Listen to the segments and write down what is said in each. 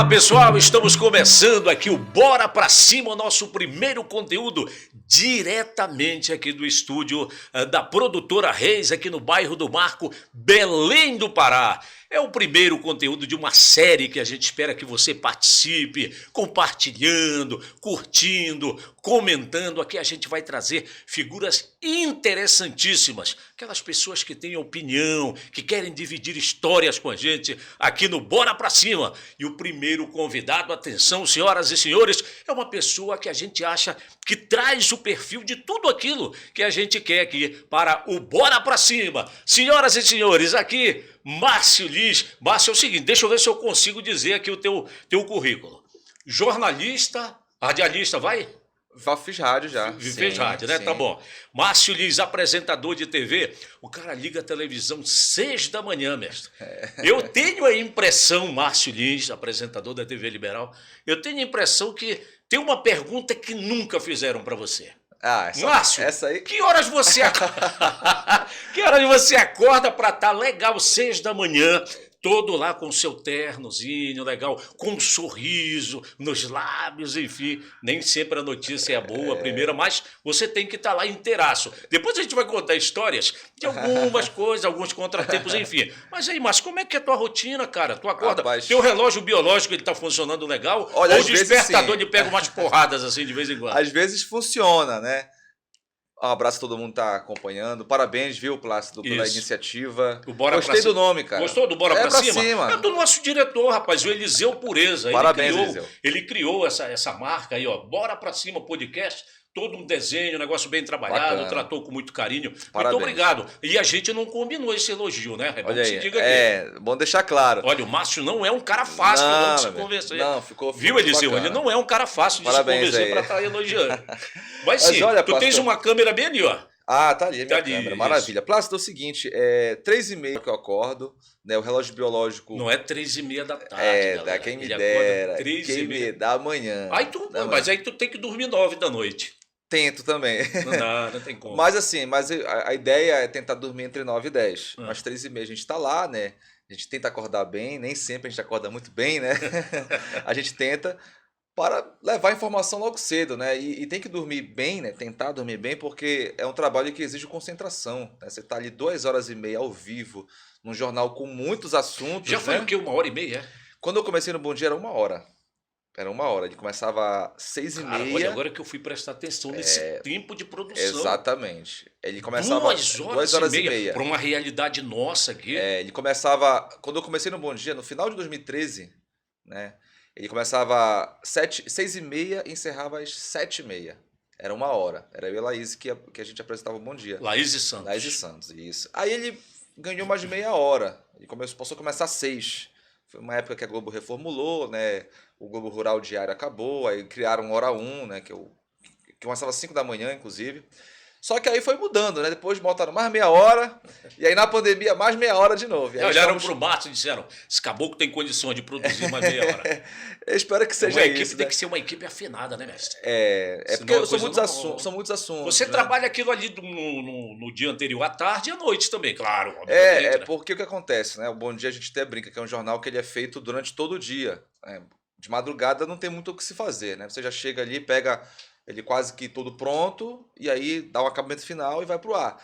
pessoal, estamos começando aqui o Bora Pra Cima, o nosso primeiro conteúdo diretamente aqui do estúdio da produtora Reis, aqui no bairro do Marco, Belém do Pará. É o primeiro conteúdo de uma série que a gente espera que você participe, compartilhando, curtindo, comentando. Aqui a gente vai trazer figuras interessantíssimas, aquelas pessoas que têm opinião, que querem dividir histórias com a gente aqui no Bora Pra Cima. E o primeiro convidado, atenção, senhoras e senhores, é uma pessoa que a gente acha que traz o perfil de tudo aquilo que a gente quer aqui para o Bora Pra Cima. Senhoras e senhores, aqui Márcio Liz. Márcio, é o seguinte, deixa eu ver se eu consigo dizer aqui o teu currículo. Jornalista, radialista, vai? Fiz rádio já. Fez rádio, né? Sim. Tá bom. Márcio Liz, apresentador de TV. O cara liga a televisão 6 da manhã, mestre. Eu tenho a impressão, Márcio Liz, apresentador da TV Liberal, eu tenho a impressão que tem uma pergunta que nunca fizeram para você. Márcio, essa aí... que horas você acorda para estar legal 6 da manhã, todo lá com seu ternozinho, legal, com um sorriso nos lábios, enfim. Nem sempre a notícia é boa, a primeira, mas você tem que estar lá inteiraço. Depois a gente vai contar histórias de algumas coisas, alguns contratempos, enfim. Mas aí, Márcio, como é que é a tua rotina, cara? Tu acorda, teu relógio biológico, ele tá funcionando legal? Olha, ou o despertador ele pega umas porradas assim de vez em quando? Às vezes funciona, né? Um abraço a todo mundo que tá acompanhando. Parabéns, viu, Plácido, pela iniciativa. Gostei do nome, cara. Gostou do Bora Pra Cima? É do nosso diretor, rapaz, o Eliseu Pureza. Parabéns, Eliseu. Ele criou essa marca aí, ó, Bora Pra Cima Podcast. Todo um desenho, um negócio bem trabalhado, bacana. Tratou com muito carinho. Parabéns. Muito obrigado. E a gente não combinou esse elogio, né? É bom Olha que aí, se diga aqui. Bom deixar claro. Olha, o Márcio não é um cara fácil de se convencer. Não, ficou viu, Eliseu? Ele não é um cara fácil de se convencer para estar elogiando. Mas sim, olha, tu tens uma câmera bem ali, ó. Tá ali a minha câmera. Maravilha. Plácido, é o seguinte, 3h30 que eu acordo, né? O relógio biológico... Não é 3h30 da tarde, galera. Quem me dera. Quem me dá amanhã. Mas aí tu tem que dormir 9 da noite. Tento também. Não tem como. Mas assim, a ideia é tentar dormir entre 9 e 10. Mas 3h30 a gente tá lá, né? A gente tenta acordar bem, nem sempre a gente acorda muito bem, né? A gente tenta para levar a informação logo cedo, né? E tem que dormir bem, né? Tentar dormir bem, porque é um trabalho que exige concentração, né? Você tá ali 2h30 ao vivo, num jornal com muitos assuntos. Já foi o quê? 1h30? Quando eu comecei no Bom Dia era 1 hora. Era 1 hora, ele começava às 6h30. Olha, agora que eu fui prestar atenção nesse tempo de produção. Exatamente. Ele começava 2h30. Para uma realidade nossa aqui. Ele começava, quando eu comecei no Bom Dia, no final de 2013, né? Ele começava 6h30 e encerrava às 7h30. Era 1 hora. Era eu e a Laís que a gente apresentava o Bom Dia. Laís e Santos. Laís e Santos, isso. Aí ele ganhou mais de meia hora. Ele passou a começar às 6h. Foi uma época que a Globo reformulou, né? O Globo Rural Diário acabou, aí criaram Hora 1, né? Que começava às 5 da manhã, inclusive. Só que aí foi mudando, né? Depois botaram mais meia hora, e aí na pandemia mais meia hora de novo. E aí olharam pro Márcio e disseram, esse caboclo tem condições de produzir mais meia hora. Eu espero que seja uma equipe isso, tem né? que ser uma equipe afinada, né, mestre? Porque são muitos assuntos. Você trabalha aquilo ali no dia anterior, à tarde e à noite também, claro. Né? Porque o que acontece, né? O Bom Dia a gente até brinca que é um jornal que ele é feito durante todo o dia. Né? De madrugada não tem muito o que se fazer, né? Você já chega ali, pega ele quase que todo pronto, e aí dá o acabamento final e vai pro ar.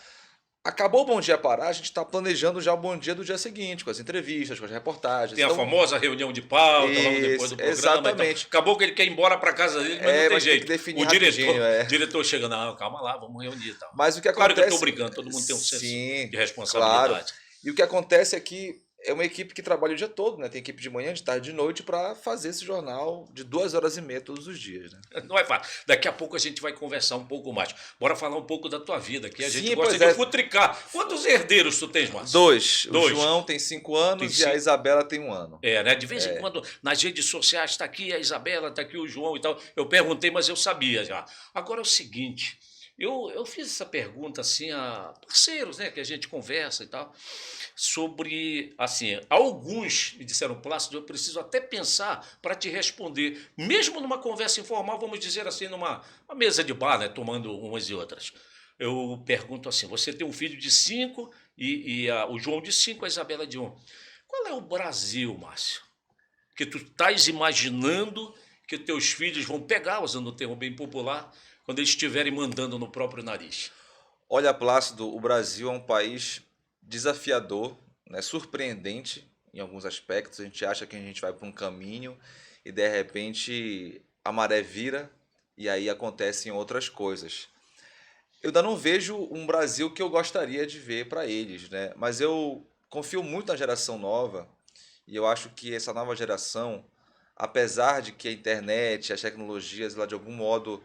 Acabou o Bom Dia Pará, a gente está planejando já o Bom Dia do dia seguinte, com as entrevistas, com as reportagens. Tem a famosa reunião de pauta logo depois do programa. Exatamente. Então, acabou que ele quer ir embora para casa dele, mas não tem jeito. Tem que definir o diretor chega, não, calma lá, vamos reunir e tal. Mas o que acontece... Claro que eu estou brincando, todo mundo tem um senso de responsabilidade. Claro. E o que acontece é que é uma equipe que trabalha o dia todo, né? Tem equipe de manhã, de tarde, de noite para fazer esse jornal de 2h30 todos os dias, né? Não é fácil. Daqui a pouco a gente vai conversar um pouco mais. Bora falar um pouco da tua vida, que a gente gosta de futricar. Quantos herdeiros tu tens, Márcio? 2. O João tem 5 anos e a Isabela tem 1 ano. Né? De vez em quando, nas redes sociais, está aqui a Isabela, está aqui o João e tal. Eu perguntei, mas eu sabia já. Agora é o seguinte, eu fiz essa pergunta assim a parceiros, né, que a gente conversa e tal, sobre, assim, alguns me disseram, Plácido, eu preciso até pensar para te responder, mesmo numa conversa informal, vamos dizer assim, numa mesa de bar, né, tomando umas e outras. Eu pergunto assim, você tem um filho de 5 e o João de 5, a Isabela de 1. Qual é o Brasil, Márcio, que tu estás imaginando que teus filhos vão pegar, usando o termo bem popular, quando eles estiverem mandando no próprio nariz? Olha, Plácido, o Brasil é um país desafiador, né, surpreendente em alguns aspectos. A gente acha que a gente vai para um caminho e de repente a maré vira e aí acontecem outras coisas. Eu ainda não vejo um Brasil que eu gostaria de ver para eles, né? Mas eu confio muito na geração nova e eu acho que essa nova geração, apesar de que a internet, as tecnologias, lá de algum modo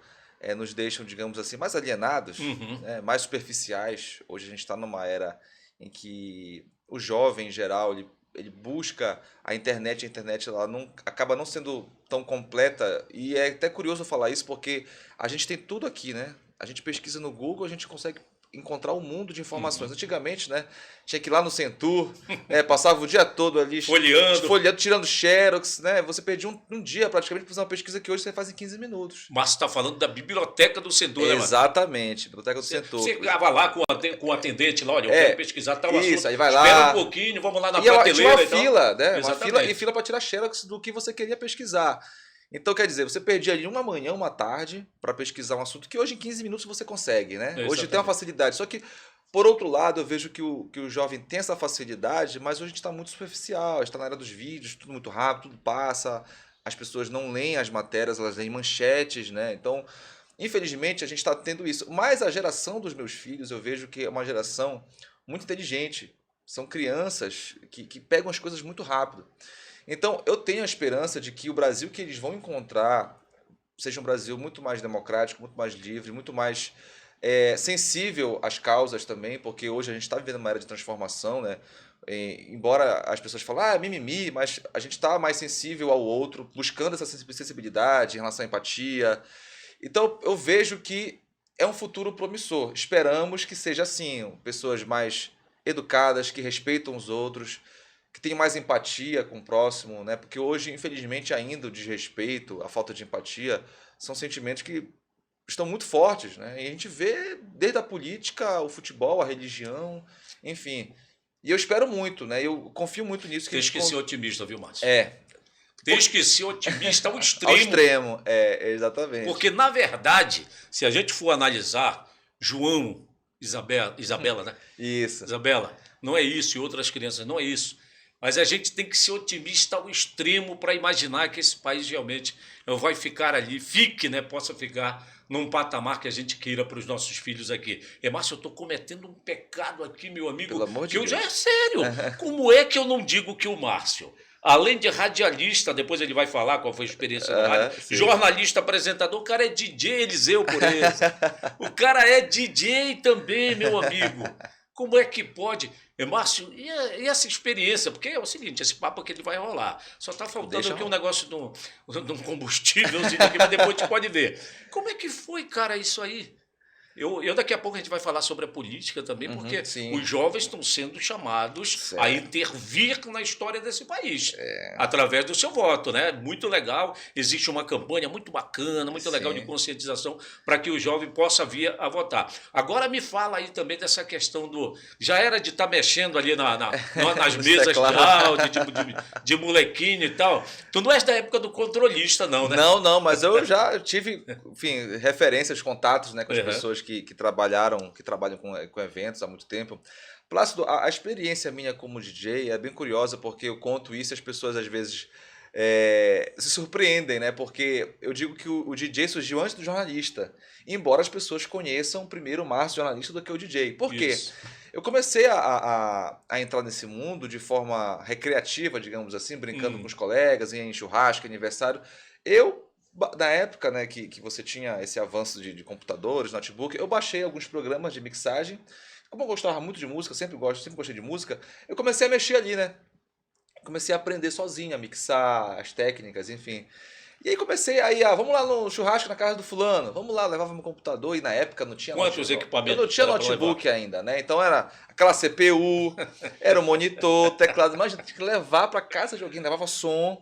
nos deixam, digamos assim, mais alienados, Uhum. né, mais superficiais. Hoje a gente está numa era em que o jovem, em geral, ele busca a internet ela não, acaba não sendo tão completa. E é até curioso falar isso, porque a gente tem tudo aqui, né? A gente pesquisa no Google, a gente consegue encontrar um mundo de informações. Uhum. Antigamente, né, tinha que ir lá no Centur, né, passava o dia todo ali Folheando. folheando, tirando xerox, né? Você perdia um dia praticamente para fazer uma pesquisa que hoje você faz em 15 minutos. Mas está falando da biblioteca do Centur, né, mano? Exatamente, Biblioteca do Você Centur. ficava lá com o atendente lá, olha, eu quero pesquisar tal Isso, assunto. aí vai Espera lá. um pouquinho, vamos lá na E tinha prateleira uma e tal. fila, né? Uma Exatamente. fila para tirar xerox do que você queria pesquisar. Então, quer dizer, você perdia ali uma manhã, uma tarde para pesquisar um assunto que hoje em 15 minutos você consegue, né? Hoje tem uma Exatamente. facilidade. Só que, por outro lado, eu vejo que o jovem tem essa facilidade, mas hoje a gente está muito superficial, está na era dos vídeos, tudo muito rápido, tudo passa, as pessoas não leem as matérias, elas leem manchetes, né? Então, infelizmente, a gente está tendo isso. Mas a geração dos meus filhos, eu vejo que é uma geração muito inteligente. São crianças que pegam as coisas muito rápido. Então, eu tenho a esperança de que o Brasil que eles vão encontrar seja um Brasil muito mais democrático, muito mais livre, muito mais sensível às causas também, porque hoje a gente está vivendo uma era de transformação, né? Embora as pessoas falem, mimimi, mas a gente está mais sensível ao outro, buscando essa sensibilidade em relação à empatia. Então, eu vejo que é um futuro promissor. Esperamos que seja assim, pessoas mais educadas, que respeitam os outros, que tenham mais empatia com o próximo, né? Porque hoje, infelizmente, ainda o desrespeito, a falta de empatia, são sentimentos que estão muito fortes, né? E a gente vê desde a política, o futebol, a religião, enfim. E eu espero muito, né? Eu confio muito nisso. Tem que ser otimista, viu, Márcio? É. Tem que ser otimista ao Ao extremo. extremo, exatamente. Porque, na verdade, se a gente for analisar João, Isabela, né? Isso. Isabela, não é isso, e outras crianças, não é isso. Mas a gente tem que ser otimista ao extremo para imaginar que esse país realmente vai ficar ali, né? Possa ficar num patamar que a gente queira para os nossos filhos aqui. Márcio, eu estou cometendo um pecado aqui, meu amigo, Pelo amor de que eu Deus. já é sério. Como é que eu não digo que o Márcio, além de radialista, depois ele vai falar qual foi a experiência na rádio, Sim. jornalista, apresentador, o cara é DJ, Eliseu Pureza. O cara é DJ também, meu amigo. Como é que pode? Márcio, e essa experiência? Porque é o seguinte, esse papo aqui ele vai rolar. Só está faltando aqui um negócio de um combustível, mas depois a gente pode ver. Como é que foi, cara, isso aí? Eu daqui a pouco a gente vai falar sobre a política também, porque sim. os jovens estão sendo chamados Certo. a intervir na história desse país, através do seu voto, né? Muito legal, existe uma campanha muito bacana, muito legal de conscientização para que o jovem possa vir a votar. Agora me fala aí também dessa questão do... Já era de estar mexendo ali nas mesas de áudio, de molequinho e tal. Tu não és da época do controlista, não, né? Não, mas eu já tive, enfim, referências, contatos, né, com as pessoas que trabalham com eventos há muito tempo. Plácido, a experiência minha como DJ é bem curiosa, porque eu conto isso e as pessoas às vezes se surpreendem, né? Porque eu digo que o DJ surgiu antes do jornalista, embora as pessoas conheçam primeiro o Márcio jornalista do que o DJ. Por quê? Isso. Eu comecei a entrar nesse mundo de forma recreativa, digamos assim, brincando com os colegas, em churrasco, aniversário. Na época, né, que você tinha esse avanço de computadores, notebook, eu baixei alguns programas de mixagem. Como eu gostava muito de música, sempre gostei de música, eu comecei a mexer ali, né? Comecei a aprender sozinho, a mixar, as técnicas, enfim. E aí comecei vamos lá no churrasco na casa do fulano, vamos lá, levava meu computador e na época não tinha Quantos equipamentos? Eu não tinha notebook ainda, né? Então era aquela CPU, era o monitor, teclado, mas tinha que levar para casa de alguém, levava som.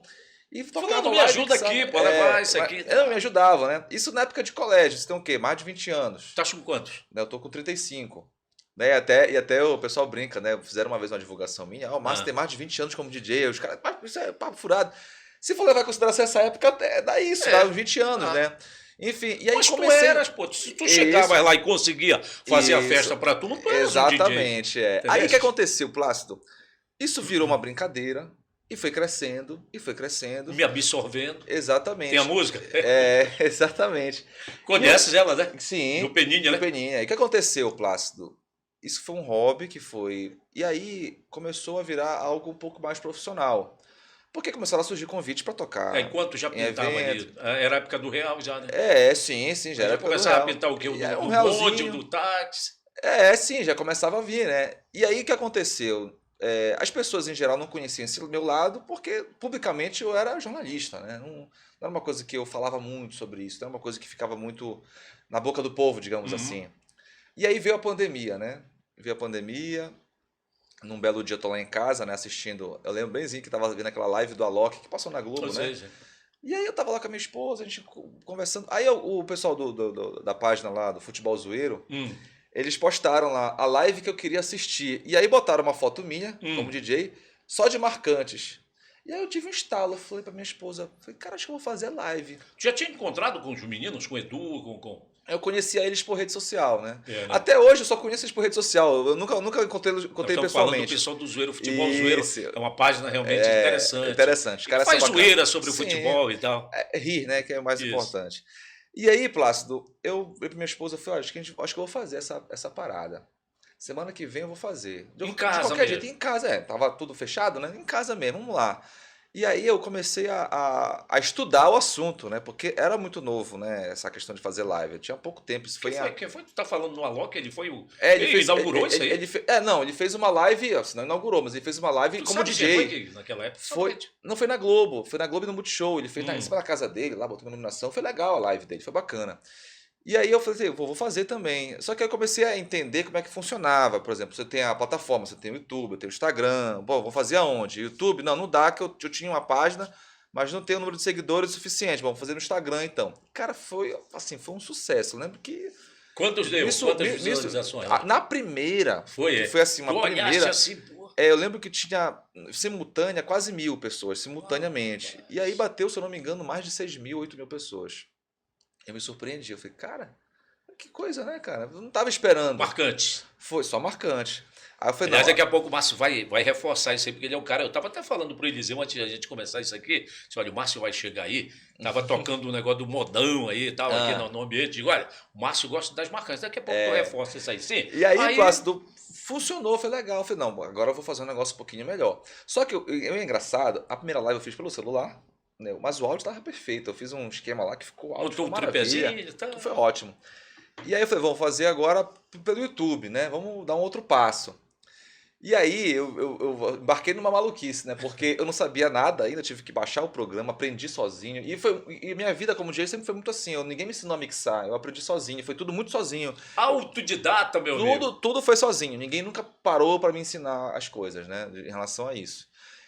E Fulano, me ajuda aqui, pode levar isso aqui. Eu me ajudava, né? Isso na época de colégio, você tem o quê? Mais de 20 anos. Tá com quantos? Eu tô com 35. Né? E até o pessoal brinca, né? Fizeram uma vez uma divulgação minha. O Márcio tem mais de 20 anos como DJ. Os caras, isso é papo furado. Se for levar em consideração essa época, dá isso, dá uns 20 anos, né? Enfim, e aí Mas comecei... tu eras, pô, se tu chegava lá e conseguia fazer a Isso. festa pra tu, não tu eras um DJ. Exatamente, é. Aí o que Entendeste? aconteceu, Plácido? Isso virou uma brincadeira e foi crescendo, e foi crescendo. Me absorvendo. Exatamente. Tem a música? Exatamente. Conheces ela, né? Sim. Do Peninha, né? Do Peninha. E o que aconteceu, Plácido? Isso foi um hobby que foi... E aí começou a virar algo um pouco mais profissional. Porque começaram a surgir convites para tocar Enquanto já em pintava evento. ali. Era a época do real já, né? Sim, já Já era época do começava a real. pintar o quê? O E era do um bonde, realzinho. o do táxi. Sim, já começava a vir, né? E aí o que aconteceu? As pessoas em geral não conheciam esse meu lado porque publicamente eu era jornalista, né? Não era uma coisa que eu falava muito sobre isso, não era uma coisa que ficava muito na boca do povo, digamos assim. E aí veio a pandemia, né? Veio a pandemia, num belo dia eu tô lá em casa, né, assistindo, eu lembro bemzinho que tava vendo aquela live do Alok que passou na Globo, Ou né? seja, E aí eu tava lá com a minha esposa, a gente conversando. Aí o pessoal da página lá, do Futebol Zoeiro, eles postaram lá a live que eu queria assistir. E aí botaram uma foto minha, como DJ, só de marcantes. E aí eu tive um estalo, eu falei pra minha esposa, falei, cara, acho que eu vou fazer live. tu já tinha encontrado com os meninos, com o Edu, com... Eu conhecia eles por rede social, né? né? Até hoje eu só conheço eles por rede social. Eu nunca encontrei Nós estamos falando do pessoalmente. pessoal do Zoeiro, Futebol Zoeiro. Isso. É uma página realmente interessante. Interessante. Os Que caras faz são bacanas. zoeira sobre o Sim, futebol e tal. rir, né? Que é o mais Isso. importante. E aí, Plácido, eu pra minha esposa, eu falei, acho que eu vou fazer essa parada. Semana que vem eu vou fazer. Em casa de qualquer mesmo. jeito, em casa, tava tudo fechado, né? Em casa mesmo, vamos lá. E aí eu comecei a estudar o assunto, né? Porque era muito novo, né? Essa questão de fazer live. Eu tinha pouco tempo. Isso foi Quem foi? Tu tá falando no Alok? Ele foi o... ele inaugurou isso aí? Ele fez uma live, não inaugurou, mas ele fez uma live Tu como sabe DJ. quem foi que naquela época? Não foi na Globo, foi na Globo e no Multishow. Ele fez em cima da casa dele, lá botou uma iluminação. Foi legal a live dele, foi bacana. E aí eu falei, vou fazer também. Só que aí eu comecei a entender como é que funcionava. Por exemplo, você tem a plataforma, você tem o YouTube, eu tenho o Instagram. Pô, vou fazer aonde? YouTube? Não dá, que eu tinha uma página, mas não tenho o número de seguidores suficiente. Vamos fazer no Instagram, então. Cara, foi um sucesso. Eu lembro que... Quantos deu? Quantas visualizações? Na primeira... Foi assim, uma primeira... Assim, pô. Eu lembro que tinha simultânea quase 1.000 pessoas, simultaneamente. E aí bateu, se eu não me engano, mais de 6.000, 8.000 pessoas. Eu me surpreendi. Eu falei, cara, que coisa, né, cara? Eu não tava esperando. Marcante. Foi só marcante. Aí eu falei, Aliás, daqui a pouco o Márcio vai reforçar isso aí, porque ele é um cara... Eu tava até falando pro Eliseu antes de a gente começar isso aqui. Disse, olha, o Márcio vai chegar aí. Tava tocando um negócio do modão aí e tal, aqui no ambiente. Digo, olha, o Márcio gosta das marcantes. Daqui a pouco tu reforça isso aí, sim. E aí, Plácido, funcionou, foi legal. Eu falei, não, agora eu vou fazer um negócio um pouquinho melhor. Só que é engraçado, a primeira live eu fiz pelo celular, né, mas o áudio tava perfeito. Eu fiz um esquema lá que ficou áudio. Montou um tripézinho e tal. Foi ótimo. E aí eu falei, vamos fazer agora pelo YouTube, né? Vamos dar um outro passo. E aí eu embarquei numa maluquice, né? Porque eu não sabia nada ainda, tive que baixar o programa, aprendi sozinho. E minha vida como DJ sempre foi muito assim, ninguém me ensinou a mixar, eu aprendi sozinho, foi tudo muito sozinho. Autodidata, meu amigo. Tudo foi sozinho, ninguém nunca parou para me ensinar as coisas, né? Em relação a isso.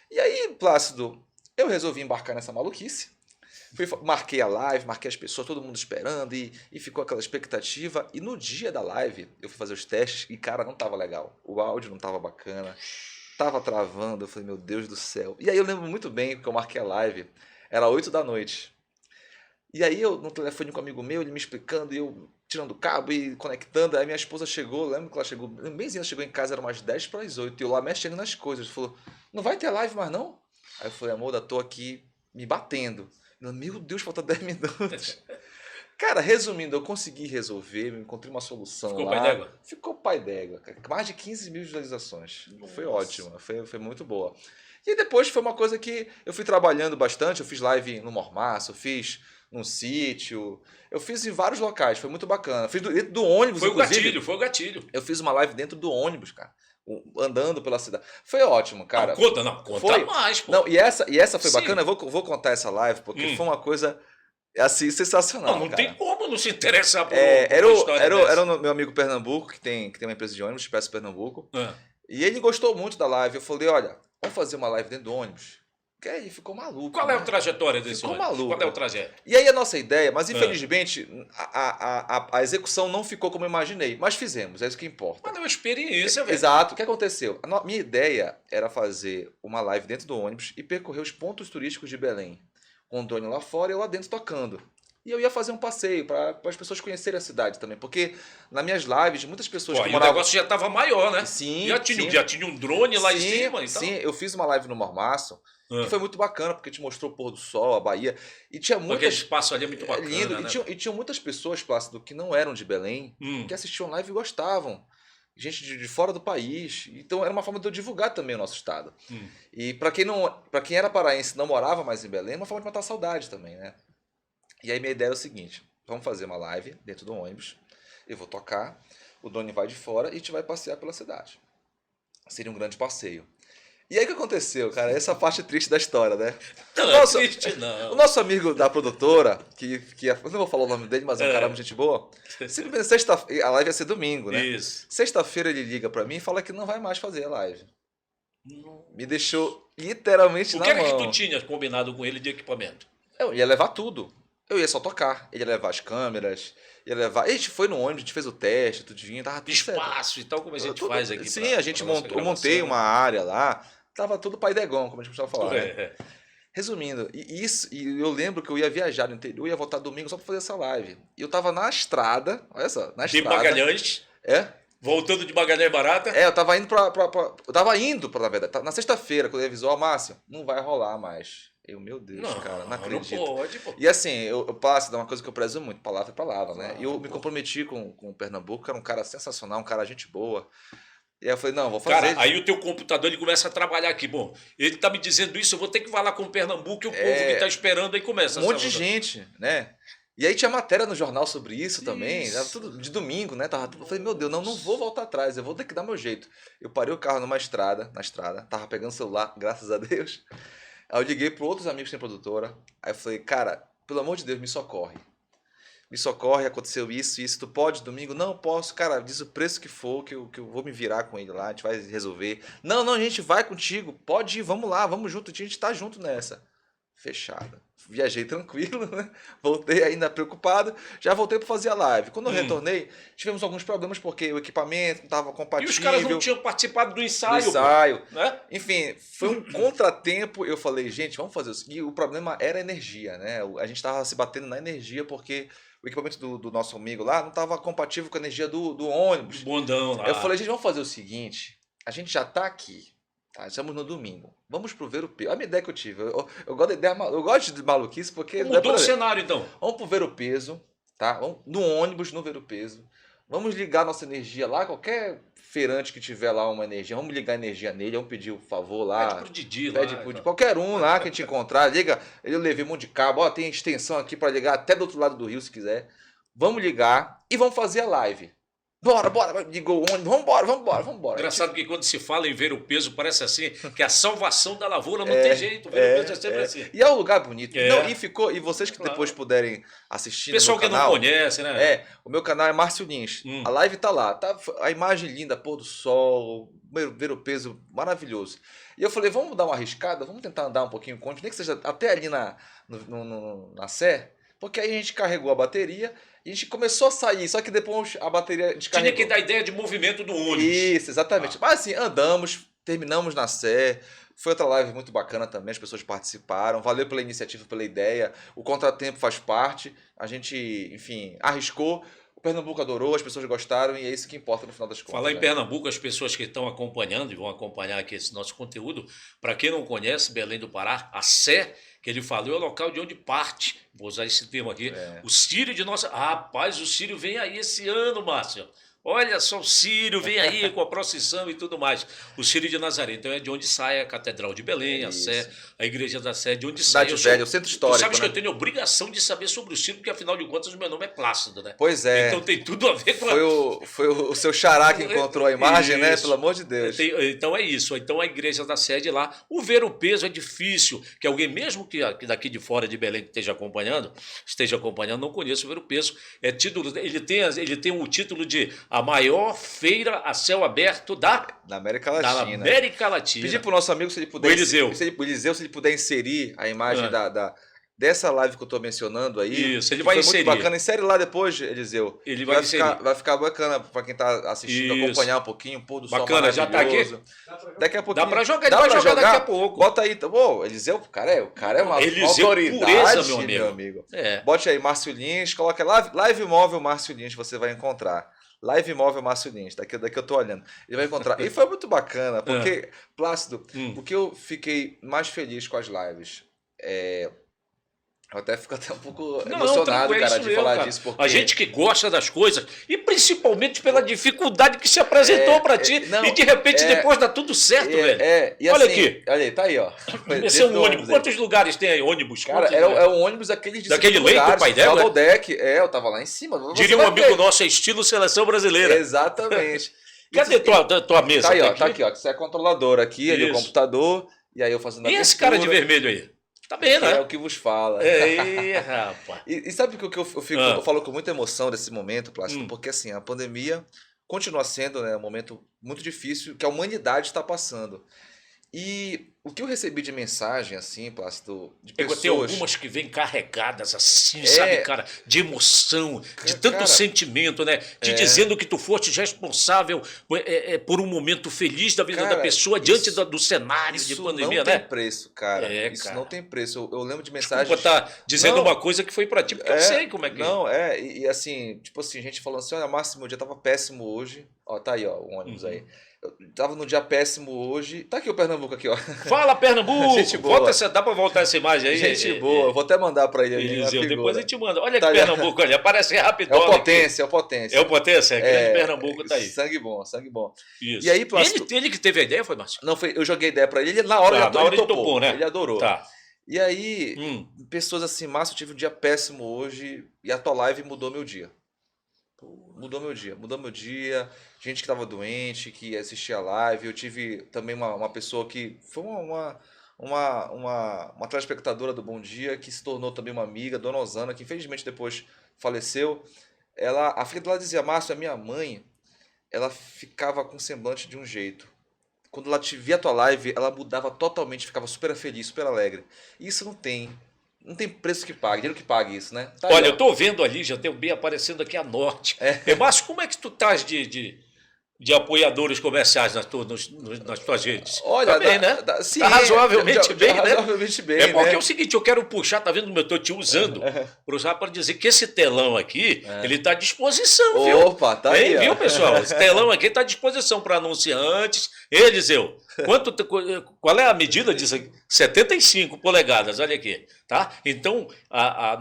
E aí, Plácido, eu resolvi embarcar nessa maluquice. Marquei a live, marquei as pessoas, todo mundo esperando e ficou aquela expectativa. E no dia da live, eu fui fazer os testes e, cara, não tava legal. O áudio não tava bacana, tava travando. Eu falei, meu Deus do céu. E aí eu lembro muito bem que eu marquei a live, era 8 da noite. E aí eu, no telefone com um amigo meu, ele me explicando e eu tirando o cabo e conectando. Aí minha esposa chegou, lembro que ela chegou, bemzinho, ela chegou em casa, era umas 10 para as 8. E eu lá mexendo nas coisas. Ele falou, não vai ter live mais não? Aí eu falei, amor, eu tô aqui me batendo. Meu Deus, falta 10 minutos. Cara, resumindo, eu consegui resolver, encontrei uma solução. Ficou lá. pai d'égua? Ficou pai d'égua, cara. Mais de 15.000 visualizações. Nossa. Foi ótimo, foi muito boa. E depois foi uma coisa que eu fui trabalhando bastante. Eu fiz live no Mormaço, eu fiz num sítio. Eu fiz em vários locais, foi muito bacana. Fiz dentro do ônibus, Foi inclusive. foi o gatilho. Eu fiz uma live dentro do ônibus, cara. Andando pela cidade. Foi ótimo, cara. Conta foi mais, pô. Não, e essa foi Sim. bacana. Eu vou contar essa live, porque foi uma coisa assim, sensacional. Não cara. tem como não se interessar por Era uma história dessa. era o meu amigo Pernambuco, que tem uma empresa de ônibus, Expresso Pernambuco. E ele gostou muito da live. Eu falei, olha, vamos fazer uma live dentro do ônibus. Que aí ficou maluco. Qual é a né? trajetória desse Ficou ônibus? maluco. Qual é o trajeto? E aí a nossa ideia, mas infelizmente a execução não ficou como eu imaginei. Mas fizemos, é isso que importa. Mas é uma experiência, velho. Exato. O que aconteceu? Minha ideia era fazer uma live dentro do ônibus e percorrer os pontos turísticos de Belém. Com o drone lá fora e eu lá dentro tocando. E eu ia fazer um passeio para as pessoas conhecerem a cidade também. Porque nas minhas lives, muitas pessoas Pô, que e moravam... o negócio já estava maior, né? Sim, Já tinha um drone lá em cima e tal. Sim, eu fiz uma live no Mormaço, que foi muito bacana, porque te mostrou o pôr do sol, a Bahia. E tinha Aquele muitas... espaço ali é muito bacana, lindo. né? E tinha muitas pessoas, Plácido, que não eram de Belém, que assistiam live e gostavam. Gente de fora do país. Então era uma forma de eu divulgar também o nosso estado. E para quem era paraense e não morava mais em Belém, é uma forma de matar a saudade também, né? E aí minha ideia é o seguinte: vamos fazer uma live dentro do ônibus, eu vou tocar, o drone vai de fora e a gente vai passear pela cidade. Seria um grande passeio. E aí o que aconteceu, cara? Essa parte triste da história, né? Não, é triste não. O nosso amigo da produtora, eu não vou falar o nome dele, mas é um cara muito gente boa. Simplesmente sexta-feira, a live ia ser domingo, né? Isso. Sexta-feira ele liga pra mim e fala que não vai mais fazer a live. Me deixou literalmente O na que era mão. que tu tinha combinado com ele de equipamento? Eu ia levar tudo. Eu ia só tocar. Ele ia levar as câmeras, ia levar... A gente foi no ônibus, a gente fez o teste, tudinho, tava tudo certo. Espaço e tal, como a gente faz aqui. Sim, a gente eu montei uma área lá, tava tudo paidegão, como a gente costuma falar, né? Resumindo, e eu lembro que eu ia viajar no interior, ia voltar domingo só pra fazer essa live. E eu tava na estrada, olha só, na estrada. De Magalhães. Voltando de Magalhães Barata. Eu tava indo eu tava indo pra, na verdade, na sexta-feira, quando ele avisou, Márcio, não vai rolar mais. Meu Deus, cara, não acredito. Não pode, pô. E assim, eu passo, é uma coisa que eu prezo muito, palavra é palavra, né? E eu me comprometi com o Pernambuco, que era um cara sensacional, um cara gente boa. E aí eu falei, não, vou fazer. Cara, aí o teu computador ele começa a trabalhar aqui. Bom, ele tá me dizendo isso, eu vou ter que falar com o Pernambuco e o povo que tá esperando aí começa. Um monte de gente, né? E aí tinha matéria no jornal sobre isso também, era tudo de domingo, né? Eu falei, meu Deus, não vou voltar atrás, eu vou ter que dar meu jeito. Eu parei o carro na estrada, tava pegando o celular, graças a Deus. Aí eu liguei para outros amigos que têm produtora, aí eu falei, cara, pelo amor de Deus, me socorre. Me socorre, aconteceu isso, tu pode domingo? Não, posso, cara, diz o preço que for, que eu vou me virar com ele lá, a gente vai resolver. Não, a gente vai contigo, pode ir, vamos lá, vamos junto, a gente tá junto nessa. Fechada. Viajei tranquilo, né? Voltei ainda preocupado, já voltei para fazer a live. Quando eu retornei, tivemos alguns problemas porque o equipamento não estava compatível. E os caras não tinham participado do ensaio. Pô, né? Enfim, foi um contratempo. Eu falei, gente, vamos fazer isso. E o problema era a energia, né? A gente estava se batendo na energia porque o equipamento do nosso amigo lá não estava compatível com a energia do ônibus. Bondão lá. Eu falei, gente, vamos fazer o seguinte, a gente já está aqui. Tá, estamos no domingo. Vamos pro Ver o Peso. Olha a minha ideia que eu tive. Eu gosto de ideia, eu gosto de maluquice porque... Mudou o cenário, então. Vamos pro Ver o Peso, tá? Vamos no ônibus, no Ver o Peso. Vamos ligar nossa energia lá, qualquer feirante que tiver lá uma energia, vamos ligar a energia nele, vamos pedir o favor lá. Pede pro Didi lá. Qualquer um lá que a gente encontrar, liga. Eu levei um monte de cabo, tem extensão aqui para ligar até do outro lado do rio se quiser. Vamos ligar e vamos fazer a live. Bora, ligou o ônibus, vambora. Engraçado que quando se fala em Ver o Peso, parece assim, que a salvação da lavoura não tem jeito. Ver o Peso é sempre assim. E é um lugar bonito. Não, e vocês que depois puderem assistir pessoal no meu canal, que não conhece, né? O meu canal é Márcio Lins. A live tá lá, tá a imagem linda, pôr do sol, Ver o Peso, maravilhoso. E eu falei, vamos dar uma arriscada, vamos tentar andar um pouquinho com o ônibus, nem que seja até ali na Sé, porque aí a gente carregou a bateria e a gente começou a sair, só que depois a bateria descarregou. Tinha que dar ideia de movimento do ônibus. Isso, exatamente. Mas assim, andamos, terminamos na Sé. Foi outra live muito bacana também, as pessoas participaram. Valeu pela iniciativa, pela ideia. O contratempo faz parte. A gente, enfim, arriscou. O Pernambuco adorou, as pessoas gostaram e é isso que importa no final das contas. Falar em Pernambuco, as pessoas que estão acompanhando e vão acompanhar aqui esse nosso conteúdo, para quem não conhece Belém do Pará, a Sé, que ele falou, é o local de onde parte, vou usar esse termo aqui, o Círio de nossa... Rapaz, o Círio vem aí esse ano, Márcio. Olha só, o Círio vem aí com a procissão e tudo mais. O Círio de Nazaré, então é de onde sai a Catedral de Belém, a Sé, a Igreja da Sé, de onde sai. Cidade Velha, o centro histórico. Tu sabes que né? eu tenho obrigação de saber sobre o Círio, porque afinal de contas o meu nome é Plácido, né? Pois é. Então tem tudo a ver com Foi o seu xará que encontrou a imagem, né? Pelo amor de Deus. Então é isso. Então a Igreja da Sé de lá. O Ver o Peso é difícil, que alguém mesmo que daqui de fora de Belém esteja acompanhando, não conheça o Ver o Peso. Ele tem o título de a maior feira a céu aberto Na América da Latina. América Latina. Pedir pro nosso amigo se ele puder. O Eliseu. Se ele puder inserir a imagem dessa live que eu tô mencionando aí. Isso, ele vai foi inserir. Muito bacana. Insere lá depois, Eliseu. Ele vai inserir. Vai ficar bacana para quem tá assistindo, Isso. acompanhar um pouquinho, o pôr do sol Bacana, já tá aqui? maravilhoso. Daqui a pouquinho. Dá pra jogar, ele vai jogar daqui a pouco. Bota aí. Pô, Eliseu, o cara é uma Eliseu, autoridade, pureza, meu amigo. Bote aí, Márcio Lins, coloca live móvel Márcio Lins, você vai encontrar. Live móvel Márcio Lins, daqui eu tô olhando. Ele vai encontrar. E foi muito bacana, porque, Plácido, o que eu fiquei mais feliz com as lives eu até fico um pouco emocionado, cara, de falar disso. Porque... A gente que gosta das coisas, e principalmente pela dificuldade que se apresentou pra ti, e de repente depois dá tudo certo, velho. E olha assim, aqui. Olha aí, tá aí, ó. Esse é um ônibus. Quantos lugares tem aí? Ônibus? Cara, é um ônibus daquele leito, pai dela? Double deck. Eu tava lá em cima. Diria um amigo nosso, é estilo seleção brasileira. Exatamente. Cadê tua mesa? Tá aí, ó. Tá aqui, ó. Você é controlador aqui, ali o computador. E aí eu fazendo a E esse cara de vermelho aí? Tá bem, né? É o que vos fala. Rapaz. E sabe o que eu falo com muita emoção desse momento, Plácido? Porque assim, a pandemia continua sendo, né, um momento muito difícil que a humanidade está passando. E o que eu recebi de mensagem, assim, Plácido, de pessoas... Tem algumas que vêm carregadas assim, sabe, cara? De emoção, de tanto sentimento, né? Te dizendo que tu foste responsável por um momento feliz da vida da pessoa diante do cenário de pandemia, né? Isso não tem preço, cara. Isso não tem preço. Eu lembro de mensagens... Desculpa tá dizendo uma coisa que foi pra ti, porque eu sei como é que é. Não, e assim, tipo assim, gente falando assim, olha, Márcio, meu dia tava péssimo hoje. Ó, tá aí, ó, o ônibus aí. Eu tava num dia péssimo hoje. Tá aqui o Pernambuco aqui, ó. Fala, Pernambuco! Gente boa. Dá pra voltar essa imagem aí? Gente boa. Eu vou até mandar pra ele ali. Eliseu, depois a gente manda. Olha que Pernambuco, olha. Aparece rápido. É o Potência, é o Potência. É o Potência? Grande Pernambuco tá aí. Sangue bom, sangue bom. Isso. E aí, ele que teve a ideia, foi, Márcio? Não, eu joguei ideia pra ele. Ele na hora ele topou, né? Ele adorou. Tá. E aí, pessoas assim, Márcio, eu tive um dia péssimo hoje e a tua live mudou meu dia. Mudou meu dia. Gente que estava doente, que assistia a live. Eu tive também uma pessoa que foi uma telespectadora do Bom Dia, que se tornou também uma amiga, Dona Osana, que infelizmente depois faleceu. A filha dela dizia, Márcio, a minha mãe, ela ficava com semblante de um jeito. Quando ela te via a tua live, ela mudava totalmente, ficava super feliz, super alegre. E isso não tem preço que pague, dinheiro que pague isso, né? Tá. Olha, eu tô vendo ali, já tem o B aparecendo aqui a norte. Márcio, como é que tu estás de apoiadores comerciais nas tuas redes? Olha, tá bem, né? Sim, tá razoavelmente bem, né? Razoavelmente bem, porque né? é o seguinte, eu quero puxar, tá vendo como eu tô te usando? Para dizer que esse telão aqui, ele tá à disposição, viu? Opa, tá aí. Viu, pessoal? Esse telão aqui tá à disposição para anunciantes. Eliseu, qual é a medida disso aqui? 75 polegadas, olha aqui, tá? Então,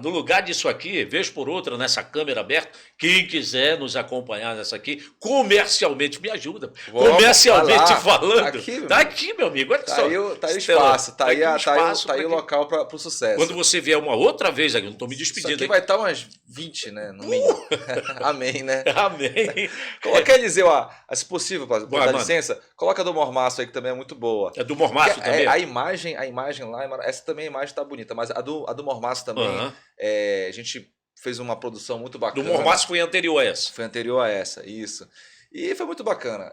no lugar disso aqui, vez por outra, nessa câmera aberta, quem quiser nos acompanhar nessa aqui, comercialmente, me ajuda. Comercialmente falando. Tá aqui, meu amigo, olha só. Tá aí o espaço, tá aí o local para o sucesso. Quando você vier uma outra vez aqui, não estou me despedindo. Isso aqui vai estar umas 20, né? No mínimo. Amém, né? Amém. Quer dizer, se possível, dá licença, coloca a do Mormaço aí, que também é muito boa. É do Mormaço também? A imagem lá, essa também a imagem tá bonita, mas a do Mormaço também, a gente fez uma produção muito bacana. Do Mormaço foi anterior a essa? Foi anterior a essa, isso. E foi muito bacana.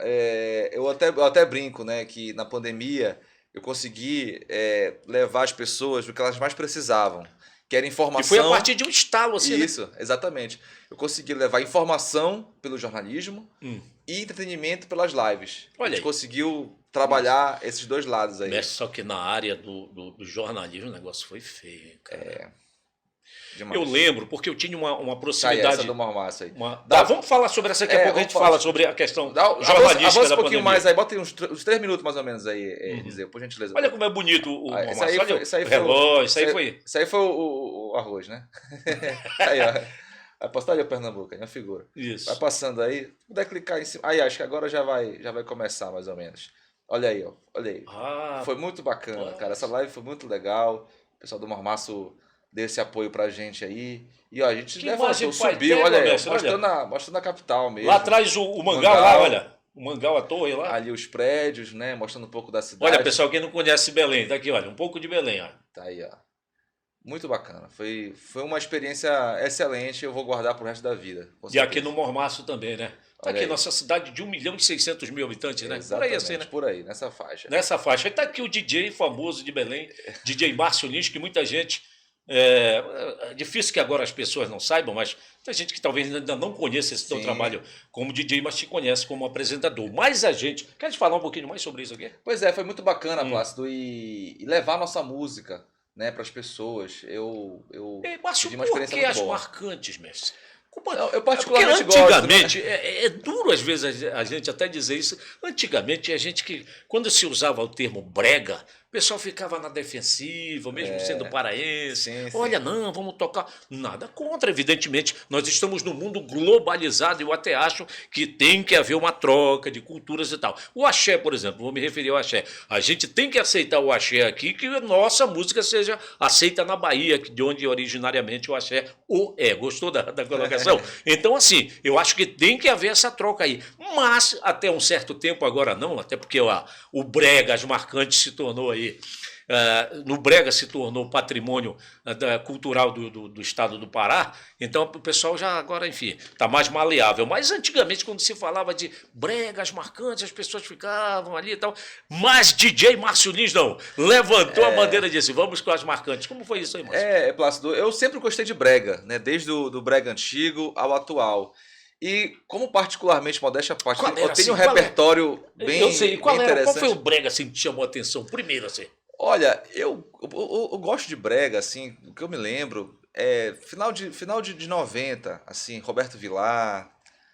Eu até brinco, né, que na pandemia eu consegui levar as pessoas do que elas mais precisavam, que era informação. E foi a partir de um estalo, assim, isso, né? Exatamente. Eu consegui levar informação pelo jornalismo e entretenimento pelas lives. Olha, a gente conseguiu trabalhar esses dois lados aí. Mas só que na área do jornalismo o negócio foi feio, hein, cara. Demais. Eu lembro, porque eu tinha uma proximidade. Essa do Mormaço aí. Vamos falar sobre essa daqui a pouco, a gente fala sobre a questão jornalística avança da um pouquinho pandemia. mais aí, bota aí uns 3 minutos mais ou menos aí, Eliseu, por gentileza. Olha como é bonito o Mormaço, olha o relógio, isso aí foi o arroz, né? Aí, ó. Vai postar ali o Pernambuco, aí, uma figura. Isso. Vai passando aí, se puder clicar em cima. Aí, acho que agora já vai começar mais ou menos. Olha aí, ó. Olha aí. Foi muito bacana, cara. Essa live foi muito legal. O pessoal do Mormaço deu esse apoio pra gente aí. E ó, a gente levantou, subiu, olha aí, mostrando a capital mesmo. Lá atrás o Mangal lá, olha. O Mangal, a torre lá. Ali os prédios, né? Mostrando um pouco da cidade. Olha, pessoal, quem não conhece Belém, tá aqui, olha. Um pouco de Belém, ó. Tá aí, ó. Muito bacana. Foi uma experiência excelente. Eu vou guardar pro resto da vida. E aqui no Mormaço também, né? Tá Olha aqui, aí. nossa cidade de 1.600.000 habitantes, né? Por aí assim, né? Por aí, nessa faixa. Nessa faixa. Aí tá aqui o DJ famoso de Belém, DJ Márcio Lins, que muita gente. É difícil que agora as pessoas não saibam, mas tem gente que talvez ainda não conheça esse teu Sim. trabalho como DJ, mas te conhece como apresentador. Mas a gente. Quer te falar um pouquinho mais sobre isso aqui? Pois é, foi muito bacana, Plácido, e levar a nossa música, né, para as pessoas. Eu Márcio, tive uma por experiência que muito as boa. marcantes, mestre? Não, eu Porque particularmente gosto, né? antigamente, é duro às vezes a gente até dizer isso, antigamente a gente que, quando se usava o termo brega, o pessoal ficava na defensiva, mesmo sendo paraense, Sim, olha sim. não, vamos tocar, nada contra, evidentemente, nós estamos num mundo globalizado e eu até acho que tem que haver uma troca de culturas e tal. O axé, por exemplo, vou me referir ao axé, a gente tem que aceitar o axé aqui, que a nossa música seja aceita na Bahia, de onde originariamente o axé é. Gostou da colocação? Então, assim, eu acho que tem que haver essa troca aí. Mas, até um certo tempo, agora não, até porque o brega, as marcantes, se tornou aí. No brega se tornou patrimônio cultural do estado do Pará, então o pessoal já agora, enfim, está mais maleável. Mas antigamente, quando se falava de bregas marcantes, as pessoas ficavam ali e tal. Mas DJ Márcio Lins não, levantou a bandeira e disse, vamos com as marcantes. Como foi isso aí, Márcio? Plácido, eu sempre gostei de brega, né? Desde do brega antigo ao atual. E como particularmente, modéstia à parte, Qual era, eu tenho um assim, repertório bem, eu sei, bem interessante. qual foi o brega assim, que te chamou a atenção primeiro assim? Olha, eu gosto de brega, assim, o que eu me lembro é final de 90, assim, Roberto Vilar,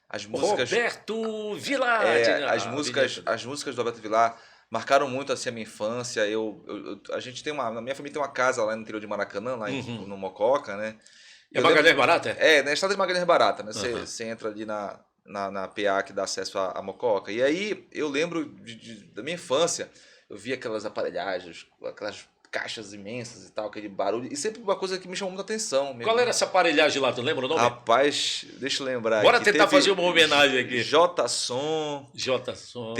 as músicas, Roberto Vilate, né? as músicas do Roberto Vilar marcaram muito assim a minha infância. A gente tem a minha família tem uma casa lá no interior de Maracanã, lá no Mococa, né? É Magalhães Barata? Na estrada de Magalhães Barata, né? Você entra ali na PA que dá acesso a Mococa. E aí eu lembro da minha infância. Eu via aquelas aparelhagens, aquelas caixas imensas e tal, aquele barulho. E sempre uma coisa que me chamou muita atenção. Qual era essa aparelhagem lá? Tu lembra o nome? Rapaz, deixa eu lembrar. Bora tentar fazer uma homenagem aqui. J-Som. J-Som.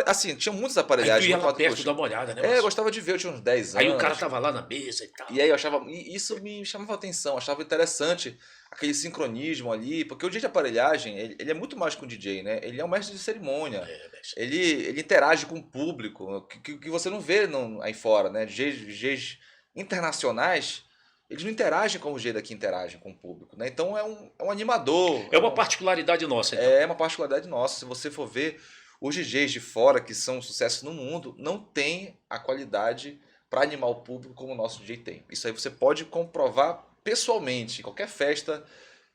Assim, tinha muitas Aí aparelhagens. tu ia lá perto dar uma olhada, né? Eu gostava de ver, eu tinha uns 10 anos. Aí o cara tava lá na mesa e tal. E aí eu achava, isso me chamava atenção, achava interessante aquele sincronismo ali, porque o DJ de aparelhagem, ele é muito mais que um DJ, né? Ele é um mestre de cerimônia. Ele interage com o público, que você não vê aí fora, né? DJs internacionais, eles não interagem como o DJ daqui interagem com o público, né? Então é um animador. É uma particularidade nossa, então. É uma particularidade nossa. Se você for ver, os DJs de fora, que são um sucesso no mundo, não tem a qualidade para animar o público como o nosso DJ tem. Isso aí você pode comprovar pessoalmente. Em qualquer festa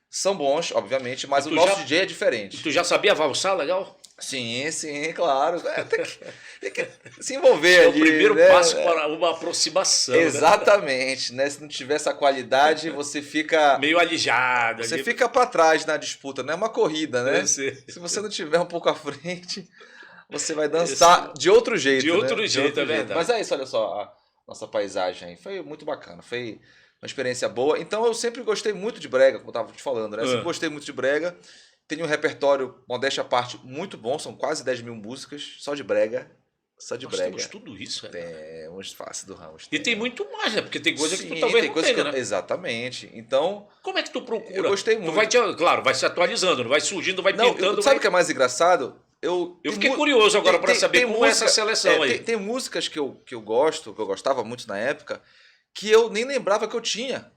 são bons, obviamente, mas o nosso DJ é diferente. Tu já sabia valsar legal? Sim, claro. Tem que se envolver ali. É o primeiro passo para uma aproximação. Exatamente, né? Se não tiver essa qualidade, você fica meio alijado. Você fica para trás na disputa, não é uma corrida, né? Se você não tiver um pouco à frente, você vai dançar de outro jeito. De outro jeito, é verdade. Mas é isso, olha só, a nossa paisagem aí. Foi muito bacana, foi uma experiência boa. Então eu sempre gostei muito de brega, como eu estava te falando, né? Eu sempre gostei muito de brega. Tenho um repertório, modéstia à parte, muito bom. São quase 10 mil músicas, só de brega. Só de Nós brega. temos tudo isso, Temos fácil do Ramos. E tem muito mais, né? Porque tem coisa que tu talvez não tenha, né? Exatamente. Então... Como é que tu procura? Eu gostei muito. Claro, vai se atualizando, vai surgindo, vai pintando. Sabe o que é mais engraçado? Eu fiquei curioso agora para saber como é essa seleção aí. Tem músicas que eu gosto, que eu gostava muito na época, que eu nem lembrava que eu tinha.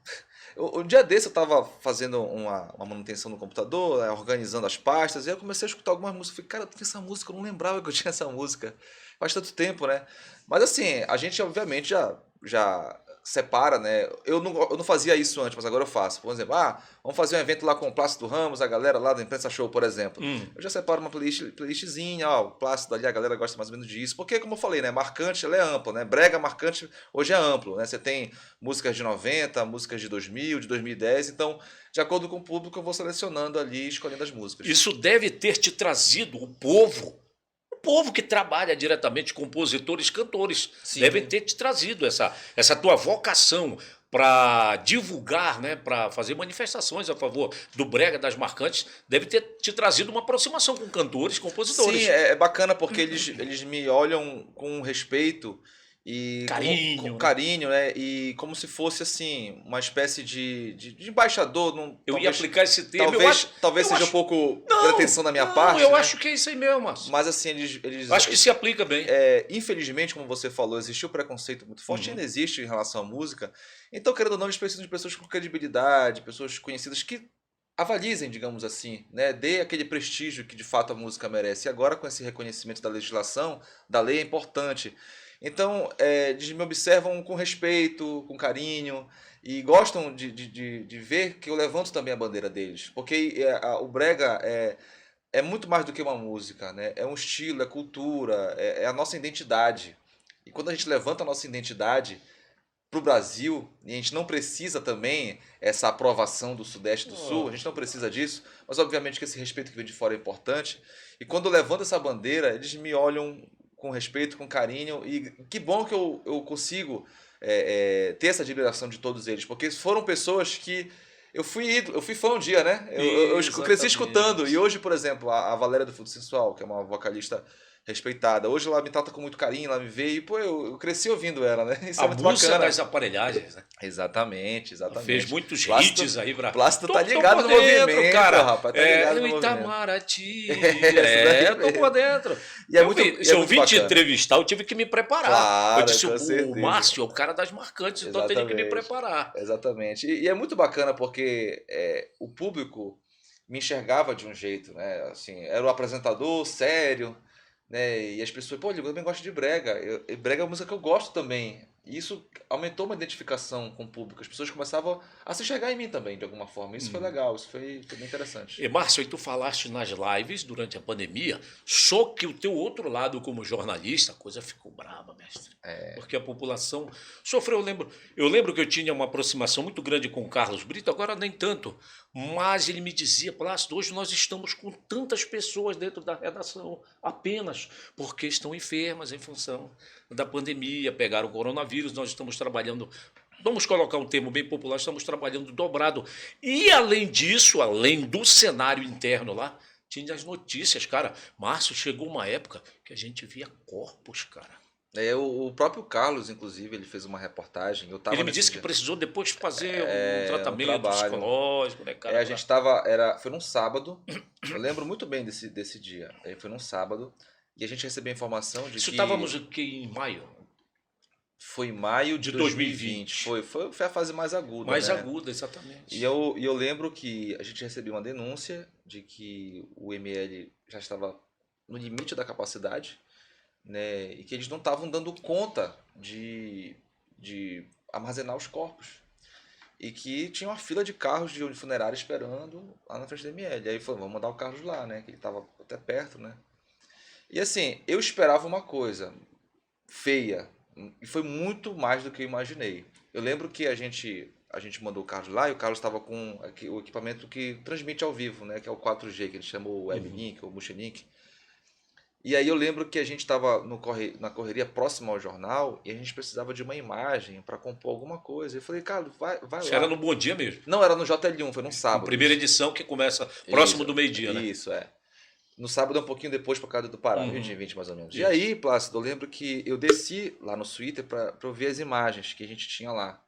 Um dia desse eu estava fazendo uma manutenção no computador, organizando as pastas, e aí eu comecei a escutar algumas músicas. Falei, cara, eu tenho essa música, eu não lembrava que eu tinha essa música. Faz tanto tempo, né? Mas assim, a gente obviamente já separa, né? Eu não fazia isso antes, mas agora eu faço. Por exemplo, vamos fazer um evento lá com o Plácido Ramos, a galera lá da Imprensa Show, por exemplo. Eu já separo uma playlistzinha, o Plácido ali, a galera gosta mais ou menos disso. Porque, como eu falei, né? Marcante, ela é ampla, né? Brega marcante hoje é amplo, né? Você tem músicas de 90, músicas de 2000, de 2010. Então, de acordo com o público, eu vou selecionando ali, escolhendo as músicas. Isso deve ter te trazido o povo que trabalha diretamente, compositores, cantores, devem ter te trazido essa tua vocação para divulgar, né, para fazer manifestações a favor do brega, das marcantes, deve ter te trazido uma aproximação com cantores, compositores. Sim, é bacana porque eles me olham com respeito E Carinho, com carinho, né? E como se fosse assim, uma espécie de embaixador. Eu ia Talvez, aplicar esse termo. talvez eu seja acho, um pouco não, pretensão da minha não, parte, eu né? acho que é isso aí mesmo, Márcio. Mas assim, eles Eu acho que se aplica bem. infelizmente, como você falou, existiu preconceito muito forte, Uhum. ainda existe em relação à música. Então, querendo ou não, eles precisam de pessoas com credibilidade, pessoas conhecidas que avalizem, digamos assim, né? Dê aquele prestígio que de fato a música merece. E agora, com esse reconhecimento da legislação, da lei, é importante. Então, eles me observam com respeito, com carinho, e gostam de ver que eu levanto também a bandeira deles. Porque o Brega é muito mais do que uma música, né? É um estilo, é cultura, é a nossa identidade. E quando a gente levanta a nossa identidade para o Brasil, e a gente não precisa também essa aprovação do Sudeste e do Sul, a gente não precisa disso, mas obviamente que esse respeito que vem de fora é importante. E quando eu levanto essa bandeira, eles me olham com respeito, com carinho, e que bom que eu consigo ter essa admiração de todos eles, porque foram pessoas que eu fui ídolo, eu fui fã um dia, né? Eu cresci escutando. E hoje, por exemplo, a Valéria do Fundo Sensual, que é uma vocalista respeitada, hoje ela me trata com muito carinho, ela me vê e, pô, eu cresci ouvindo ela, né? Isso A é muito música bacana. das aparelhagens, né? Exatamente, Ela exatamente. fez muitos Plácido, hits aí pra. Plácido Tô tá ligado por no dentro, movimento, cara. rapaz, tá ligado no movimento. Itamaraty. Essa daí Tô por dentro. E é muito, Se eu muito vim te bacana. entrevistar, eu tive que me preparar. Claro, Eu disse, com o certeza. Márcio é o cara das marcantes, então eu tenho que me Exatamente. preparar. Exatamente. E é muito bacana porque o público me enxergava de um jeito, né? Assim, era o apresentador sério, né? E as pessoas, pô, eu também gosto de brega. E brega é uma música que eu gosto também. E isso aumentou uma identificação com o público. As pessoas começavam a se enxergar em mim também, de alguma forma. Isso foi legal, isso foi bem interessante. E, Márcio, aí tu falaste nas lives durante a pandemia, só que o teu outro lado como jornalista, a coisa ficou braba, mestre. Porque a população sofreu. Eu lembro que eu tinha uma aproximação muito grande com o Carlos Brito, agora nem tanto. Mas ele me dizia, Plácido, hoje nós estamos com tantas pessoas dentro da redação, apenas porque estão enfermas em função da pandemia, pegaram o coronavírus, nós estamos trabalhando. Vamos colocar um termo bem popular, estamos trabalhando dobrado. E, além disso, além do cenário interno lá, tinha as notícias, cara. Márcio, chegou uma época que a gente via corpos, cara. O próprio Carlos, inclusive, ele fez uma reportagem. Eu tava Ele me nesse disse que dia. precisou depois fazer um Um tratamento trabalho. psicológico, né, cara? A gente foi num sábado. Eu lembro muito bem desse dia. Foi num sábado e a gente recebeu a informação de Isso que estávamos aqui em maio, foi em maio de de 2020. 2020. Foi a fase mais aguda, mais né? aguda, exatamente. E eu lembro que a gente recebeu uma denúncia de que o ML já estava no limite da capacidade, né? E que eles não estavam dando conta de armazenar os corpos. E que tinha uma fila de carros de funerária esperando lá na frente do ML. Aí falou, vamos mandar o Carlos lá, né? Que ele estava até perto, né? E assim, eu esperava uma coisa feia. E foi muito mais do que eu imaginei. Eu lembro que a gente mandou o Carlos lá e o Carlos estava com o equipamento que transmite ao vivo, né? Que é o 4G, que ele chamou o Weblink ou Motionlink. E aí eu lembro que a gente estava na correria próxima ao jornal e a gente precisava de uma imagem para compor alguma coisa. Eu falei, Carlos, vai Isso lá. era no Bom Dia mesmo. Não, era no JL1, foi num sábado. Primeira edição que começa próximo do meio-dia, né? Isso, é. No sábado é um pouquinho depois por causa do Pará, Uhum. 2020 mais ou menos. Isso. E aí, Plácido, eu lembro que eu desci lá no Twitter para eu ver as imagens que a gente tinha lá.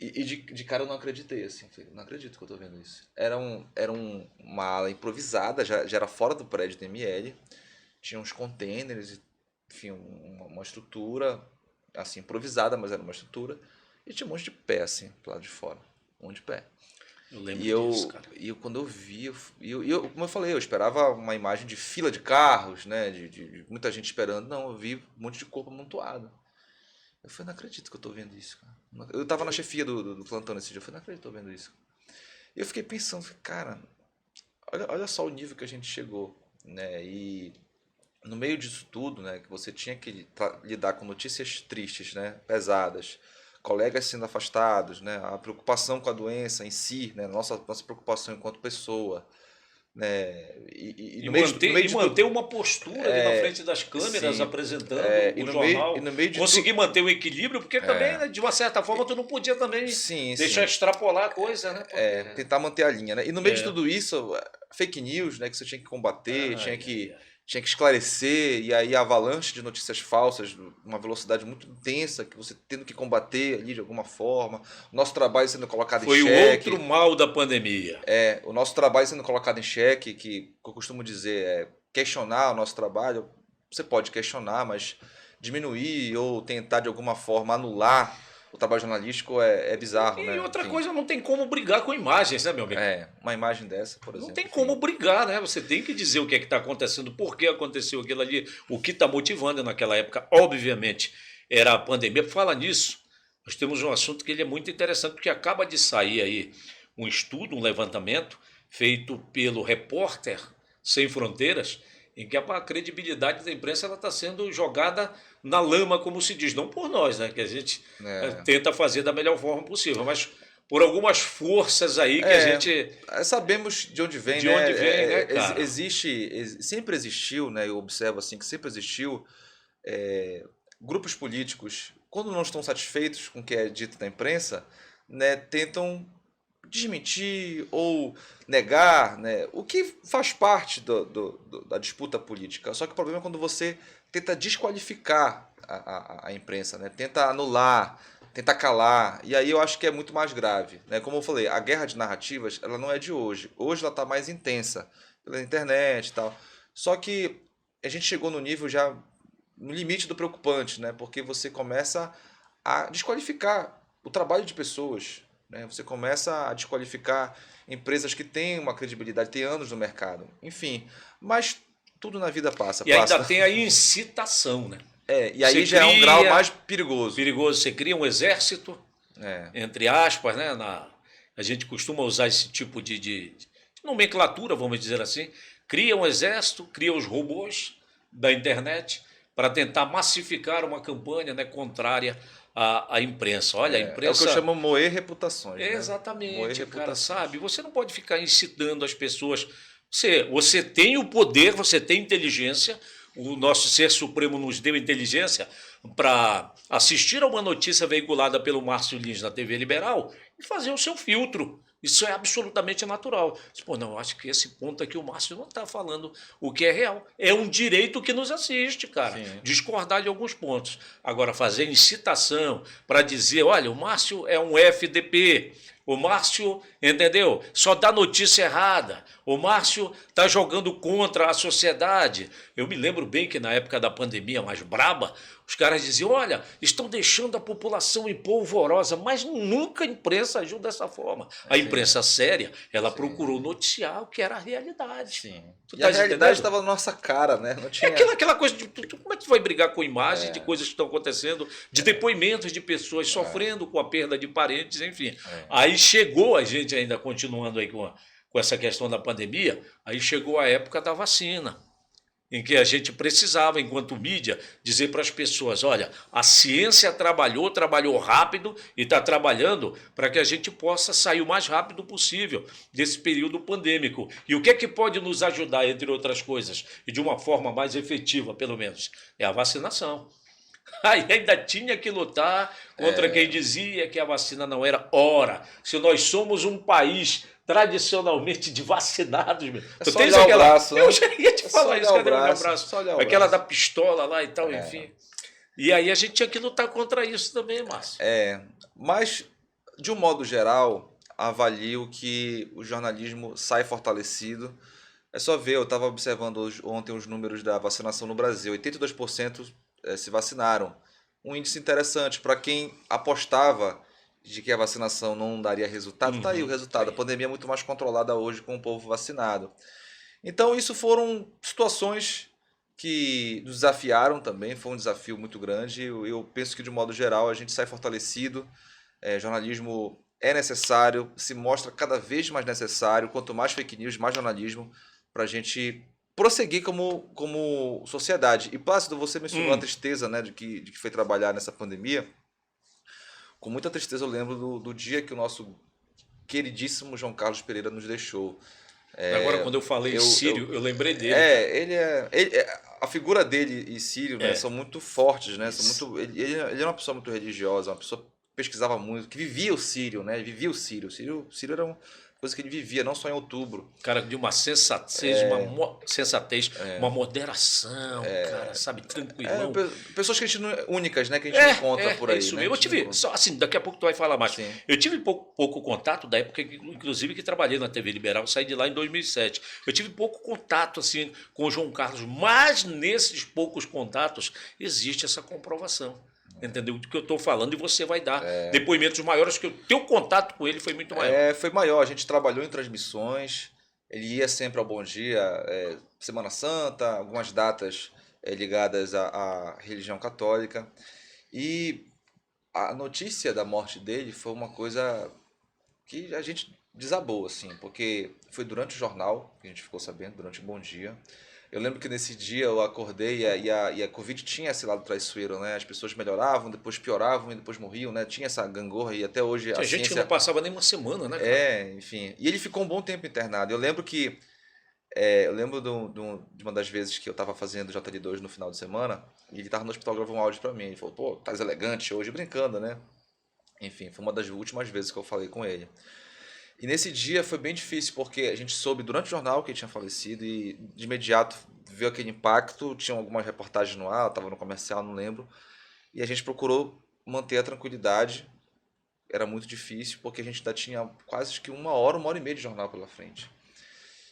E de cara eu não acreditei, assim. Falei, não acredito que eu tô vendo isso. Era uma ala improvisada, já era fora do prédio do ML. Tinha uns containers, enfim, uma estrutura, assim, improvisada, mas era uma estrutura. E tinha um monte de pé, assim, do lado de fora. Um monte de pé. Eu lembro disso, cara. E quando eu vi, como eu falei, eu esperava uma imagem de fila de carros, né? De muita gente esperando. Não, eu vi um monte de corpo amontoado. Eu falei, não acredito que eu tô vendo isso, cara. Eu tava na chefia do plantão nesse dia, eu falei, não acredito que eu tô vendo isso. E eu fiquei pensando, cara, olha só o nível que a gente chegou, né? E no meio disso tudo, né, que você tinha que lidar com notícias tristes, né, pesadas, colegas sendo afastados, né, a preocupação com a doença em si, né, nossa preocupação enquanto pessoa, né, E manter uma postura ali na frente das câmeras, sim, apresentando e o no jornal, meio, e no meio de conseguir manter o equilíbrio, porque também, né, de uma certa forma, tu não podia também deixar extrapolar a coisa, né? Tentar manter a linha, né? E no meio de tudo isso, fake news, né, que você tinha que combater, tinha que tinha que esclarecer, e aí a avalanche de notícias falsas, uma velocidade muito intensa, que você tendo que combater ali de alguma forma, o nosso trabalho sendo colocado em Foi o xeque. outro mal da pandemia. O nosso trabalho sendo colocado em xeque, que eu costumo dizer é questionar o nosso trabalho. Você pode questionar, mas diminuir ou tentar de alguma forma anular o trabalho jornalístico é bizarro, E né? outra Enfim, coisa, não tem como brigar com imagens, né, meu amigo? uma imagem dessa, por Não exemplo. tem Enfim. como brigar, né? Você tem que dizer o que é que está acontecendo, por que aconteceu aquilo ali, o que está motivando naquela época. Obviamente, era a pandemia. Fala nisso, nós temos um assunto que ele é muito interessante, porque acaba de sair aí um estudo, um levantamento, feito pelo Repórter Sem Fronteiras, em que a credibilidade da imprensa está sendo jogada na lama, como se diz, não por nós, né? Que a gente É, tenta fazer da melhor forma possível, mas por algumas forças aí que a gente. sabemos de onde vem, De né? onde vem, né, cara? Sempre existiu, né? Eu observo assim que sempre existiu grupos políticos, quando não estão satisfeitos com o que é dito na imprensa, né, tentam desmentir ou negar, né, o que faz parte da disputa política. Só que o problema é quando você tenta desqualificar a imprensa, né, tenta anular, tenta calar. E aí eu acho que é muito mais grave. Né? Como eu falei, a guerra de narrativas ela não é de hoje. Hoje ela está mais intensa pela internet e tal. Só que a gente chegou no nível já no limite do preocupante, né? Porque você começa a desqualificar o trabalho de pessoas, né? Você começa a desqualificar empresas que têm uma credibilidade, têm anos no mercado, enfim. Mas tudo na vida passa, E ainda passa. tem a incitação, né? E Você aí já é um grau cria, mais perigoso. perigoso, você cria um exército, É, entre aspas, né? A gente costuma usar esse tipo de nomenclatura, vamos dizer assim. Cria um exército, cria os robôs da internet para tentar massificar uma campanha, né, contrária à imprensa. Olha, a é o que eu imprensa. chamo moer reputações, né? Moer Exatamente, cara, reputações. sabe? Você não pode ficar incitando as pessoas. Você tem o poder, você tem inteligência. O nosso Ser Supremo nos deu inteligência para assistir a uma notícia veiculada pelo Márcio Lins na TV Liberal e fazer o seu filtro. Isso é absolutamente natural. Pô, não, eu acho que esse ponto aqui o Márcio não está falando o que é real. É um direito que nos assiste, cara, Sim. discordar de alguns pontos. Agora, fazer incitação para dizer, olha, o Márcio é um FDP, o Márcio, entendeu? Só dá notícia errada. O Márcio está jogando contra a sociedade. Eu me lembro bem que na época da pandemia mais braba, os caras diziam, olha, estão deixando a população em polvorosa, mas nunca a imprensa agiu dessa forma. A imprensa séria, ela procurou noticiar o que era a realidade. Sim. Tu E a estás realidade entendendo? estava na nossa cara, né? Não É tinha. aquela coisa de como é que tu vai brigar com imagens de coisas que estão acontecendo, de depoimentos de pessoas sofrendo com a perda de parentes, enfim. Aí chegou a gente ainda continuando aí com essa questão da pandemia, aí chegou a época da vacina, em que a gente precisava, enquanto mídia, dizer para as pessoas, olha, a ciência trabalhou rápido e está trabalhando para que a gente possa sair o mais rápido possível desse período pandêmico. E o que é que pode nos ajudar, entre outras coisas, e de uma forma mais efetiva, pelo menos, é a vacinação. Aí ainda tinha que lutar contra quem dizia que a vacina não era. Ora, se nós somos um país tradicionalmente de vacinados, meu. É Tu só tens olhar o aquela. braço, né? Eu já ia te É só falar isso, olhar o cadê o meu braço, braço? só olhar o Aquela braço. da pistola lá e tal, enfim. E aí a gente tinha que lutar contra isso também, Márcio. Mas, de um modo geral, avalio que o jornalismo sai fortalecido. É só ver, eu estava observando ontem os números da vacinação no Brasil. 82% se vacinaram. Um índice interessante para quem apostava de que a vacinação não daria resultado. Tá aí o resultado. A pandemia é muito mais controlada hoje com o povo vacinado. Então, isso foram situações que nos desafiaram também. Foi um desafio muito grande. Eu penso que, de modo geral, a gente sai fortalecido. Jornalismo é necessário, se mostra cada vez mais necessário. Quanto mais fake news, mais jornalismo para a gente prosseguir como sociedade. E, Plácido, você mencionou a tristeza, né, de que foi trabalhar nessa pandemia. Com muita tristeza eu lembro do dia que o nosso queridíssimo João Carlos Pereira nos deixou. Agora, quando eu falei Sírio, eu lembrei dele. A figura dele e Sírio, né, são muito fortes, né? São muito, ele é uma pessoa muito religiosa, uma pessoa que pesquisava muito, que vivia o Sírio, né? Vivia o Sírio. O Sírio era coisa que ele vivia, não só em outubro. Cara, de uma sensatez, sensatez, uma moderação, cara, sabe, tranquilão. Pessoas que a gente únicas, né? Que a gente não encontra por aí. Isso né? mesmo. Eu tive, só assim, daqui a pouco tu vai falar mais. Sim. Eu tive pouco contato da época, inclusive, que trabalhei na TV Liberal, saí de lá em 2007. Eu tive pouco contato, assim, com o João Carlos, mas nesses poucos contatos existe essa comprovação. Entendeu? Do que eu estou falando, e você vai dar depoimentos maiores, que o teu contato com ele foi muito maior. Foi maior. A gente trabalhou em transmissões, ele ia sempre ao Bom Dia, Semana Santa, algumas datas ligadas à religião católica. E a notícia da morte dele foi uma coisa que a gente desabou, assim, porque foi durante o jornal que a gente ficou sabendo, durante o Bom Dia. Eu lembro que nesse dia eu acordei e a Covid tinha esse lado traiçoeiro, né? As pessoas melhoravam, depois pioravam e depois morriam, né? Tinha essa gangorra e até hoje Tinha gente que não passava nem uma semana, né, cara? Enfim. E ele ficou um bom tempo internado. Eu lembro que... de uma das vezes que eu tava fazendo JL2 no final de semana, e ele tava no hospital gravando um áudio pra mim. Ele falou, pô, tá elegante hoje, brincando, né? Enfim, foi uma das últimas vezes que eu falei com ele. E nesse dia foi bem difícil, porque a gente soube durante o jornal que ele tinha falecido e de imediato veio aquele impacto, tinham algumas reportagens no ar, eu estava no comercial, não lembro, e a gente procurou manter a tranquilidade. Era muito difícil, porque a gente ainda tinha quase que uma hora e meia de jornal pela frente.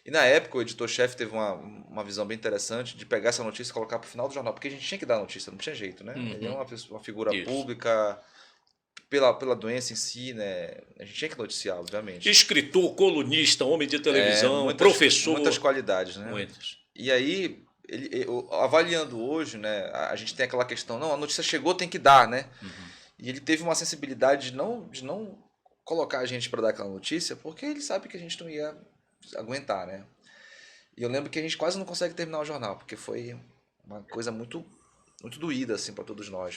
E na época o editor-chefe teve uma visão bem interessante de pegar essa notícia e colocar para o final do jornal, porque a gente tinha que dar a notícia, não tinha jeito, né? Ele é uma figura pública... Pela doença em si, né? A gente tinha que noticiar, obviamente. Escritor, colunista, homem de televisão, professor. Muitas qualidades, né? Muitas. E aí, avaliando hoje, né? A gente tem aquela questão, não, a notícia chegou, tem que dar, né? E ele teve uma sensibilidade de não colocar a gente para dar aquela notícia, porque ele sabe que a gente não ia aguentar, né? E eu lembro que a gente quase não consegue terminar o jornal, porque foi uma coisa muito, muito doída, assim, para todos nós.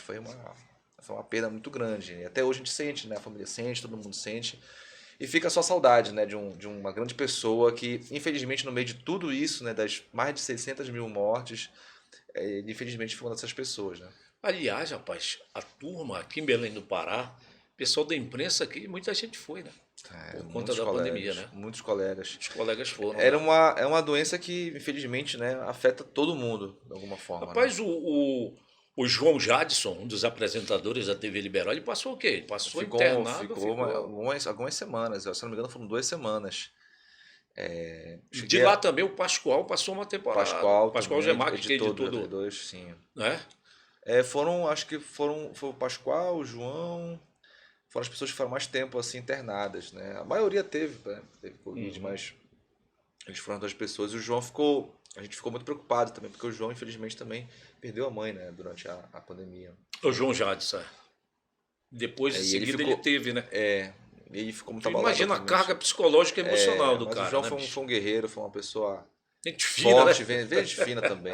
Foi uma perda muito grande. E até hoje a gente sente, né? A família sente, todo mundo sente. E fica só saudade, né? De uma grande pessoa que, infelizmente, no meio de tudo isso, né? Das mais de 600 mil mortes, ele, infelizmente, foi uma dessas pessoas, né? Aliás, rapaz, a turma aqui em Belém do Pará, pessoal da imprensa aqui, muita gente foi, né? Por conta da pandemia, né? Muitos colegas. Os colegas foram. É uma doença que, infelizmente, né? Afeta todo mundo, de alguma forma. Rapaz, né? O João Jadson, um dos apresentadores da TV Liberal, ele passou o quê? Ele passou internado? Ficou algumas semanas, se não me engano foram 2 semanas. Lá também o Pascoal passou uma temporada. Pascoal Gemac, que editou do... sim. Né? Acho que foi o Pascoal, o João, foram as pessoas que foram mais tempo assim internadas, né? A maioria teve Covid, mas eles foram 2 pessoas. E o João a gente ficou muito preocupado também, porque o João, infelizmente, também perdeu a mãe, né, durante a pandemia. O João Jadson. Depois, em seguida, ele teve, né? Ele ficou muito abalado. Imagina a carga psicológica e emocional do cara. O João né, foi um guerreiro, foi uma pessoa gente fina, forte, né? gente fina também.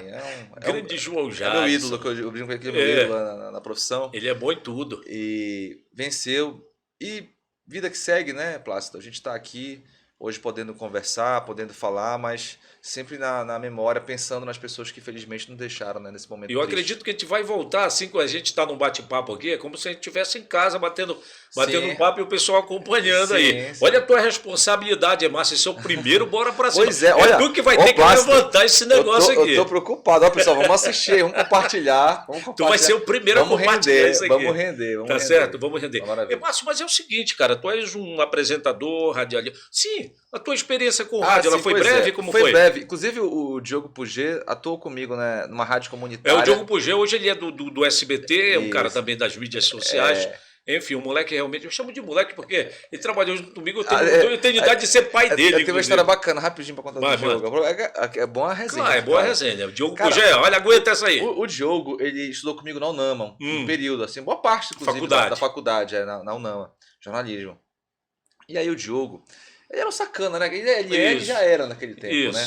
Grande João Jadson. É meu ídolo, que eu brinco com ele, meu ídolo na profissão. Ele é bom em tudo. E venceu. E vida que segue, né, Plácido? A gente está aqui hoje podendo conversar, podendo falar, mas sempre na memória, pensando nas pessoas que infelizmente não deixaram, né, nesse momento. Eu acredito que a gente vai voltar, assim, quando a gente está num bate-papo aqui, é como se a gente estivesse em casa batendo um papo e o pessoal acompanhando aí. Sim. Olha a tua responsabilidade, Márcio, esse é o primeiro, bora pra cima. Pois é, olha. Tu que vai ter que levantar esse negócio aqui. Eu tô preocupado. Ó, pessoal, vamos assistir, vamos compartilhar. Tu vai ser o primeiro a compartilhar isso aqui. Vamos render. Tá certo? Vamos render. Márcio, mas é o seguinte, cara, tu és um apresentador, radialista. Sim, a tua experiência com o rádio, ela foi breve? Como foi? Foi breve. Inclusive, o Diogo Puget atuou comigo, né, numa rádio comunitária. O Diogo Puget, hoje ele é do SBT, é um cara também das mídias sociais. Enfim, o moleque realmente, eu chamo de moleque porque ele trabalhou junto comigo, eu tenho idade de ser pai dele. Eu tenho uma história bacana, rapidinho, pra contar do Diogo. É bom a resenha. Claro, é boa a resenha. O Diogo Puget, olha, aguenta essa aí. O Diogo, ele estudou comigo na UNAMA, um período, assim, boa parte, inclusive, da faculdade, na UNAMA, jornalismo. E aí o Diogo, ele era um sacana, né? Ele já era naquele tempo, né?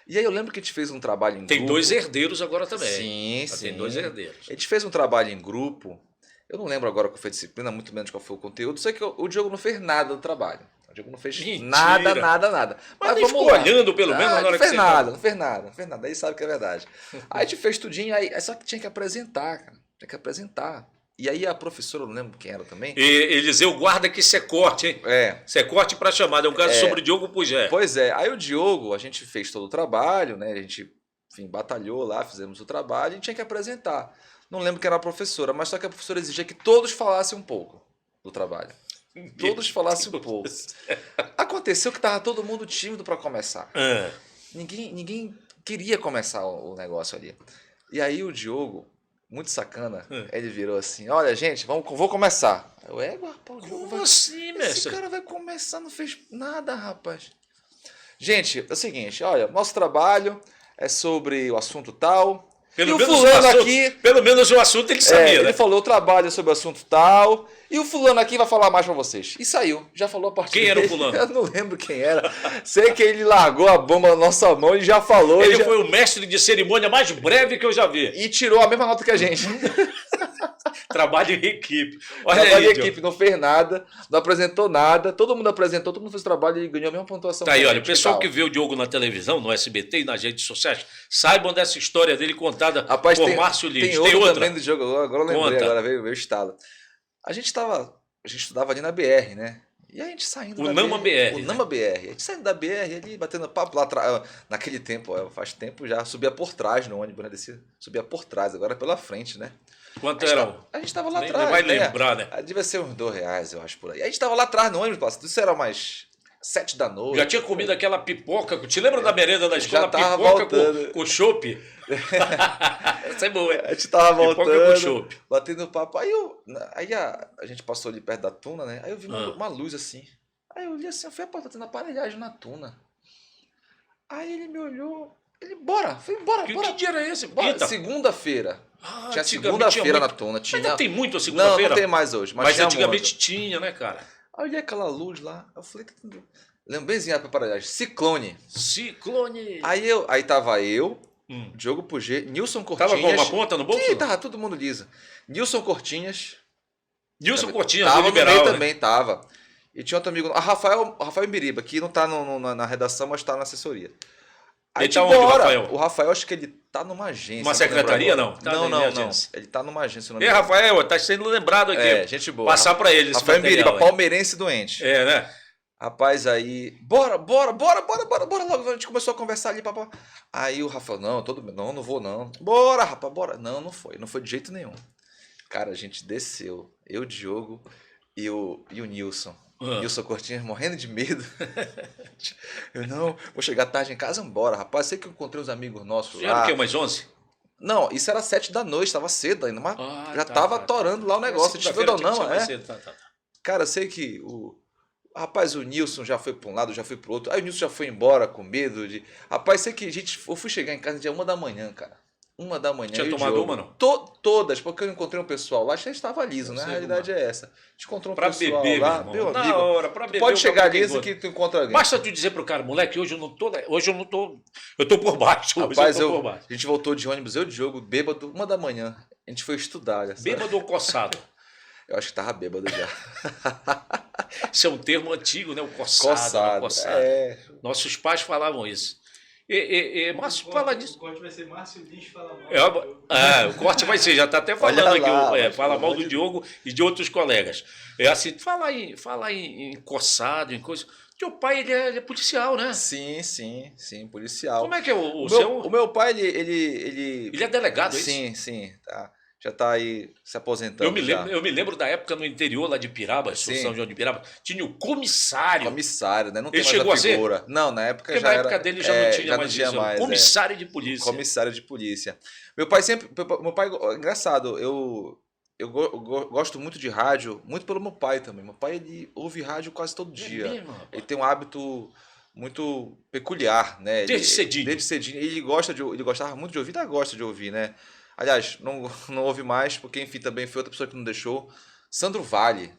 E aí eu lembro que a gente fez um trabalho em grupo. Tem 2 herdeiros agora também. Sim. Tem 2 herdeiros. A gente fez um trabalho em grupo. Eu não lembro agora qual foi a disciplina, muito menos qual foi o conteúdo. Sei que o Diogo não fez nada do trabalho. O Diogo não fez nada. Mas nem ficou olhando, pelo menos, na hora que você... Não fez nada. Aí sabe que é verdade. Aí a gente fez tudinho, aí só que tinha que apresentar, cara. Tinha que apresentar. E aí a professora, eu não lembro quem era também. E Eliseu, guarda que isso é corte, hein? Isso é corte para chamada. É um caso sobre o Diogo Pujé. Pois é. Aí o Diogo, a gente fez todo o trabalho, né? A gente, enfim, batalhou lá, fizemos o trabalho e tinha que apresentar. Não lembro quem era a professora, mas só que a professora exigia que todos falassem um pouco do trabalho. Todos falassem um pouco. Aconteceu que tava todo mundo tímido para começar. Ninguém queria começar o negócio ali. E aí o Diogo, muito sacana, ele virou assim: olha, gente, vou começar. Eu, rapaz, como assim, mestre? Esse cara vai começar, não fez nada, rapaz. Gente, é o seguinte, olha, nosso trabalho é sobre o assunto tal. Pelo menos o assunto ele sabia, né? Ele falou, o trabalho é sobre o assunto tal. E o fulano aqui vai falar mais pra vocês. E saiu, já falou a partir Quem era o fulano? Eu não lembro quem era. Sei que ele largou a bomba na nossa mão e já falou. Ele foi o mestre de cerimônia mais breve que eu já vi. E tirou a mesma nota que a gente. Trabalho em equipe. Olha Trabalho aí, em equipe, não fez nada, não apresentou nada, todo mundo apresentou, todo mundo fez o trabalho e ganhou a mesma pontuação. Tá aí, olha, o pessoal que vê o Diogo na televisão, no SBT e nas redes sociais, saibam dessa história dele contada por Márcio Lins. Tem outra também do jogo, agora eu lembrei, agora veio o estalo. A gente estudava ali na BR, né? E a gente saindo da Nama BR. O Nama BR. A gente saindo da BR ali, batendo papo lá atrás. Naquele tempo, faz tempo já, subia por trás no ônibus, né? Subia por trás, agora pela frente, né? Quanto eram? A gente tava lá atrás. Vai lembrar, né? Devia ser uns R$2, eu acho, por aí. A gente tava lá atrás no ônibus, isso era umas 7 da noite. Já tinha comido aquela pipoca. Te lembra da merenda da escola? Já tava pipoca voltando. com chopp? Essa é boa, hein? A gente tava voltando, com chopp. batendo papo. Aí a gente passou ali perto da tuna, né? Aí eu vi uma luz assim. Aí eu olhei assim, eu fui tendo aparelhagem na tuna. Aí ele me olhou, ele, bora. Falei, bora. Que dia era esse? Segunda-feira. Tinha segunda-feira na tuna. Ainda tem muito a segunda-feira? Não tem mais hoje. Mas antigamente tinha, né, cara? Aí eu olhei aquela luz lá, eu falei, lembro benzinho pra aparelhagem, Ciclone. Aí tava eu, Diogo Pujé, Nilson Cortinhas. Tava com uma ponta no bolso? Sim, tava todo mundo liso. Nilson Cortinhas. Nilson Cortinhas, tava do Liberal, no meio né? também, tava. E tinha outro amigo, Rafael Mbiriba, que não tá na redação, mas tá na assessoria. Aí ele tá onde, o Rafael? O Rafael, acho que ele tá numa agência. Uma secretaria, não? Não. Ele tá numa agência. Rafael, tá sendo lembrado aqui. Gente boa. Passar pra ele esse Rafael Mbiriba, palmeirense doente. Né? Rapaz, aí, bora logo. A gente começou a conversar ali, papá. Aí o Rafael, não vou não. Bora, rapaz, bora. Não foi de jeito nenhum. Cara, a gente desceu, eu, Diogo e o Nilson. Nilson Cortinhas morrendo de medo. Eu vou chegar tarde em casa, embora, rapaz. Sei que eu encontrei uns amigos nossos lá. Já era o quê, umas 11? Não, isso era 7 da noite, tava cedo ainda, mas já tava torando lá o negócio. Cara, eu sei que rapaz, o Nilson já foi para um lado, já foi pro outro. Aí o Nilson já foi embora com medo de. Rapaz, sei que eu fui chegar em casa dia 1 da manhã, cara. 1 da manhã. Tinha tomado uma, não? Todas, porque eu encontrei um pessoal lá, já estava liso, né? A realidade é essa. A gente encontrou um pessoal beber, lá, meu amigo. Na hora, pra beber. Pode chegar liso que tu encontra alguém. Basta tu dizer pro cara, moleque, hoje eu não tô. Eu tô por baixo. Rapaz, a gente voltou de ônibus, eu e o Diogo, bêbado, 1 da manhã. A gente foi estudar. Bêbado ou coçado? Eu acho que tava bêbado já. Isso é um termo antigo, né? O coçado. Nossos pais falavam isso. Márcio, fala disso. O corte vai ser Márcio Lins fala mal. O corte vai ser, já está até falando aqui. Fala mal do Diogo e de outros colegas. Assim, fala em coçado, em coisa. Teu pai, ele é policial, né? Sim, policial. Como é que é o meu pai, ele é delegado, é isso? Sim, tá. Já está aí se aposentando. Eu me lembro da época no interior lá de Piraba, São João de Piraba, tinha o comissário. Comissário, né? Não ele tem mais chegou a figura. A ser? Não, na época porque já era. Na época dele já não tinha mais isso. Comissário de polícia. Comissário de polícia. Meu pai, engraçado, eu gosto muito de rádio, muito pelo meu pai também. Meu pai, ele ouve rádio quase todo dia. Mesmo, ele tem um hábito muito peculiar, né? Desde cedinho. Ele gostava muito de ouvir, ainda gosta de ouvir, né? Aliás, não ouve mais, porque, enfim, também foi outra pessoa que não deixou. Sandro Vale.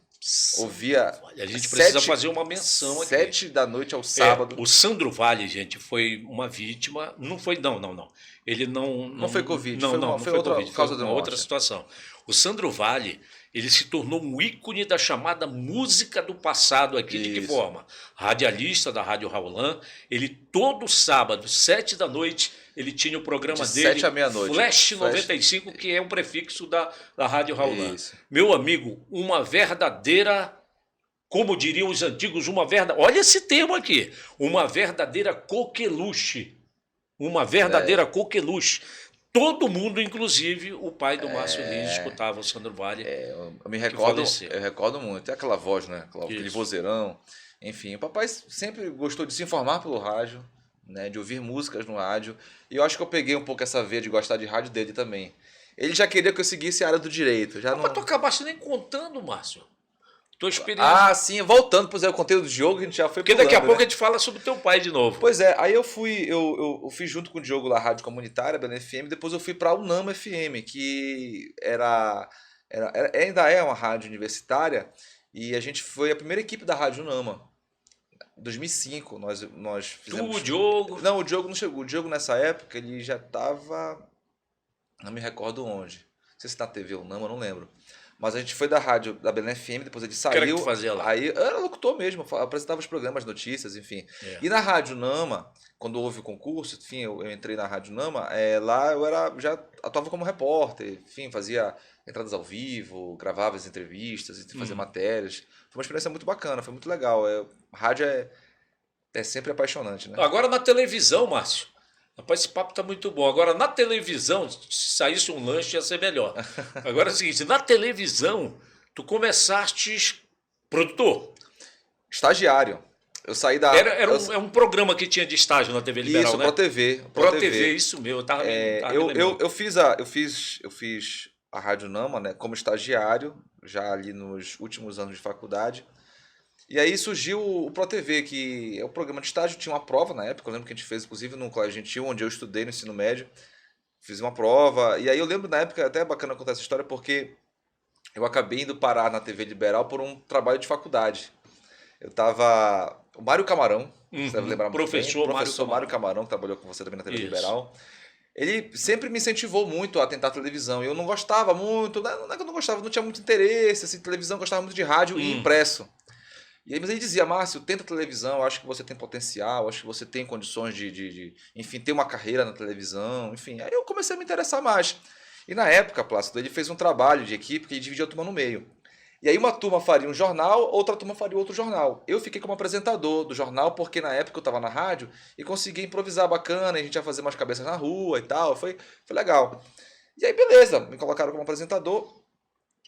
Ouvia. A gente precisa fazer uma menção aqui. 7 da noite ao sábado. O Sandro Vale, gente, foi uma vítima. Não foi, não. ele Não foi Covid, não foi foi outra Covid, causa foi da uma morte. outra situação. O Sandro Vale, ele se tornou um ícone da chamada música do passado aqui. De que Isso. forma? Radialista da Rádio Raulã, ele todo sábado, 7 da noite, ele tinha o programa De dele, 7 à meia-noite. Flash Flash. 95, que é um prefixo da Rádio Raulã. Isso. Meu amigo, uma verdadeira, como diriam os antigos, olha esse termo aqui, uma verdadeira coqueluche. Uma verdadeira coqueluche. Todo mundo, inclusive o pai do Márcio Lins, escutava o Sandro Vale. Eu me recordo muito. É aquela voz, né? Aquele Isso. vozeirão. Enfim, o papai sempre gostou de se informar pelo rádio, né? De ouvir músicas no rádio. E eu acho que eu peguei um pouco essa veia de gostar de rádio dele também. Ele já queria que eu seguisse a área do direito. Já não... Mas tu acabaste nem contando, Márcio. Tua experiência. Ah, sim. Voltando para o conteúdo do Diogo, a gente já foi Porque daqui a pulando, pouco né? a gente fala sobre teu pai de novo. Pois é, aí eu fiz junto com o Diogo lá, Rádio Comunitária, Belém FM, depois eu fui para a Unama FM, que ainda é uma rádio universitária, e a gente foi a primeira equipe da Rádio Unama. Em 2005, nós fizemos... Tu, o Diogo. Não, o Diogo não chegou. O Diogo, nessa época, ele já estava... Não me recordo onde. Não sei se na TV Unama, não lembro. Mas a gente foi da rádio da Belém FM, depois ele saiu. O que era que tu fazia lá? Aí eu era locutor mesmo, apresentava os programas, notícias, enfim. É. E na Rádio Nama, quando houve o concurso, enfim, eu entrei na Rádio Nama, lá eu já atuava como repórter, enfim, fazia entradas ao vivo, gravava as entrevistas, fazia matérias. Foi uma experiência muito bacana, foi muito legal. Rádio é sempre apaixonante, né? Agora na televisão, Márcio. Rapaz, esse papo tá muito bom. Agora na televisão, se saísse um lanche ia ser melhor. Agora é o seguinte, na televisão, tu começaste produtor. Estagiário. Eu saí da... É um programa que tinha de estágio na TV Liberal, Isso, né? Pro TV. Pro TV, isso mesmo. Eu tava Eu fiz a Rádio Nama, né, como estagiário, já ali nos últimos anos de faculdade. E aí surgiu o Pro TV, que é o programa de estágio, tinha uma prova na época, eu lembro que a gente fez, inclusive, no Colégio Gentil, onde eu estudei no ensino médio. Fiz uma prova, e aí eu lembro na época, até é bacana contar essa história, porque eu acabei indo parar na TV Liberal por um trabalho de faculdade. Eu tava... O Mário Camarão, você deve lembrar muito bem. Professor Mário Camarão, que trabalhou com você também na TV Liberal. Ele sempre me incentivou muito a tentar televisão. Eu não gostava muito, não é que eu não gostava, não tinha muito interesse, assim, televisão, eu gostava muito de rádio e impresso. E aí, mas ele dizia, Márcio, tenta televisão, eu acho que você tem potencial, acho que você tem condições enfim, ter uma carreira na televisão, enfim. Aí eu comecei a me interessar mais. E na época, Plácido, ele fez um trabalho de equipe que ele dividia a turma no meio. E aí uma turma faria um jornal, outra turma faria outro jornal. Eu fiquei como apresentador do jornal, porque na época eu estava na rádio e consegui improvisar bacana, a gente ia fazer umas cabeças na rua e tal, foi legal. E aí beleza, me colocaram como apresentador.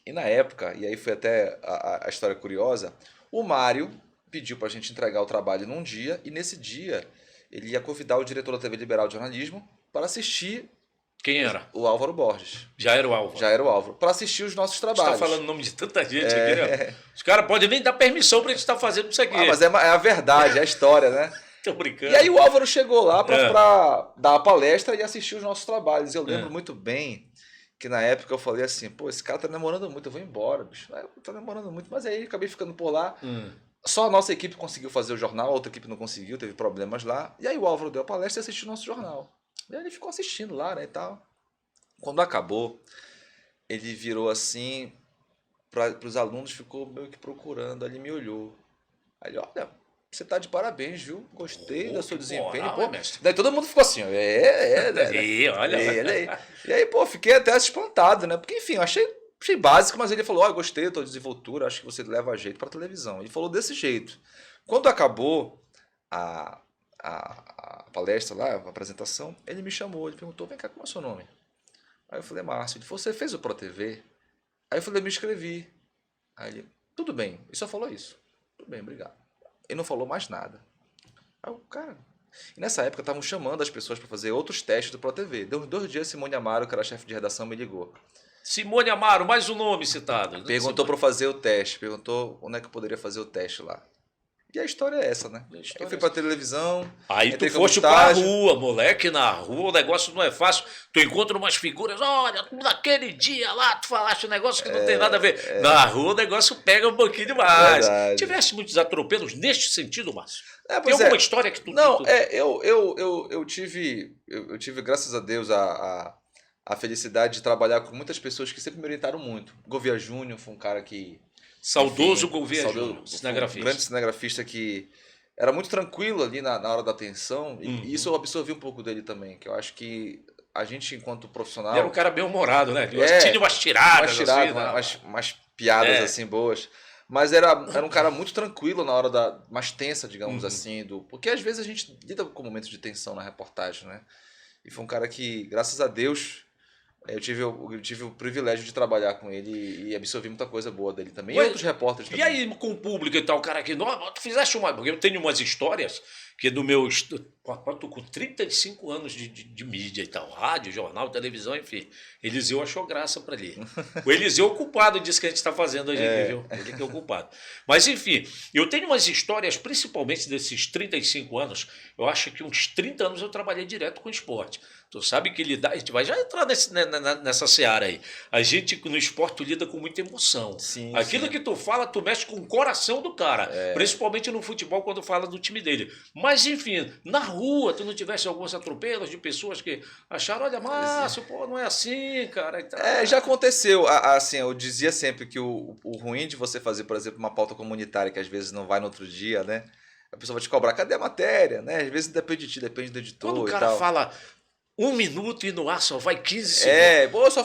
E na época, e aí foi até a história curiosa, o Mário pediu para a gente entregar o trabalho num dia, e nesse dia ele ia convidar o diretor da TV Liberal de Jornalismo para assistir... Quem era? O Álvaro Borges. Já era o Álvaro. Já era o Álvaro. Para assistir os nossos trabalhos. Você está falando o nome de tanta gente aqui, né? Os caras podem nem dar permissão para a gente estar fazendo isso aqui. Mas é a verdade, é a história, né? Tô brincando. E aí o Álvaro chegou lá para dar a palestra e assistir os nossos trabalhos. Eu lembro muito bem que na época eu falei assim, pô, esse cara tá namorando muito, eu vou embora, bicho. Tá namorando muito. Mas aí acabei ficando por lá. Só a nossa equipe conseguiu fazer o jornal, a outra equipe não conseguiu, teve problemas lá. E aí o Álvaro deu a palestra e assistiu o nosso jornal. E aí ele ficou assistindo lá, né, e tal. Quando acabou, ele virou assim para os alunos, ficou meio que procurando, ali me olhou. Aí ele, olha, você tá de parabéns, viu? Gostei do seu desempenho. Moral, pô. mestre. Daí todo mundo ficou assim, Olha. E aí, pô, fiquei até espantado, né? Porque, enfim, eu achei básico, mas ele falou, gostei da tua desenvoltura, acho que você leva jeito para televisão. Ele falou desse jeito. Quando acabou a palestra lá, a apresentação, ele me chamou, ele perguntou, vem cá, como é o seu nome? Aí eu falei, Márcio, ele falou, você fez o Pro TV? Aí eu falei, eu me inscrevi. Aí ele, tudo bem, ele só falou isso. Tudo bem, obrigado. Ele não falou mais nada. Aí eu, cara... E nessa época estavam chamando as pessoas para fazer outros testes do Pro TV. Deu uns 2 dias, Simone Amaro, que era chefe de redação, me ligou. Simone Amaro, mais um nome citado. Perguntou para fazer o teste, perguntou onde é que eu poderia fazer o teste lá. E a história é essa, né? Eu fui pra televisão. Aí tu foste pra rua, moleque, na rua o negócio não é fácil. Tu encontra umas figuras, olha, naquele dia lá tu falaste um negócio que não tem nada a ver. Na rua o negócio pega um pouquinho demais. Verdade. Tivesse muitos atropelos neste sentido, Márcio? Tem alguma história que tu... Não, eu tive, graças a Deus, a felicidade de trabalhar com muitas pessoas que sempre me orientaram muito. Gouveia Júnior foi um cara que... Saudoso Gouveia Júnior, cinegrafista. Um grande cinegrafista que era muito tranquilo ali na hora da atenção. E isso eu absorvi um pouco dele também, que eu acho que a gente, enquanto profissional... Ele era um cara bem humorado, né? Tinha umas tiradas, assim, umas piadas assim boas. Mas era um cara muito tranquilo na hora mais tensa, digamos assim. Porque às vezes a gente lida com momentos de tensão na reportagem, né? E foi um cara que, graças a Deus, eu tive o privilégio de trabalhar com ele e absorvi muita coisa boa dele também. E outros repórteres também. E aí, com o público e tal, o cara aqui, tu fizeste uma... Porque eu tenho umas histórias que do meu... Tô com 35 anos de mídia e tal, rádio, jornal, televisão, enfim. Eliseu achou graça para ali. O Eliseu é o culpado disso que a gente está fazendo hoje aqui, viu? Ele que é o culpado. Mas, enfim, eu tenho umas histórias, principalmente desses 35 anos, eu acho que uns 30 anos eu trabalhei direto com esporte. Tu sabe que lidar, a gente vai já entrar nessa seara aí. A gente, no esporte, tu lida com muita emoção. Sim, Aquilo que tu fala, tu mexe com o coração do cara. Principalmente no futebol, quando fala do time dele. Mas, enfim, na rua, tu não tivesse alguns atropelos de pessoas que acharam, olha, Márcio, pô, não é assim, cara. E tal. Já aconteceu. Assim, eu dizia sempre que o ruim de você fazer, por exemplo, uma pauta comunitária que às vezes não vai no outro dia, né? A pessoa vai te cobrar, cadê a matéria, né? Às vezes depende de ti, depende do editor. Quando o cara fala 1 minuto e no ar só vai 15 segundos.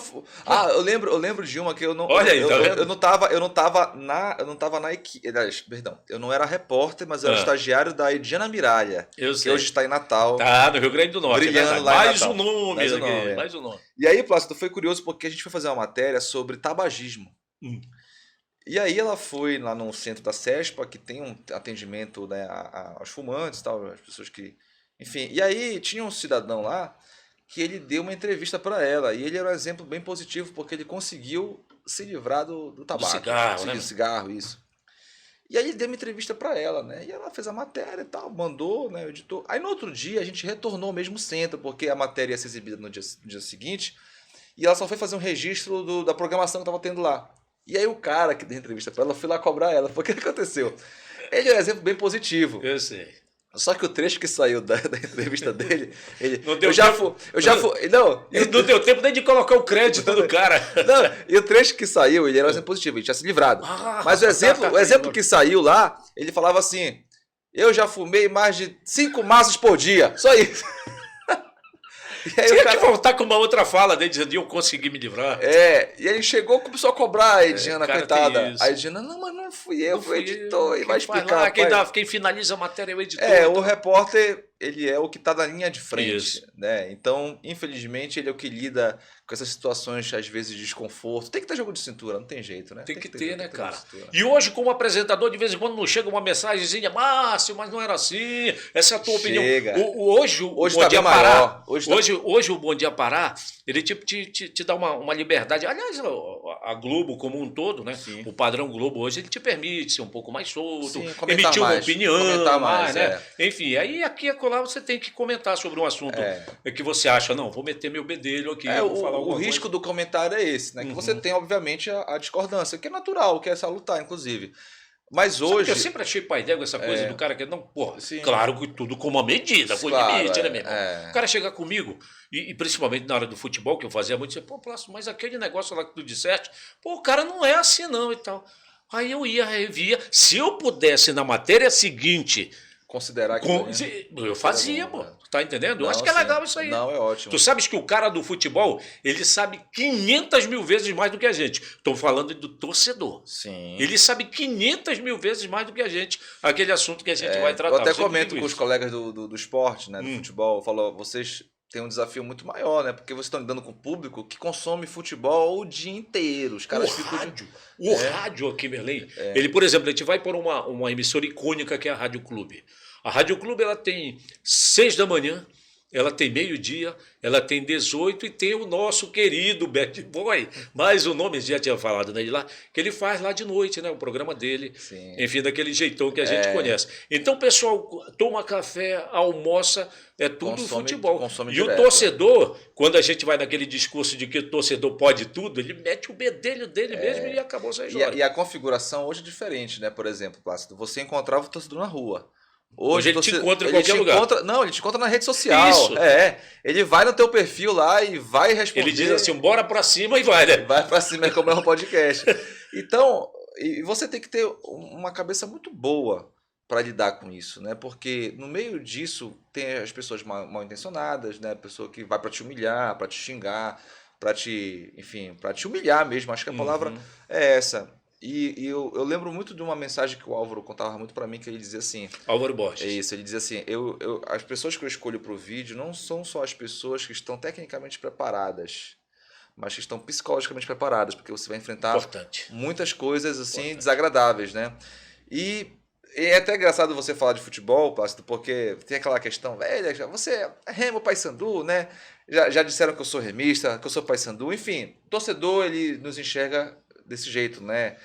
Eu lembro de uma que eu não. Olha aí, tá vendo? Eu não tava na equipe. Perdão, eu não era repórter, mas eu era estagiário da Ediana Miralha. Eu sei. Que hoje está em Natal. Tá, no Rio Grande do Norte. Brilhando lá mais um nome. Mais um nome. E aí, Plácido, foi curioso porque a gente foi fazer uma matéria sobre tabagismo. E aí ela foi lá no centro da CESPA, que tem um atendimento, né, aos fumantes e tal, as pessoas que... Enfim, e aí tinha um cidadão lá que ele deu uma entrevista para ela. E ele era um exemplo bem positivo, porque ele conseguiu se livrar do tabaco. Do cigarro, né? Cigarro, isso. E aí ele deu uma entrevista para ela, né? E ela fez a matéria e tal, mandou, né, o editor. Aí no outro dia a gente retornou ao mesmo centro, porque a matéria ia ser exibida no dia seguinte. E ela só foi fazer um registro da programação que estava tendo lá. E aí o cara que deu entrevista para ela, eu fui lá cobrar ela. Porque o que aconteceu? Ele é um exemplo bem positivo. Eu sei. Só que o trecho que saiu da entrevista dele, ele... Não deu Não deu tempo nem de colocar o crédito do cara. Não, e o trecho que saiu, ele era um exemplo positivo, ele tinha se livrado. Mas o exemplo que saiu lá, ele falava assim, eu já fumei mais de 5 maços por dia, só isso. E aí tinha que voltar com uma outra fala dele, dizendo, eu consegui me livrar. E ele chegou e começou a cobrar a Ediana, coitada. A Ediana, não, mas não fui eu, fui o editor, e vai explicar. Quem finaliza a matéria é o editor. O repórter, ele é o que está na linha de frente. Né? Então, infelizmente, ele é o que lida com essas situações, às vezes, de desconforto. Tem que ter jogo de cintura, não tem jeito, né? Tem que ter, né, cara? E hoje, como apresentador, de vez em quando não chega uma mensagenzinha, Márcio, mas não era assim, essa é a tua opinião. Hoje o Bom Dia Pará, hoje o Bom Dia Pará, ele te dá uma liberdade. Aliás, a Globo como um todo, né? Sim. O padrão Globo hoje, ele te permite ser um pouco mais solto, emitir uma opinião, comentar mais, né? Enfim, aí aqui e acolá você tem que comentar sobre um assunto que você acha, não, vou meter meu bedelho aqui, vou falar o risco do comentário é esse, né? Que você tem, obviamente, a discordância, que é natural, que é salutar, inclusive. Mas hoje... Eu sempre achei pai d'égua essa coisa do cara que não... Porra, claro que tudo com uma medida, com limite, né, meu irmão? O cara chegar comigo, e principalmente na hora do futebol, que eu fazia muito, pô, Plácido, mas aquele negócio lá que tu disseste, pô, o cara não é assim não e tal. Aí eu ia, revia. Se eu pudesse, na matéria seguinte... Considerar que... Eu fazia, pô. Tá entendendo? Eu acho que é legal isso aí. Não, é ótimo. Tu sabes que o cara do futebol, ele sabe 500 mil vezes mais do que a gente. Estou falando do torcedor. Sim. Ele sabe 500 mil vezes mais do que a gente. Aquele assunto que a gente vai tratar. Eu até comento com os colegas do esporte, né, do futebol. Eu falo, vocês têm um desafio muito maior, né? Porque vocês estão lidando com o público que consome futebol o dia inteiro. Os caras O rádio aqui, Belém, ele, por exemplo, a gente vai por uma emissora icônica que é a Rádio Clube. A Rádio Clube, ela tem 6 da manhã, ela tem meio-dia, ela tem 18 e tem o nosso querido Bad Boy, mas o nome já tinha falado dele lá, que ele faz lá de noite, né? O programa dele, enfim, daquele jeitão que a gente conhece. Então o pessoal toma café, almoça, é tudo futebol. E o torcedor, quando a gente vai naquele discurso de que o torcedor pode tudo, ele mete o bedelho dele mesmo e acabou essa história. E a configuração hoje é diferente, né? Por exemplo, Plácido, você encontrava o torcedor na rua. Hoje ele te encontra em qualquer lugar. Não, ele te encontra na rede social. Isso. Ele vai no teu perfil lá e vai responder. Ele diz assim, bora pra cima e vai, né? Vai pra cima, como é um podcast. Então, e você tem que ter uma cabeça muito boa para lidar com isso, né? Porque no meio disso tem as pessoas mal intencionadas, né? A pessoa que vai para te humilhar, para te xingar, para te humilhar mesmo. Acho que a palavra é essa. E eu lembro muito de uma mensagem que o Álvaro contava muito para mim, que ele dizia assim... Álvaro Borges. É isso, ele dizia assim, as pessoas que eu escolho para o vídeo não são só as pessoas que estão tecnicamente preparadas, mas que estão psicologicamente preparadas, porque você vai enfrentar muitas coisas assim desagradáveis, né? E é até engraçado você falar de futebol, Plácido, porque tem aquela questão, velho, você é Remo Paysandu, né? Já disseram que eu sou remista, que eu sou Paysandu, enfim, o torcedor ele nos enxerga desse jeito, né?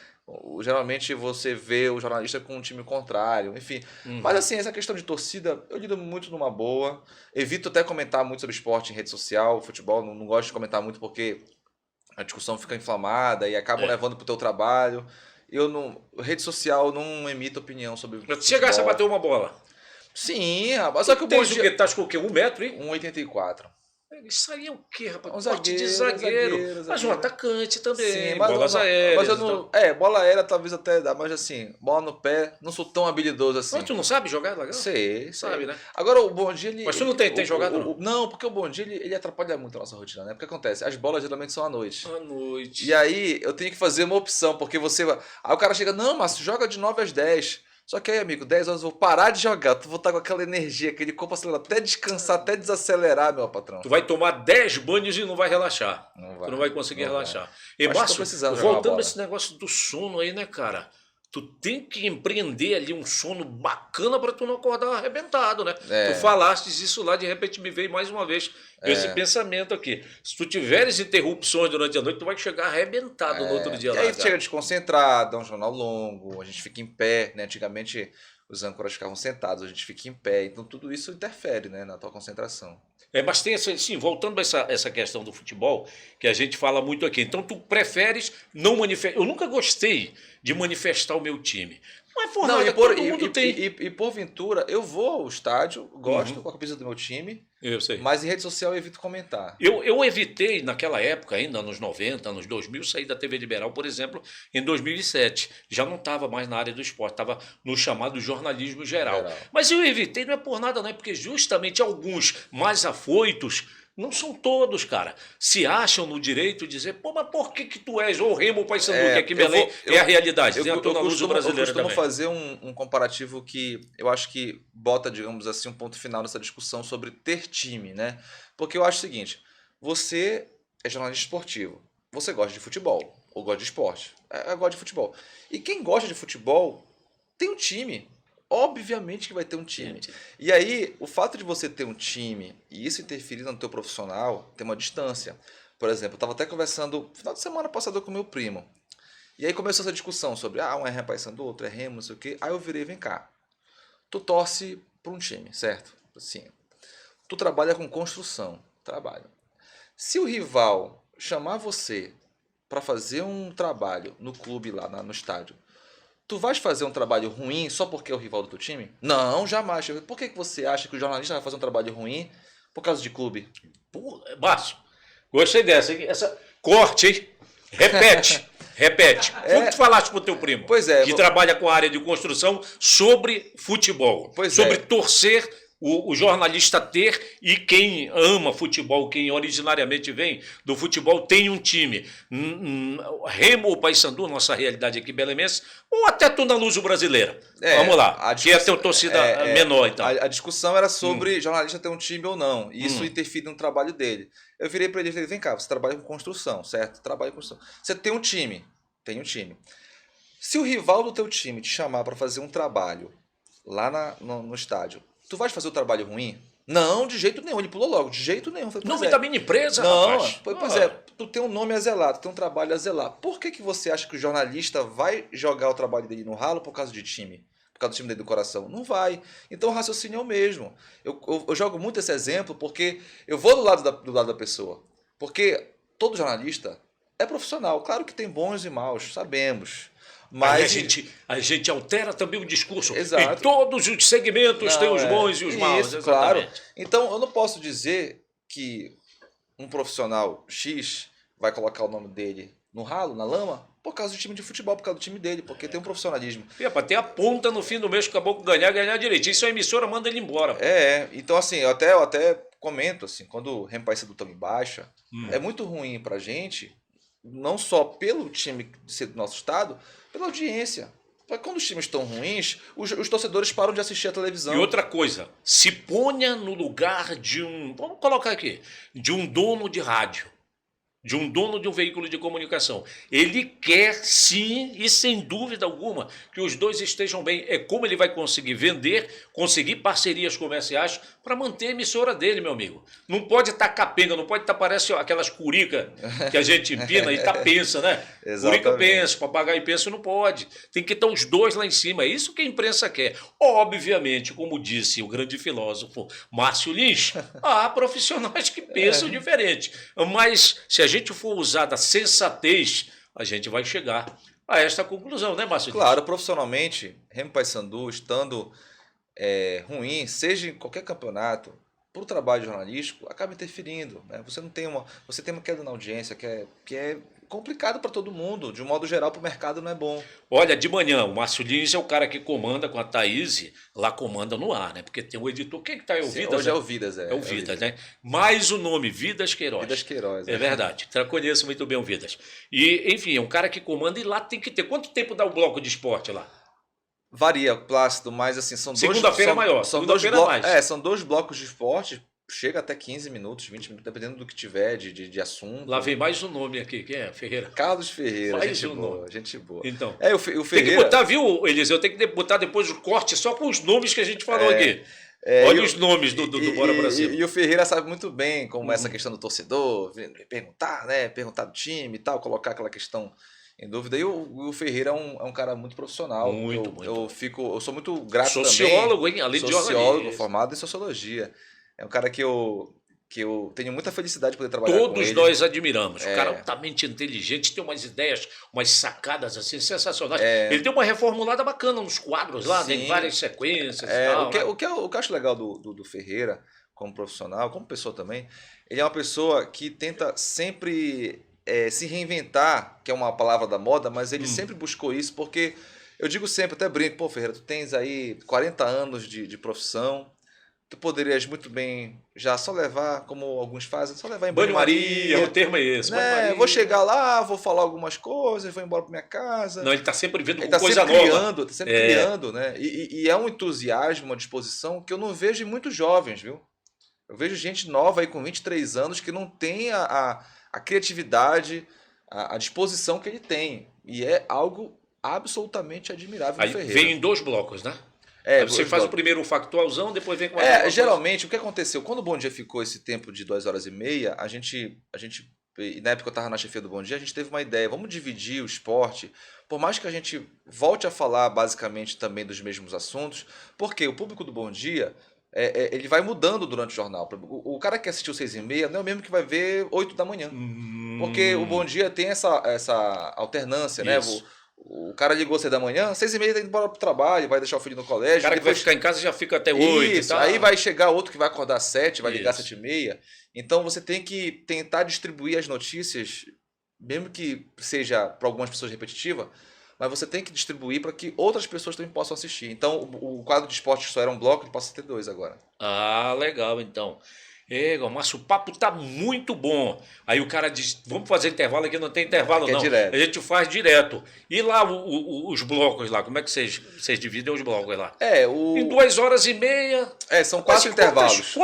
Geralmente você vê o jornalista com um time contrário, enfim. Mas assim, essa questão de torcida, eu lido muito numa boa. Evito até comentar muito sobre esporte em rede social, futebol, não gosto de comentar muito porque a discussão fica inflamada e acabam levando pro teu trabalho. Rede social não emito opinião sobre futebol. Chegasse a bater uma bola. Sim, rapaz. Só que o Bom Dia... Tá com o quê? 1 metro, hein? 1,84. Isso aí é o quê, rapaz? Um Porte de zagueiro. Mas um atacante também. Sim, bolas aéreas. Mas eu não, bola aérea talvez até dá, mas assim, bola no pé, não sou tão habilidoso assim. Mas tu não sabe jogar legal? Sei. Sabe, né? Agora o Bom Dia, ele... Mas tu não tem jogado, não? Não, porque o Bom Dia, ele atrapalha muito a nossa rotina, né? Porque acontece, as bolas geralmente são à noite. À noite. E aí, eu tenho que fazer uma opção, porque você... Aí o cara chega, não, mas joga de 9 às 10. Só que aí, amigo, 10 horas eu vou parar de jogar, tu vou estar com aquela energia, aquele corpo acelerado, até descansar, até desacelerar, meu patrão. Tu vai tomar 10 banhos e não vai relaxar. Tu não vai conseguir relaxar. E Márcio, voltando a esse negócio do sono aí, né, cara? Tu tem que empreender ali um sono bacana para tu não acordar arrebentado, né? Tu falaste isso lá, de repente me veio mais uma vez esse pensamento aqui. Se tu tiveres interrupções durante a noite, tu vai chegar arrebentado no outro dia lá. E aí tu chega desconcentrado, é um jornal longo, a gente fica em pé, né? Antigamente os âncoras ficavam sentados, a gente fica em pé. Então tudo isso interfere, né, na tua concentração. Mas tem sim, voltando a essa questão do futebol, que a gente fala muito aqui. Então, tu preferes não manifestar. Eu nunca gostei de manifestar o meu time. Mas, porra, todo mundo tem. E porventura, eu vou ao estádio, gosto com a camisa do meu time. Eu sei. Mas em rede social eu evito comentar. Eu evitei, naquela época, ainda nos 90, anos 2000, sair da TV Liberal, por exemplo, em 2007. Já não estava mais na área do esporte, estava no chamado jornalismo geral. Mas eu evitei, não é por nada, não é porque justamente alguns mais afoitos, não são todos, cara, se acham no direito de dizer, pô, mas por que tu és ou Remo ou Paysandu, que aqui em Belém é a realidade. Eu costumo fazer um comparativo que eu acho que bota, digamos assim, um ponto final nessa discussão sobre ter time, né? Porque eu acho o seguinte, você é jornalista esportivo, você gosta de futebol, ou gosta de esporte, eu gosto de futebol. E quem gosta de futebol tem um time. Obviamente que vai ter um time. E aí, o fato de você ter um time e isso interferir no teu profissional tem uma distância. Por exemplo, eu estava até conversando no final de semana passada com meu primo. E aí começou essa discussão sobre, um é Paysandu, outro é Remo, não sei o quê. Aí eu virei, vem cá. Tu torce para um time, certo? Assim, tu trabalha com construção. Trabalha. Se o rival chamar você para fazer um trabalho no clube lá, no estádio, tu vais fazer um trabalho ruim só porque é o rival do teu time? Não, jamais. Por que você acha que o jornalista vai fazer um trabalho ruim por causa de clube? Márcio, gostei dessa. Corte, hein? Repete. Como tu falaste pro teu primo? Pois é. Que trabalha com a área de construção sobre futebol. Sobre torcer, o jornalista ter, e quem ama futebol, quem originariamente vem do futebol, tem um time. Remo ou Paysandu, nossa realidade aqui belemense, ou até Tuna Luso brasileira. Vamos lá, que é ter torcida menor. Então. A discussão era sobre jornalista ter um time ou não, e isso interfere no trabalho dele. Eu virei para ele e falei, vem cá, você trabalha com construção, certo? Trabalha com construção. Você tem um time. Tem um time. Se o rival do teu time te chamar para fazer um trabalho lá no estádio, tu vais fazer o trabalho ruim? Não, de jeito nenhum. Ele pulou logo, de jeito nenhum. Falei, nome da minha empresa, não, rapaz. Pois é, tu tem um nome a zelar, tu tem um trabalho a zelar. Por que você acha que o jornalista vai jogar o trabalho dele no ralo por causa de time? Por causa do time dele do coração? Não vai. Então o raciocínio é o mesmo. Eu jogo muito esse exemplo porque eu vou do lado da pessoa. Porque todo jornalista é profissional. Claro que tem bons e maus, sabemos. Mas a gente altera também o discurso. Exato. Em todos os segmentos tem os bons e os maus. Isso, Exatamente. claro. Então, eu não posso dizer que um profissional X vai colocar o nome dele no ralo, na lama, por causa do time de futebol, por causa do time dele, porque tem um profissionalismo. E para ter a ponta no fim do mês que acabou com ganhar direitinho. Isso a emissora manda ele embora. Pô. Então assim, eu até comento assim, quando o Rempaiçadu estão em baixa, é muito ruim pra gente, não só pelo time ser do nosso estado, pela audiência. Porque quando os times estão ruins, os torcedores param de assistir a televisão. E outra coisa, se ponha no lugar de vamos colocar aqui, de um dono de rádio. De um dono de um veículo de comunicação. Ele quer, sim, e sem dúvida alguma, que os dois estejam bem. É como ele vai conseguir vender, conseguir parcerias comerciais para manter a emissora dele, meu amigo. Não pode estar capenga, não pode estar, parece aquelas curicas que a gente empina e pensa, né? Exatamente. Curica pensa, papagaio pensa, não pode. Tem que estar os dois lá em cima. É isso que a imprensa quer. Obviamente, como disse o grande filósofo Márcio Lins, há profissionais que pensam diferente. Mas se a gente for usar da sensatez, a gente vai chegar a esta conclusão, né, Márcio? Claro, profissionalmente, Rempaiçadu estando ruim, seja em qualquer campeonato, para o trabalho jornalístico, acaba interferindo. Né? Você tem uma queda na audiência que é complicado para todo mundo. De um modo geral, para o mercado não é bom. Olha, de manhã, o Márcio Lins é o cara que comanda com a Thaís, lá comanda no ar, né? Porque tem o editor. Quem que tá aí? O Vidas? Hoje é o Vidas, É o Vidas, né? Mais o nome, Vidas Queiroz. Vidas Queiroz. É verdade. Eu conheço muito bem o Vidas. E, enfim, é um cara que comanda e lá tem que ter. Quanto tempo dá o bloco de esporte lá? Varia, Plácido, mas assim, são Segunda-feira é maior. Segunda-feira é mais. São 2 blocos de esporte, chega até 15 minutos, 20 minutos, dependendo do que tiver de assunto. Lá vem mais um nome aqui, quem é? Ferreira. Carlos Ferreira, Mais gente um boa, nome. gente boa. Então, o tem Ferreira... que botar, viu, Eliseu? Tem que botar depois o corte só com os nomes que a gente falou aqui. Olha os nomes do Bora Pra Cima. E o Ferreira sabe muito bem como essa questão do torcedor, perguntar, né? Perguntar do time e tal, colocar aquela questão em dúvida. E o Ferreira é um cara muito profissional. Muito. Eu sou muito grato sociólogo, também. Hein? Além de sociólogo, formado em sociologia. É um cara que eu tenho muita felicidade de poder trabalhar com ele. Todos nós admiramos. O cara é altamente inteligente, tem umas ideias, umas sacadas assim sensacionais. Ele tem uma reformulada bacana nos quadros lá, tem várias sequências e tal. O que eu acho legal do Ferreira, como profissional, como pessoa também, ele é uma pessoa que tenta sempre se reinventar, que é uma palavra da moda, mas ele sempre buscou isso, porque eu digo sempre, até brinco, pô, Ferreira, tu tens aí 40 anos de profissão, tu poderias muito bem já só levar, como alguns fazem, só levar em banho-maria. O termo é esse. Né? Vou chegar lá, vou falar algumas coisas, vou embora para minha casa. Não, ele está sempre vendo com coisa nova. Está sempre criando, né? E é um entusiasmo, uma disposição que eu não vejo em muitos jovens, viu? Eu vejo gente nova aí com 23 anos que não tem a criatividade, a disposição que ele tem. E é algo absolutamente admirável aí do Ferreira. Vem em 2 blocos, né? Você faz o primeiro factualzão, depois vem com a geralmente, o que aconteceu? Quando o Bom Dia ficou esse tempo de 2h30, a gente, na época eu estava na chefia do Bom Dia, a gente teve uma ideia, vamos dividir o esporte, por mais que a gente volte a falar basicamente também dos mesmos assuntos, porque o público do Bom Dia, ele vai mudando durante o jornal. O cara que assistiu 6h30 não é o mesmo que vai ver 8 da manhã. Porque o Bom Dia tem essa alternância, né? O cara ligou 6 da manhã, 6h30 tá indo embora pro trabalho, vai deixar o filho no colégio. O cara que vai ficar em casa já fica até 8 e tal. Aí vai chegar outro que vai acordar às 7, vai ligar às 7h30. Então você tem que tentar distribuir as notícias, mesmo que seja para algumas pessoas repetitiva, mas você tem que distribuir para que outras pessoas também possam assistir. Então o quadro de esporte só era um bloco, ele passa a ter 2 agora. Ah, legal então. Márcio, o papo tá muito bom. Aí o cara diz, vamos fazer intervalo aqui, não tem intervalo não. Direto. A gente faz direto. E lá os blocos lá, como é que vocês dividem os blocos lá? Em 2h30. São 4 intervalos.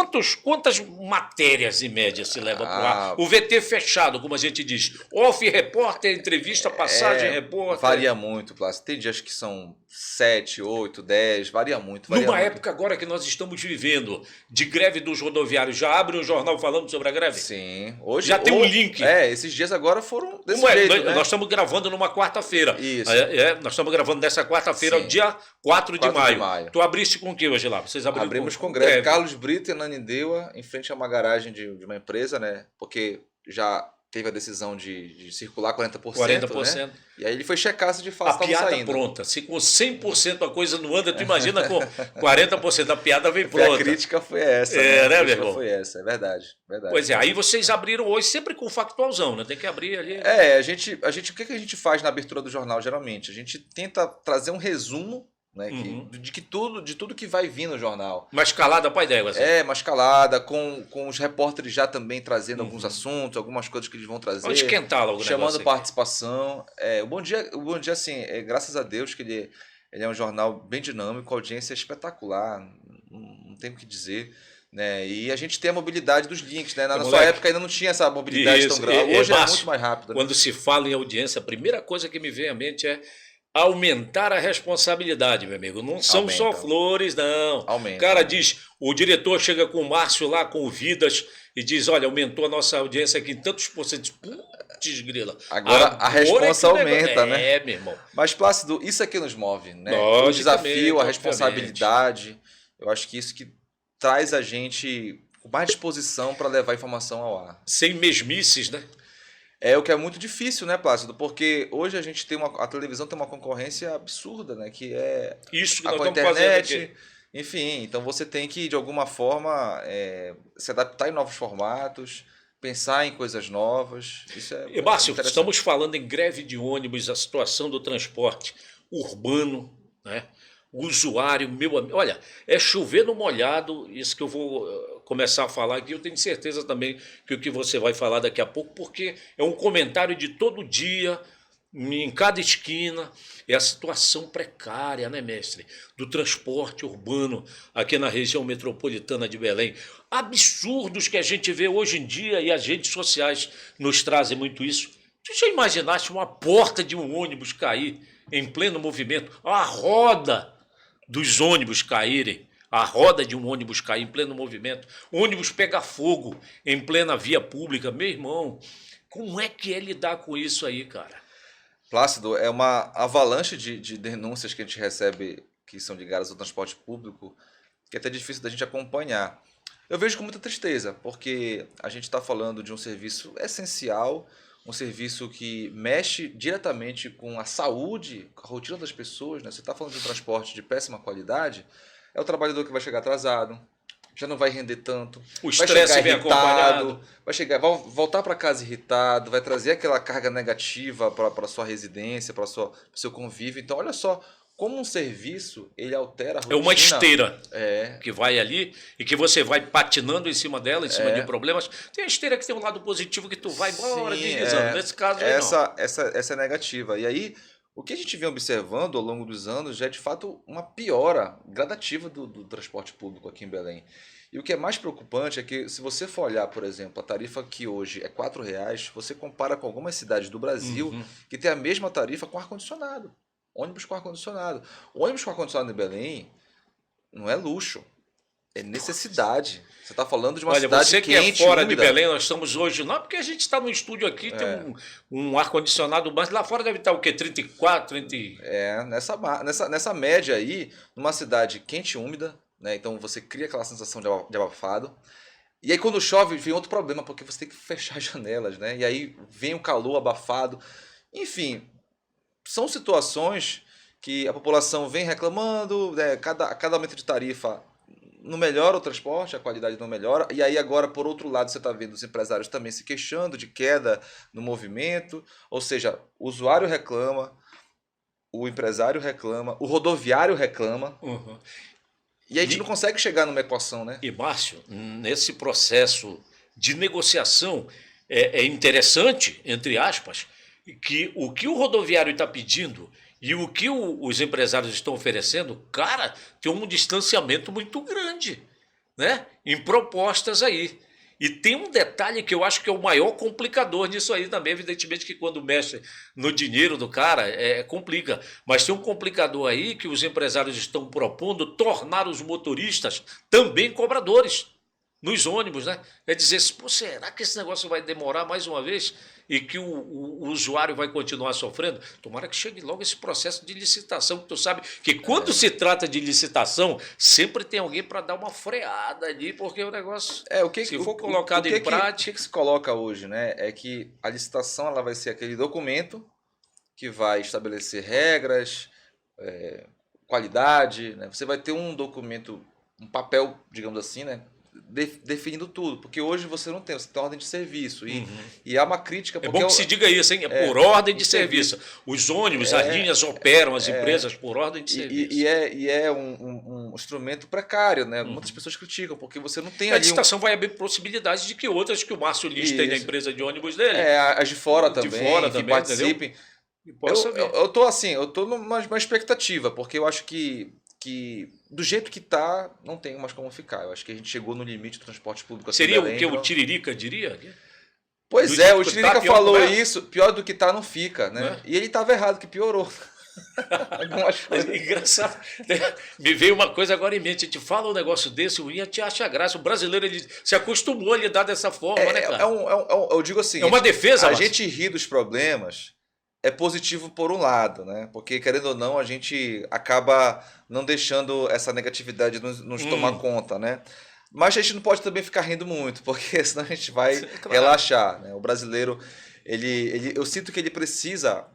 Quantas matérias em média se leva pro ar? O VT fechado, como a gente diz. Off, repórter, entrevista, passagem, repórter. Varia muito, Plácido. Tem dias que são 7, 8, 10, varia muito. Numa época agora que nós estamos vivendo de greve dos rodoviários, já abre um jornal falando sobre a greve? Sim. Hoje já tem um link. Esses dias agora foram desse jeito, né? Nós estamos gravando numa quarta-feira. Isso. Nós estamos gravando nessa quarta-feira, dia 4 de maio. Tu abriste com o que hoje lá? Vocês abrimos com greve. Carlos Brito e Nanindeua, em frente a uma garagem de uma empresa, né? Porque já teve a decisão de circular 40%, 40%. né? E aí ele foi checar se de fato A estava piada saindo. pronta. Se com 100% a coisa não anda, tu imagina com 40%. A piada vem A pronta. crítica foi essa. É, né, a meu crítica irmão? foi essa, é verdade. Pois é, aí vocês abriram hoje sempre com factualzão, né? Tem que abrir ali. É, o que a gente faz na abertura do jornal, geralmente? A gente tenta trazer um resumo, né, de tudo que vai vir no jornal. Uma escalada para ideia, assim. É, uma escalada, com os repórteres já também trazendo alguns assuntos, algumas coisas que eles vão trazer. Vamos esquentar logo o chamando negócio participação. O Bom Dia, assim, graças a Deus que ele é um jornal bem dinâmico, a audiência é espetacular, não tem o que dizer. Né? E a gente tem a mobilidade dos links, né? Na sua época ainda não tinha essa mobilidade tão grande. Hoje é muito mais rápido. Né? Quando se fala em audiência, a primeira coisa que me vem à mente é aumentar a responsabilidade, meu amigo. Não são só flores, não. Aumenta. O cara diz, o diretor chega com o Márcio lá, com o Vidas, e diz, olha, aumentou a nossa audiência aqui em tantos porcentos. Putz, grila. Agora a responsa aumenta, né? É, meu irmão. Mas, Plácido, isso aqui nos move, né? O desafio, a responsabilidade. Eu acho que isso que traz a gente com mais disposição para levar a informação ao ar. Sem mesmices, né? É o que é muito difícil, né, Plácido? Porque hoje a gente tem a televisão tem uma concorrência absurda, né? Que é isso que nós estamos internet, fazendo aqui. Enfim, então você tem que, de alguma forma, se adaptar em novos formatos, pensar em coisas novas. Isso E, Márcio, estamos falando em greve de ônibus, a situação do transporte urbano, né? O usuário, meu amigo, olha, é chover no molhado, isso que eu vou começar a falar aqui, eu tenho certeza também que o que você vai falar daqui a pouco, porque é um comentário de todo dia, em cada esquina, é a situação precária, né, mestre, do transporte urbano aqui na região metropolitana de Belém. Absurdos que a gente vê hoje em dia e as redes sociais nos trazem muito isso. Tu já imaginaste uma porta de um ônibus cair em pleno movimento, a roda dos ônibus caírem, a roda de um ônibus cair em pleno movimento, o ônibus pega fogo em plena via pública? Meu irmão, como é que é lidar com isso aí, cara? Plácido, é uma avalanche de denúncias que a gente recebe que são ligadas ao transporte público, que é até difícil da gente acompanhar. Eu vejo com muita tristeza, porque a gente está falando de um serviço essencial, um serviço que mexe diretamente com a saúde, com a rotina das pessoas, né? Você está falando de um transporte de péssima qualidade, é o trabalhador que vai chegar atrasado, já não vai render tanto, o estresse vem acompanhado, vai voltar para casa irritado, vai trazer aquela carga negativa para a sua residência, para o seu convívio. Então, olha só como um serviço ele altera a rotina. É uma esteira que vai ali e que você vai patinando em cima dela, em cima de problemas. Tem a esteira que tem um lado positivo que tu vai embora deslizando. Nesse caso aí essa é negativa. E aí, o que a gente vem observando ao longo dos anos já é de fato uma piora gradativa do transporte público aqui em Belém. E o que é mais preocupante é que, se você for olhar, por exemplo, a tarifa que hoje é R$4, você compara com algumas cidades do Brasil que tem a mesma tarifa com ar-condicionado. Ônibus com ar-condicionado. O ônibus com ar-condicionado em Belém não é luxo, é necessidade. Você está falando de uma cidade você quente, que é fora úmida. de Belém, nós estamos hoje... Não, porque a gente está no estúdio aqui, tem um ar-condicionado, mas lá fora deve estar o quê? 34, 30... Nessa média aí, numa cidade quente e úmida, né? Então você cria aquela sensação de abafado. E aí quando chove vem outro problema, porque você tem que fechar as janelas, né? E aí vem o calor abafado. Enfim, são situações que a população vem reclamando, né? Cada aumento de tarifa não melhora o transporte, a qualidade não melhora. E aí agora, por outro lado, você está vendo os empresários também se queixando de queda no movimento. Ou seja, o usuário reclama, o empresário reclama, o rodoviário reclama. E a gente não consegue chegar numa equação, né? E, Márcio, nesse processo de negociação, é interessante, entre aspas, que o que o rodoviário está pedindo e o que os empresários estão oferecendo, cara, tem um distanciamento muito grande, né? Em propostas aí. E tem um detalhe que eu acho que é o maior complicador nisso aí também. Evidentemente que quando mexe no dinheiro do cara, complica. Mas tem um complicador aí que os empresários estão propondo tornar os motoristas também cobradores. nos ônibus, né? É dizer, pô, será que esse negócio vai demorar mais uma vez e que o usuário vai continuar sofrendo? Tomara que chegue logo esse processo de licitação, que tu sabe que quando se trata de licitação, sempre tem alguém para dar uma freada ali, porque o negócio, se for colocado em prática... O que se coloca hoje, né? É que a licitação ela vai ser aquele documento que vai estabelecer regras, qualidade, né? Você vai ter um documento, um papel, digamos assim, né? Definindo tudo, porque hoje você não tem, você tem ordem de serviço e há uma crítica. É bom que se diga isso, hein? É por ordem de serviço. Os ônibus, as linhas operam, as empresas por ordem de serviço. E é um instrumento precário, né? Muitas pessoas criticam, porque você não tem a licitação vai abrir possibilidades de que outras, que o Márcio Lins tem na empresa de ônibus dele. As de fora também, que participem. Eu tô numa expectativa, porque eu acho que do jeito que tá, não tem mais como ficar. Eu acho que a gente chegou no limite do transporte público. Seria o que o Tiririca diria? Pois é, o Tiririca falou isso, pior do que tá não fica, né? E ele estava errado, que piorou. Engraçado. Me veio uma coisa agora em mente, a gente fala um negócio desse, o Ian te acha graça, o brasileiro ele se acostumou a lidar dessa forma, né, cara? Eu digo assim, é uma defesa, a gente ri dos problemas, é positivo por um lado, né? Porque, querendo ou não, a gente acaba não deixando essa negatividade nos tomar conta, né? Mas a gente não pode também ficar rindo muito, porque senão a gente vai relaxar, né? O brasileiro, eu sinto que ele precisa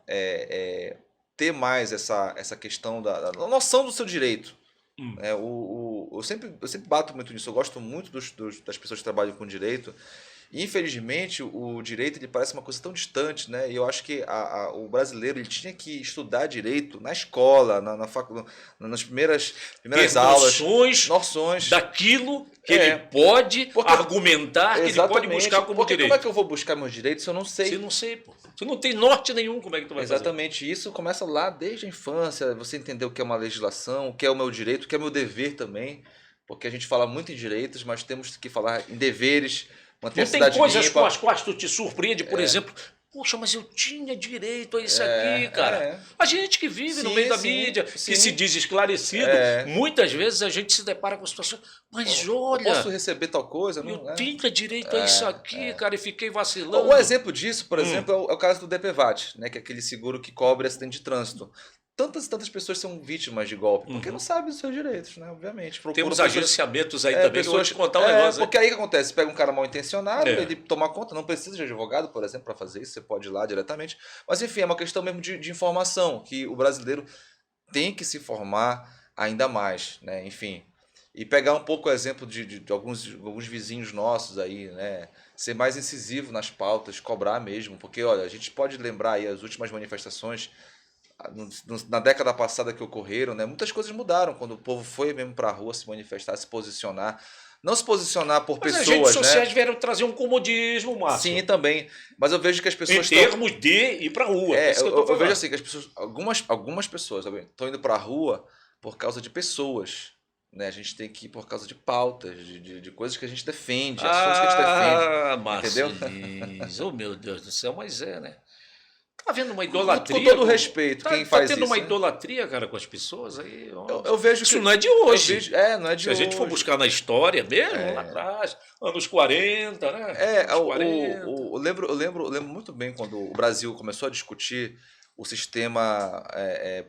ter mais essa questão da noção do seu direito. Eu sempre bato muito nisso, eu gosto muito das pessoas que trabalham com direito. Infelizmente, o direito ele parece uma coisa tão distante, né? E eu acho que o brasileiro ele tinha que estudar direito na escola, na faculdade, nas primeiras aulas. Noções daquilo que ele pode argumentar, que ele pode buscar como direito. Como é que eu vou buscar meus direitos se eu não sei? Se não sei, pô. Se não tem norte nenhum, como é que tu vai fazer? Exatamente. Isso começa lá desde a infância, você entender o que é uma legislação, o que é o meu direito, o que é o meu dever também. Porque a gente fala muito em direitos, mas temos que falar em deveres. Não tem coisas com as quais tu te surpreende, por exemplo, poxa, mas eu tinha direito a isso aqui, cara. A gente que vive no meio da mídia, que se diz esclarecido, muitas vezes a gente se depara com situações, mas olha... Eu posso receber tal coisa? Eu tinha direito a isso aqui, cara, e fiquei vacilando. Um exemplo disso, por exemplo, é o caso do DPVAT, né, que é aquele seguro que cobre acidente de trânsito. Tantas e tantas pessoas são vítimas de golpe, porque não sabem os seus direitos, né? Obviamente. Temos agenciamentos aí também, pessoas, que eu vou te contar um negócio. Porque aí o que acontece? Pega um cara mal intencionado, ele toma conta, não precisa de advogado, por exemplo, para fazer isso, você pode ir lá diretamente. Mas enfim, é uma questão mesmo de informação, que o brasileiro tem que se formar ainda mais, né? Enfim. E pegar um pouco o exemplo de alguns vizinhos nossos aí, né? Ser mais incisivo nas pautas, cobrar mesmo, porque olha, a gente pode lembrar aí as últimas manifestações na década passada que ocorreram, né? Muitas coisas mudaram quando o povo foi mesmo para a rua se manifestar, se posicionar. Não se posicionar por pessoas, né? As redes sociais vieram trazer um comodismo, Márcio. Sim, também. Mas eu vejo que as pessoas em termos de ir para a rua. Eu vejo assim, que as pessoas, algumas pessoas estão indo para a rua por causa de pessoas. Né? A gente tem que ir por causa de pautas, de coisas que a gente defende, assuntos que a gente defende. Márcio, entendeu? Oh, meu Deus do céu, mas né? Tá vendo uma idolatria? Com todo respeito, quem faz isso. Tá tendo uma idolatria, cara, com as pessoas aí. Eu vejo isso não é de hoje. Não é de hoje. Se a gente for buscar na história mesmo, lá atrás, anos 40, né? Eu lembro muito bem quando o Brasil começou a discutir o sistema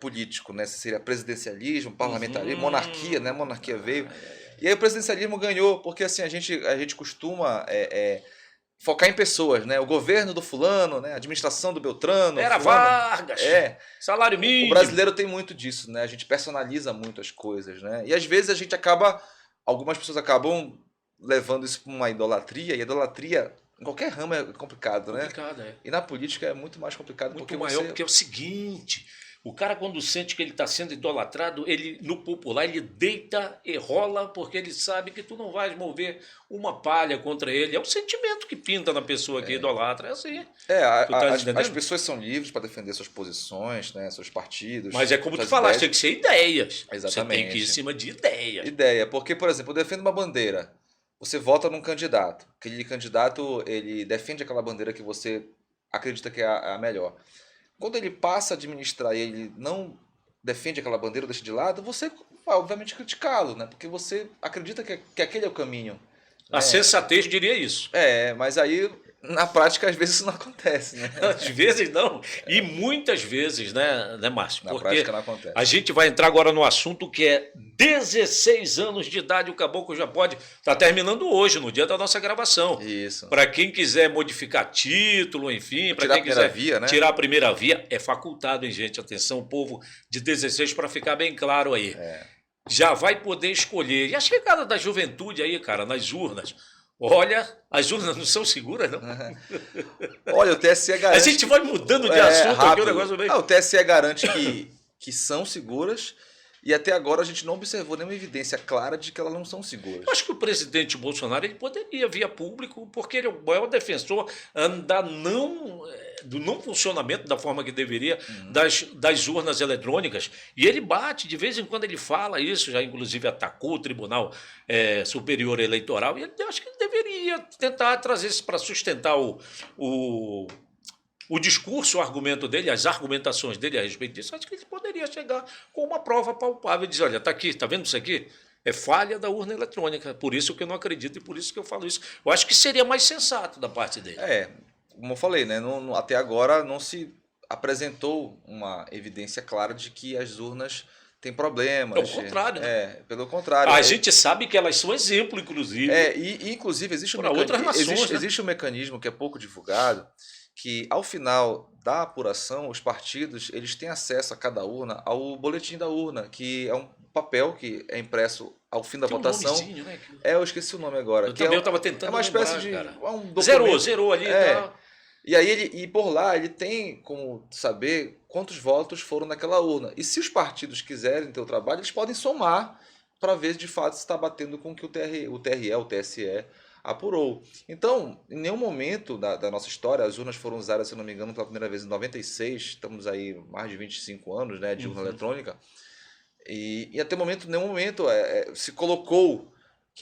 político, né? Se seria presidencialismo, parlamentarismo, monarquia, né? A monarquia veio. E aí o presidencialismo ganhou, porque assim, a gente costuma... focar em pessoas, né? O governo do fulano, né? A administração do Beltrano. Era Vargas. Salário mínimo. O brasileiro tem muito disso, né? A gente personaliza muito as coisas, né? E às vezes a gente algumas pessoas acabam levando isso para uma idolatria, e a idolatria em qualquer ramo é complicado, né? E na política é muito mais complicado. Muito maior, porque é o seguinte... O cara, quando sente que ele está sendo idolatrado, ele, no popular, ele deita e rola porque ele sabe que tu não vais mover uma palha contra ele. É um sentimento que pinta na pessoa que idolatra. É assim. As pessoas são livres para defender suas posições, né, seus partidos. Mas é como tu falaste, tem que ser ideias. Exatamente. Você tem que ir em cima de ideias. Ideia. Porque, por exemplo, eu defendo uma bandeira. Você vota num candidato. Aquele candidato, ele defende aquela bandeira que você acredita que é a melhor. Quando ele passa a administrar e ele não defende aquela bandeira, deixa de lado, você vai, obviamente, criticá-lo, né? Porque você acredita que aquele é o caminho. A sensatez diria isso. Mas aí, na prática, às vezes isso não acontece, né? Às vezes não. E muitas vezes, né, Márcio? Na Porque prática não acontece. a gente vai entrar agora no assunto que é 16 anos de idade, o caboclo já pode. Está terminando hoje, no dia da nossa gravação. Isso. Para quem quiser modificar título, enfim, para quem quiser via, né? tirar a primeira via, é facultado, hein, gente? Atenção, povo de 16, para ficar bem claro aí. Já vai poder escolher. E a chegada da juventude aí, cara, nas urnas. Olha, as urnas não são seguras, não? Olha, o TSE garante... A gente vai mudando de assunto rápido. aqui, o negócio meio... O TSE garante que são seguras e até agora a gente não observou nenhuma evidência clara de que elas não são seguras. Eu acho que o presidente Bolsonaro ele poderia, via público, porque ele é o maior defensor do não funcionamento da forma que deveria das urnas eletrônicas. E ele bate, de vez em quando ele fala isso, já inclusive atacou o Tribunal Superior Eleitoral, e eu acho que ele deveria tentar trazer isso para sustentar o discurso, o argumento dele, as argumentações dele a respeito disso. Acho que ele poderia chegar com uma prova palpável e dizer, olha, está aqui, está vendo isso aqui? É falha da urna eletrônica, por isso que eu não acredito e por isso que eu falo isso. Eu acho que seria mais sensato da parte dele. Como eu falei, né? Até agora não se apresentou uma evidência clara de que as urnas têm problemas. Pelo contrário, né? Pelo contrário. A gente sabe que elas são exemplo, inclusive. E inclusive existe existe um mecanismo que é pouco divulgado, que ao final da apuração, os partidos eles têm acesso a cada urna ao boletim da urna, que é um papel que é impresso ao fim da votação. Né? Eu esqueci o nome agora. Eu estava tentando. É uma espécie de. Um documento. Zerou ali. Tá. E aí por lá ele tem como saber quantos votos foram naquela urna. E se os partidos quiserem ter o trabalho, eles podem somar para ver de fato se está batendo com o que o TSE apurou. Então, em nenhum momento da nossa história, as urnas foram usadas, se não me engano, pela primeira vez em 96, estamos aí mais de 25 anos, né, de urna eletrônica, e até em nenhum momento se colocou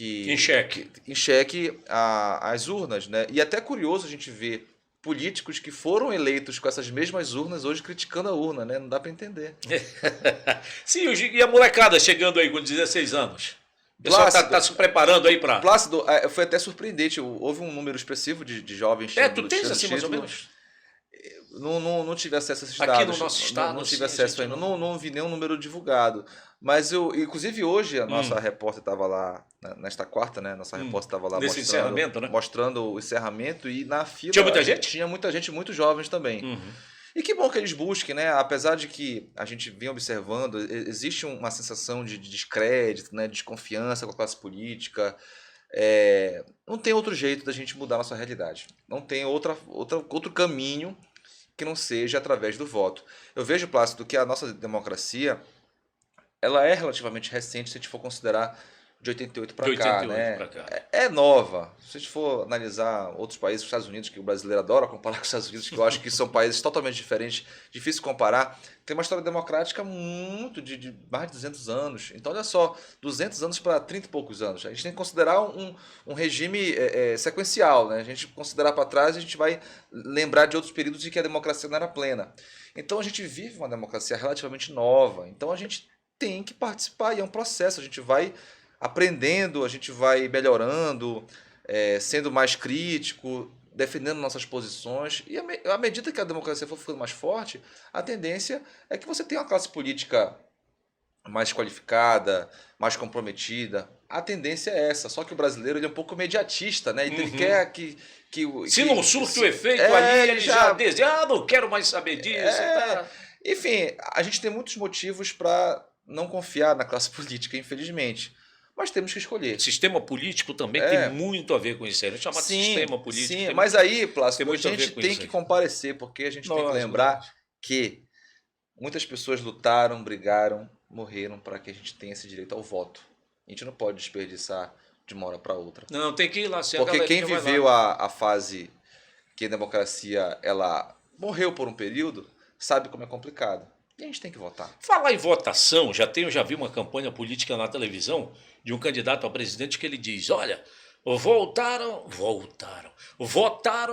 em xeque as urnas, né? E até curioso a gente ver políticos que foram eleitos com essas mesmas urnas hoje criticando a urna, né? Não dá para entender. Sim, e a molecada chegando aí com 16 anos? O pessoal está se preparando aí para... Plácido, foi até surpreendente. Houve um número expressivo de jovens... tu tens assim mais ou menos? Não tive acesso a esses dados. Aqui no nosso estado? Não tive acesso ainda. Não vi nenhum número divulgado. Mas inclusive hoje, a nossa repórter estava lá, nesta quarta, né? Nossa repórter estava lá mostrando o encerramento e na fila... Tinha muita gente? Tinha muita gente, muito jovens também. E que bom que eles busquem, né? Apesar de que a gente vem observando, existe uma sensação de descrédito, né? De desconfiança com a classe política. Não tem outro jeito da gente mudar a nossa realidade. Não tem outro caminho que não seja através do voto. Eu vejo, Plácido, que a nossa democracia ela é relativamente recente, se a gente for considerar de 88 para cá, né? É nova. Se a gente for analisar outros países, os Estados Unidos, que o brasileiro adora comparar com os Estados Unidos, que eu acho que são países totalmente diferentes, difícil comparar, tem uma história democrática muito de mais de 200 anos. Então, olha só, 200 anos para 30 e poucos anos. A gente tem que considerar um regime sequencial, né? A gente considerar para trás, a gente vai lembrar de outros períodos em que a democracia não era plena. Então, a gente vive uma democracia relativamente nova. Então, a gente tem que participar e é um processo. A gente vai aprendendo, a gente vai melhorando, sendo mais crítico, defendendo nossas posições. E à medida que a democracia for ficando mais forte, a tendência é que você tenha uma classe política mais qualificada, mais comprometida. A tendência é essa. Só que o brasileiro ele é um pouco mediatista, né? Ele quer que se não surte o efeito ali, ele já diz, não quero mais saber disso. Enfim, a gente tem muitos motivos para não confiar na classe política, infelizmente. Mas temos que escolher. Sistema político também tem muito a ver com isso aí. Chamado sistema político. Sim, mas aí, Plácido, a gente tem que comparecer, porque a gente tem que lembrar que muitas pessoas lutaram, brigaram, morreram para que a gente tenha esse direito ao voto. A gente não pode desperdiçar de uma hora para outra. Não, tem que ir lá. Porque quem viveu a fase que a democracia ela morreu por um período, sabe como é complicado. E a gente tem que votar. Falar em votação, já vi uma campanha política na televisão de um candidato a presidente que ele diz, olha, votaram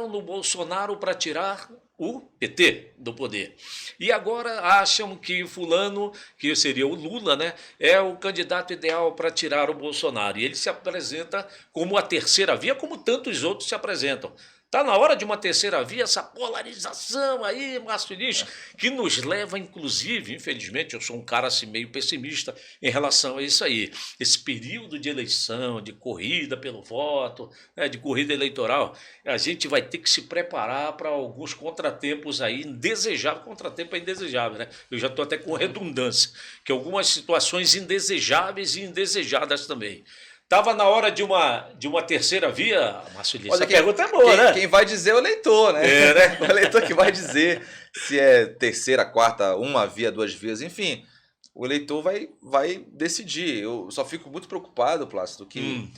no Bolsonaro para tirar o PT do poder. E agora acham que fulano, que seria o Lula, né, é o candidato ideal para tirar o Bolsonaro. E ele se apresenta como a terceira via, como tantos outros se apresentam. Está na hora de uma terceira via, essa polarização aí, Márcio Lins, que nos leva, inclusive, infelizmente, eu sou um cara assim meio pessimista em relação a isso aí. Esse período de eleição, de corrida pelo voto, né, de corrida eleitoral, a gente vai ter que se preparar para alguns contratempos aí, indesejáveis, contratempo é indesejável, né? Eu já estou até com redundância, que algumas situações indesejáveis e indesejadas também. Estava na hora de uma terceira via, Márcio Lins. Essa pergunta é boa, né? Quem vai dizer é o eleitor, né? Né? O eleitor que vai dizer se é terceira, quarta, uma via, duas vias, enfim. O eleitor vai decidir. Eu só fico muito preocupado, Plácido, que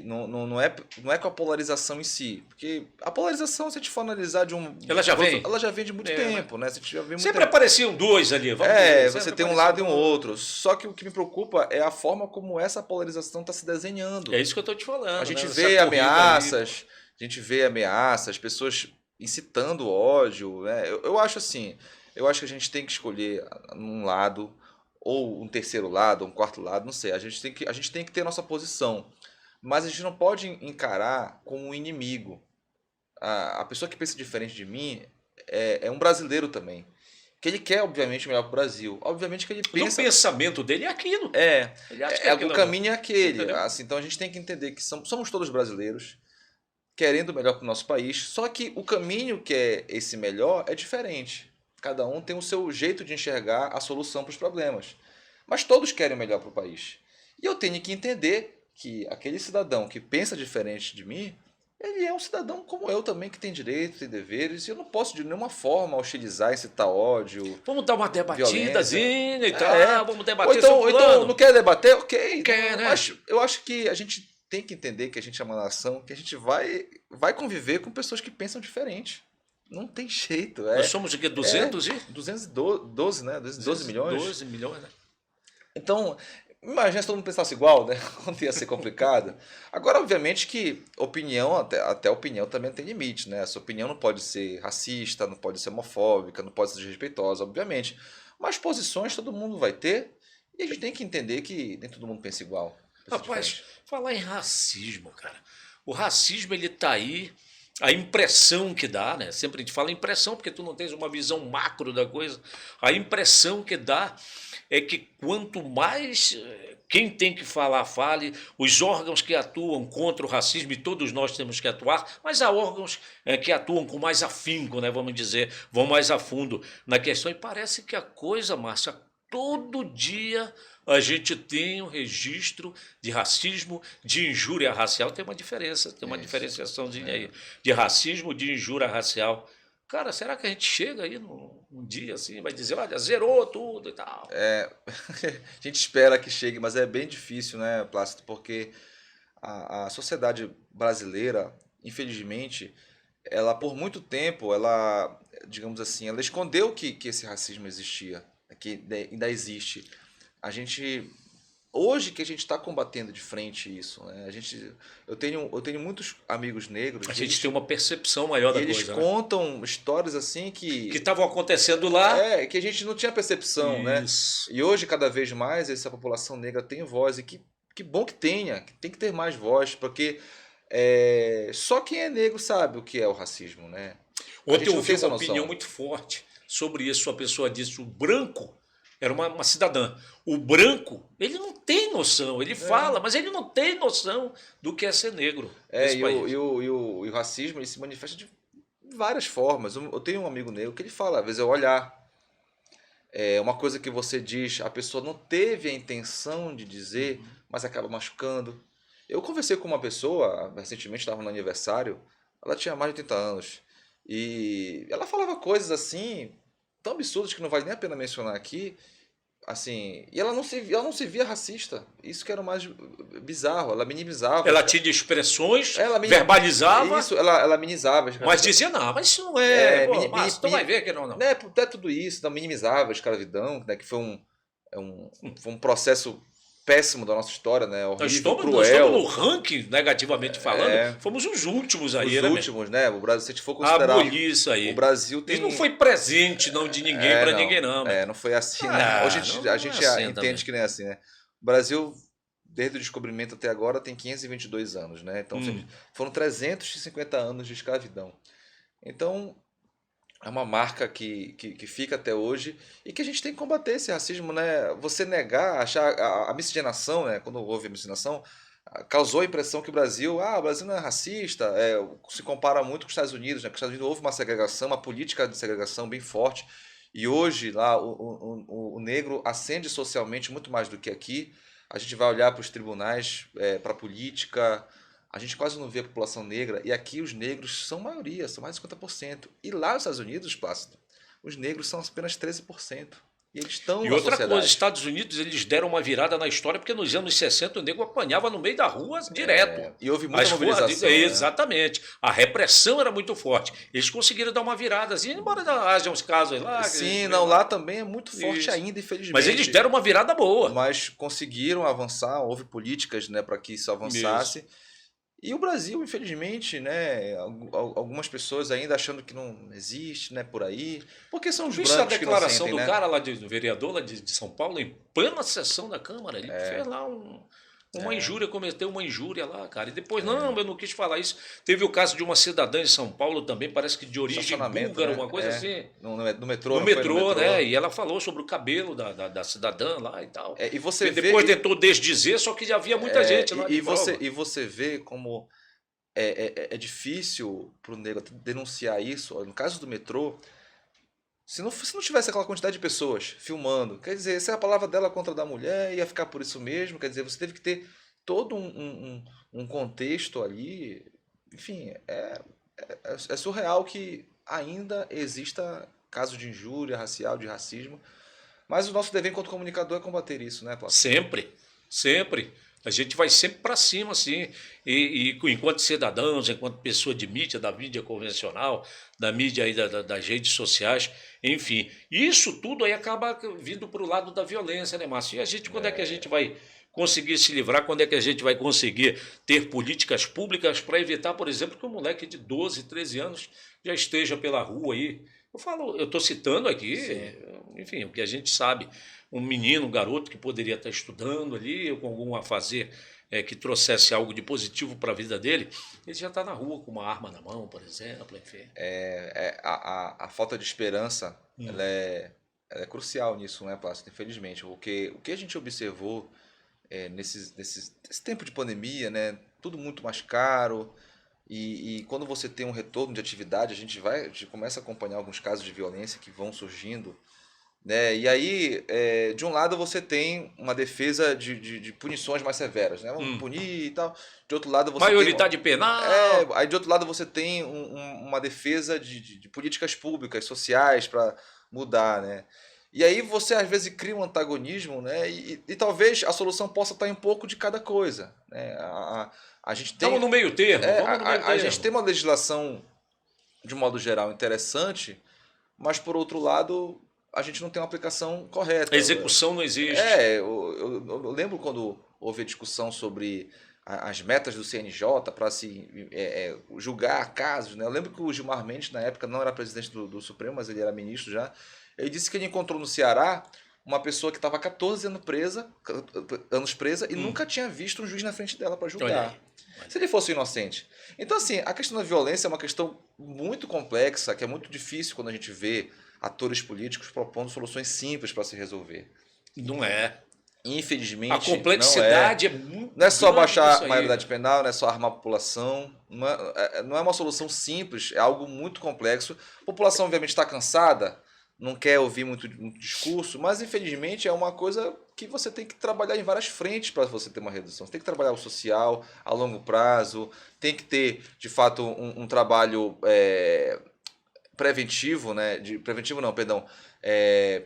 não é com a polarização em si. Porque a polarização, se a gente for analisar ela já vem de muito tempo, né? Sempre apareciam dois ali. Você tem um lado e um outro. Só que o que me preocupa é a forma como essa polarização está se desenhando. É isso que eu estou te falando. A gente vê ameaças, pessoas incitando ódio. Né? Eu acho assim, eu acho que a gente tem que escolher um lado, ou um terceiro lado, um quarto lado, não sei. A gente tem que ter a nossa posição. Mas a gente não pode encarar como um inimigo. A pessoa que pensa diferente de mim é um brasileiro também. Que ele quer, obviamente, o melhor para o Brasil. Obviamente que ele pensa... O pensamento dele é aquilo. O caminho é aquele. Assim, então a gente tem que entender que somos todos brasileiros, querendo o melhor para o nosso país. Só que o caminho que é esse melhor é diferente. Cada um tem o seu jeito de enxergar a solução para os problemas. Mas todos querem o melhor para o país. E eu tenho que entender que aquele cidadão que pensa diferente de mim, ele é um cidadão como eu também, que tem direitos e deveres, e eu não posso de nenhuma forma hostilizar, incitar ódio. Vamos dar uma debatidazinha e tal, vamos debater ou então, não quer debater? Ok. Quer, né? Mas eu acho que a gente tem que entender que a gente é uma nação, que a gente vai conviver com pessoas que pensam diferente. Não tem jeito. Nós somos o quê? 212, né? 212 milhões. 12 milhões, né? Então... Imagina se todo mundo pensasse igual, né? Quanto ia ser complicado. Agora, obviamente que opinião, até opinião também tem limite, né? Essa opinião não pode ser racista, não pode ser homofóbica, não pode ser desrespeitosa, obviamente. Mas posições todo mundo vai ter e a gente tem que entender que nem todo mundo pensa igual. Rapaz, falar em racismo, cara. O racismo, ele tá aí, a impressão que dá, né? Sempre a gente fala impressão, porque tu não tens uma visão macro da coisa. A impressão que dá é que quanto mais quem tem que falar, fale, os órgãos que atuam contra o racismo, e todos nós temos que atuar, mas há órgãos que atuam com mais afinco, né, vamos dizer, vão mais a fundo na questão, e parece que a coisa, Márcia, todo dia a gente tem um registro de racismo, de injúria racial, tem uma diferença, tem uma diferenciaçãozinha aí, de racismo, de injúria racial. Cara, será que a gente chega aí num dia assim, vai dizer, olha, zerou tudo e tal? A gente espera que chegue, mas é bem difícil, né, Plácido? Porque a sociedade brasileira, infelizmente, ela por muito tempo, ela, digamos assim, ela escondeu que esse racismo existia, que ainda existe. Hoje que a gente está combatendo de frente isso, né? Eu tenho muitos amigos negros. A gente tem uma percepção maior da coisa. Eles contam histórias assim que estavam acontecendo lá. Que a gente não tinha percepção, né? E hoje, cada vez mais, essa população negra tem voz. E que bom que tenha, que tem que ter mais voz, porque só quem é negro sabe o que é o racismo, né? Ontem eu ouvi uma opinião muito forte sobre isso. A pessoa disse: o branco era uma cidadã. O branco, ele não tem noção, ele fala, mas ele não tem noção do que é ser negro. E o racismo, ele se manifesta de várias formas. Eu tenho um amigo negro que ele fala, às vezes é o olhar. É uma coisa que você diz, a pessoa não teve a intenção de dizer, mas acaba machucando. Eu conversei com uma pessoa, recentemente estava no aniversário, ela tinha mais de 80 anos. E ela falava coisas assim, tão absurdas que não vale nem a pena mencionar aqui. Assim, e ela não se via racista. Isso que era o mais bizarro. Ela minimizava. Ela tinha expressões, verbalizava. Isso, ela amenizava. Mas dizia, não, mas isso não é. Mas tu vai ver que não. Até tudo isso, minimizava a escravidão, né, que foi um processo péssimo da nossa história, né? Nós Horrível, nós estamos no cruel. ranking, negativamente falando, fomos os últimos aí, Os né? últimos, né? O Brasil, se a gente for considerar, Abolir isso aí. o Brasil tem... Isso não foi presente não de ninguém para ninguém, não. Não foi assim, né? Ah, Hoje não a é gente assim entende também. que não é assim, né? O Brasil, desde o descobrimento até agora, tem 522 anos, né? Então, foram 350 anos de escravidão. Então, é uma marca que fica até hoje e que a gente tem que combater esse racismo, né? Você negar, achar a miscigenação, né? Quando houve a miscigenação, causou a impressão que o Brasil não é racista, se compara muito com os Estados Unidos, né? Porque os Estados Unidos houve uma segregação, uma política de segregação bem forte e hoje lá o negro ascende socialmente muito mais do que aqui. A gente vai olhar para os tribunais, para a política. A gente quase não vê a população negra, e aqui os negros são maioria, são mais de 50%. E lá nos Estados Unidos, Plácido, os negros são apenas 13%. E eles estão E na outra sociedade. coisa, os Estados Unidos eles deram uma virada na história, porque nos anos 60 o negro apanhava no meio da rua direto. E houve muita mobilização. Né? Exatamente. A repressão era muito forte. Eles conseguiram dar uma virada, assim, embora haja uns casos lá. Sim, lá também é muito forte ainda, infelizmente. Mas eles deram uma virada boa. Mas conseguiram avançar, houve políticas, né, para que isso avançasse. Isso. E o Brasil, infelizmente, né, algumas pessoas ainda achando que não existe, né, por aí, porque são os brancos a declaração que do né? cara lá, do vereador lá de São Paulo, em plena sessão da Câmara, ele fez lá uma injúria, cometeu uma injúria lá, cara, e depois, não, eu não quis falar isso. Teve o caso de uma cidadã de São Paulo também, parece que de origem búlgara, né? uma coisa assim. No metrô. No metrô, né, e ela falou sobre o cabelo da cidadã lá e tal. E você depois tentou desdizer, só que já havia muita gente lá e você vê como é difícil para o negro denunciar isso. No caso do metrô, se não tivesse aquela quantidade de pessoas filmando, quer dizer, se a palavra dela contra a da mulher, ia ficar por isso mesmo, quer dizer, você teve que ter todo um contexto ali. Enfim, é surreal que ainda exista caso de injúria racial, de racismo, mas o nosso dever enquanto comunicador é combater isso, né, Plácido? Sempre, sempre. A gente vai sempre para cima, assim, e enquanto cidadãos, enquanto pessoa de mídia, da mídia convencional, da mídia aí das redes sociais, enfim. Isso tudo aí acaba vindo para o lado da violência, né, Márcio? E a gente, quando é que a gente vai conseguir se livrar, quando é que a gente vai conseguir ter políticas públicas para evitar, por exemplo, que um moleque de 12, 13 anos já esteja pela rua aí? Eu estou citando aqui, enfim, o que a gente sabe. Um menino, um garoto que poderia estar estudando ali, ou com algum a fazer que trouxesse algo de positivo para a vida dele, ele já está na rua com uma arma na mão, por exemplo, enfim. A falta de esperança ela é crucial nisso, né, Plácido? Infelizmente, o que a gente observou nesse tempo de pandemia, né, tudo muito mais caro, e quando você tem um retorno de atividade, a gente começa a acompanhar alguns casos de violência que vão surgindo, né? E aí, de um lado você tem uma defesa de punições mais severas, né? Vamos punir e tal. De outro lado você maioridade penal. Aí de outro lado você tem uma defesa de políticas públicas, sociais para mudar, né? E aí você às vezes cria um antagonismo, né? E talvez a solução possa estar em um pouco de cada coisa, né? A gente tem Estamos no meio termo. A gente tem uma legislação de modo geral interessante, mas por outro lado a gente não tem uma aplicação correta. A execução não existe. Eu lembro quando houve a discussão sobre as metas do CNJ para se julgar casos, né? Eu lembro que o Gilmar Mendes, na época, não era presidente do Supremo, mas ele era ministro já. Ele disse que ele encontrou no Ceará uma pessoa que estava 14 anos presa e nunca tinha visto um juiz na frente dela para julgar. Se ele fosse inocente. Então, assim, a questão da violência é uma questão muito complexa, que é muito difícil quando a gente vê atores políticos propondo soluções simples para se resolver. Não é. Infelizmente, a complexidade é muito. Não é só baixar a maioridade penal, não é só armar a população. Não é uma solução simples, é algo muito complexo. A população, obviamente, está cansada, não quer ouvir muito discurso, mas, infelizmente, é uma coisa que você tem que trabalhar em várias frentes para você ter uma redução. Você tem que trabalhar o social a longo prazo, tem que ter, de fato, um trabalho preventivo, né?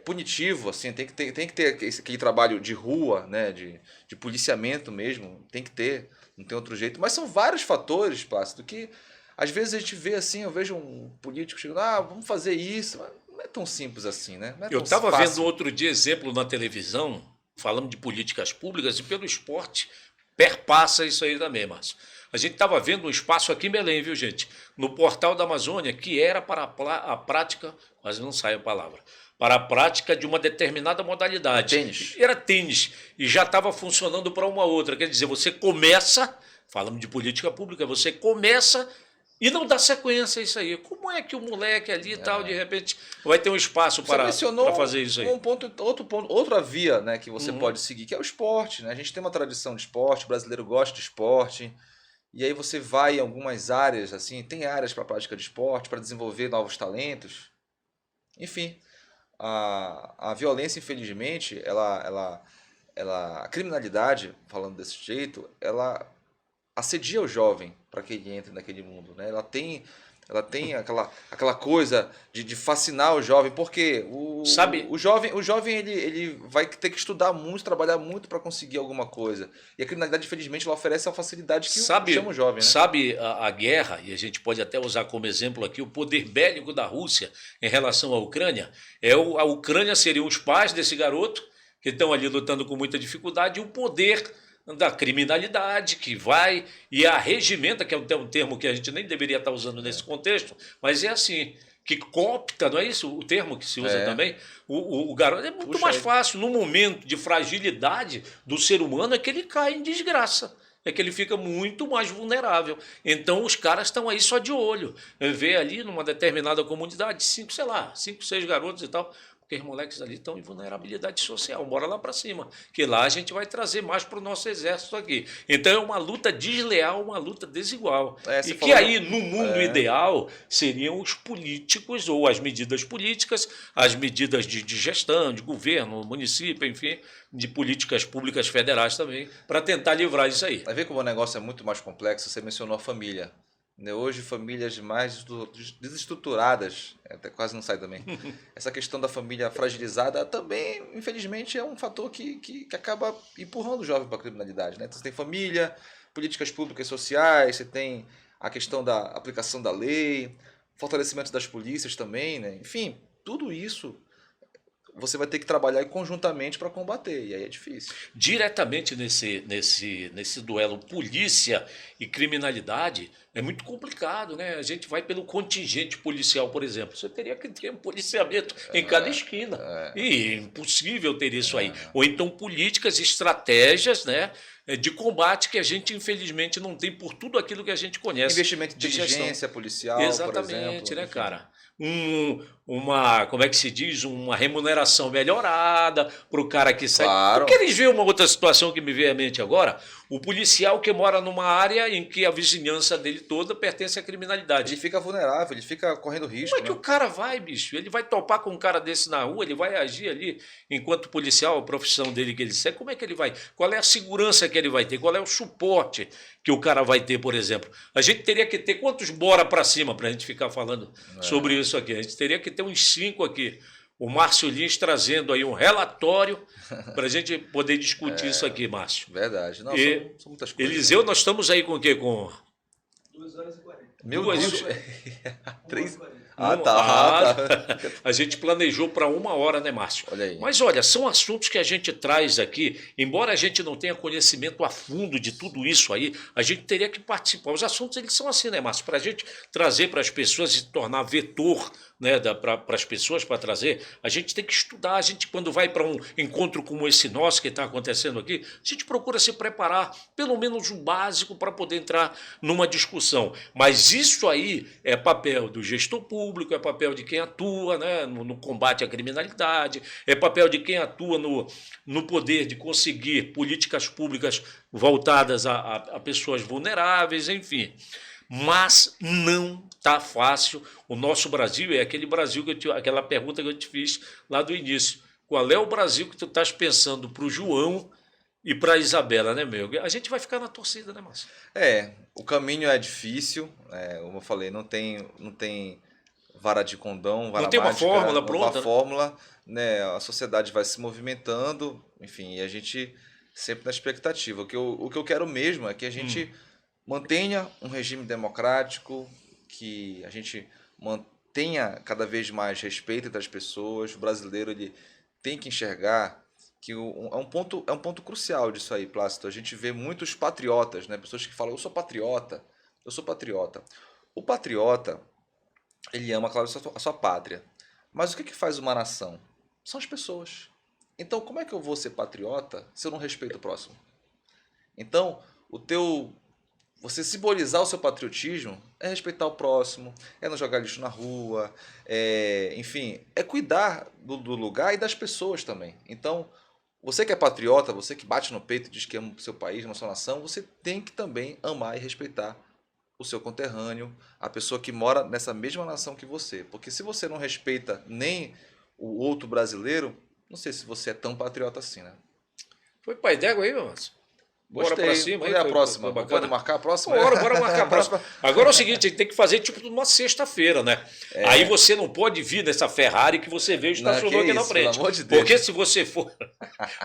Punitivo, assim, tem que ter aquele trabalho de rua, né? De policiamento mesmo, tem que ter, não tem outro jeito. Mas são vários fatores, Plácido, que às vezes a gente vê assim, eu vejo um político chegando, vamos fazer isso, mas não é tão simples assim, né? Eu estava vendo outro dia exemplo na televisão, falamos de políticas públicas e pelo esporte perpassa isso aí também, Márcio. A gente estava vendo um espaço aqui em Belém, viu, gente? No Portal da Amazônia, que era para a prática, quase não sai a palavra, para a prática de uma determinada modalidade. Tênis. Era tênis. E já estava funcionando para uma outra. Quer dizer, você começa, falamos de política pública, você começa e não dá sequência a isso aí. Como é que o moleque ali e tal, de repente, vai ter um espaço para fazer isso aí? Outra via, né, que você pode seguir, que é o esporte. Né? A gente tem uma tradição de esporte, o brasileiro gosta de esporte. E aí você vai em algumas áreas, assim, tem áreas para prática de esporte, para desenvolver novos talentos. Enfim, a violência, infelizmente, a criminalidade, falando desse jeito, ela assedia o jovem para que ele entre naquele mundo, né? Ela tem aquela coisa de fascinar o jovem, porque o jovem ele vai ter que estudar muito, trabalhar muito para conseguir alguma coisa. E a criminalidade, infelizmente, ela oferece a facilidade que chama o jovem, né? Sabe a guerra, e a gente pode até usar como exemplo aqui, o poder bélico da Rússia em relação à Ucrânia, a Ucrânia seriam os pais desse garoto, que estão ali lutando com muita dificuldade, e o poder da criminalidade que vai e arregimenta, que é um termo que a gente nem deveria estar usando nesse contexto, mas é assim, que coopta, não é isso o termo que se usa também? O garoto é muito mais fácil, no momento de fragilidade do ser humano, é que ele cai em desgraça. É que ele fica muito mais vulnerável. Então os caras estão aí só de olho. Vê ali numa determinada comunidade, 5, 6 garotos e tal. Porque os moleques ali estão em vulnerabilidade social. Bora lá para cima, que lá a gente vai trazer mais para o nosso exército aqui. Então é uma luta desleal, uma luta desigual. E que aí, no mundo ideal, seriam os políticos ou as medidas políticas, as medidas de gestão, de governo, município, enfim, de políticas públicas federais também, para tentar livrar isso aí. Vai ver como o negócio é muito mais complexo. Você mencionou a família. Hoje, famílias mais desestruturadas, até quase não sai também. Essa questão da família fragilizada também, infelizmente, é um fator que acaba empurrando o jovem para a criminalidade. Né? Então, você tem família, políticas públicas e sociais, você tem a questão da aplicação da lei, fortalecimento das polícias também. Né? Enfim, tudo isso você vai ter que trabalhar conjuntamente para combater, e aí é difícil. Diretamente nesse duelo polícia e criminalidade é muito complicado, né? A gente vai pelo contingente policial, por exemplo. Você teria que ter um policiamento em cada esquina. E é impossível ter isso aí. Ou então políticas, estratégias, né, de combate que a gente, infelizmente, não tem por tudo aquilo que a gente conhece. Investimento de inteligência policial, exatamente, por exemplo. Né, cara? Como é que se diz? Uma remuneração melhorada para o cara que sai. Claro. Porque eles veem uma outra situação que me veio à mente agora. O policial que mora numa área em que a vizinhança dele toda pertence à criminalidade. Ele fica vulnerável, ele fica correndo risco. Como é que o cara vai, bicho? Ele vai topar com um cara desse na rua, ele vai agir ali enquanto policial, a profissão dele que ele segue. Como é que ele vai? Qual é a segurança que ele vai ter? Qual é o suporte que o cara vai ter, por exemplo? A gente teria que ter quantos bora para cima para a gente ficar falando sobre isso aqui? A gente teria que ter uns 5 aqui. O Márcio Lins trazendo aí um relatório para a gente poder discutir isso aqui, Márcio. Verdade. Não, são muitas coisas. Eliseu, nós estamos aí com o quê? Com 2h40. Meu Deus. 3h40. Tá. A gente planejou para 1 hora, né, Márcio? Olha aí. Mas olha, são assuntos que a gente traz aqui, embora a gente não tenha conhecimento a fundo de tudo isso aí, a gente teria que participar. Os assuntos, eles são assim, né, Márcio? Para a gente trazer para as pessoas e tornar vetor, né, para as pessoas, para trazer, a gente tem que estudar. A gente, quando vai para um encontro como esse nosso que está acontecendo aqui, a gente procura se preparar, pelo menos o básico, para poder entrar numa discussão. Mas isso aí é papel do gestor público, é papel de quem atua, né, no combate à criminalidade, é papel de quem atua no poder de conseguir políticas públicas voltadas a pessoas vulneráveis, enfim. Mas não está fácil. O nosso Brasil é aquele Brasil aquela pergunta que eu te fiz lá do início. Qual é o Brasil que tu estás pensando para o João e para a Isabela, né, meu? A gente vai ficar na torcida, né, Márcio? O caminho é difícil, como eu falei, não tem vara de condão, vara não tem mágica, uma fórmula pronta. Uma fórmula, né? A sociedade vai se movimentando, enfim, e a gente sempre na expectativa. O que eu quero mesmo é que a gente mantenha um regime democrático, que a gente mantenha cada vez mais respeito entre as pessoas. O brasileiro ele tem que enxergar que é um ponto crucial disso aí, Plácido. A gente vê muitos patriotas, né? Pessoas que falam, eu sou patriota, eu sou patriota. O patriota, ele ama, claro, a sua pátria. Mas o que faz uma nação? São as pessoas. Então, como é que eu vou ser patriota se eu não respeito o próximo? Então, você simbolizar o seu patriotismo é respeitar o próximo, é não jogar lixo na rua, enfim, é cuidar do lugar e das pessoas também. Então, você que é patriota, você que bate no peito e diz que ama o seu país, ama a sua nação, você tem que também amar e respeitar o seu conterrâneo, a pessoa que mora nessa mesma nação que você. Porque se você não respeita nem o outro brasileiro, não sei se você é tão patriota assim, né? Foi pai d'égua aí, meu Márcio? Bora Gostei. pra cima. Qual é a próxima? Pode marcar a próxima? Bora marcar a próxima. Agora é o seguinte, tem que fazer tipo numa sexta-feira, né? Aí você não pode vir nessa Ferrari que você veio e estacionou aqui na frente. Pelo amor de Deus. Porque se você for...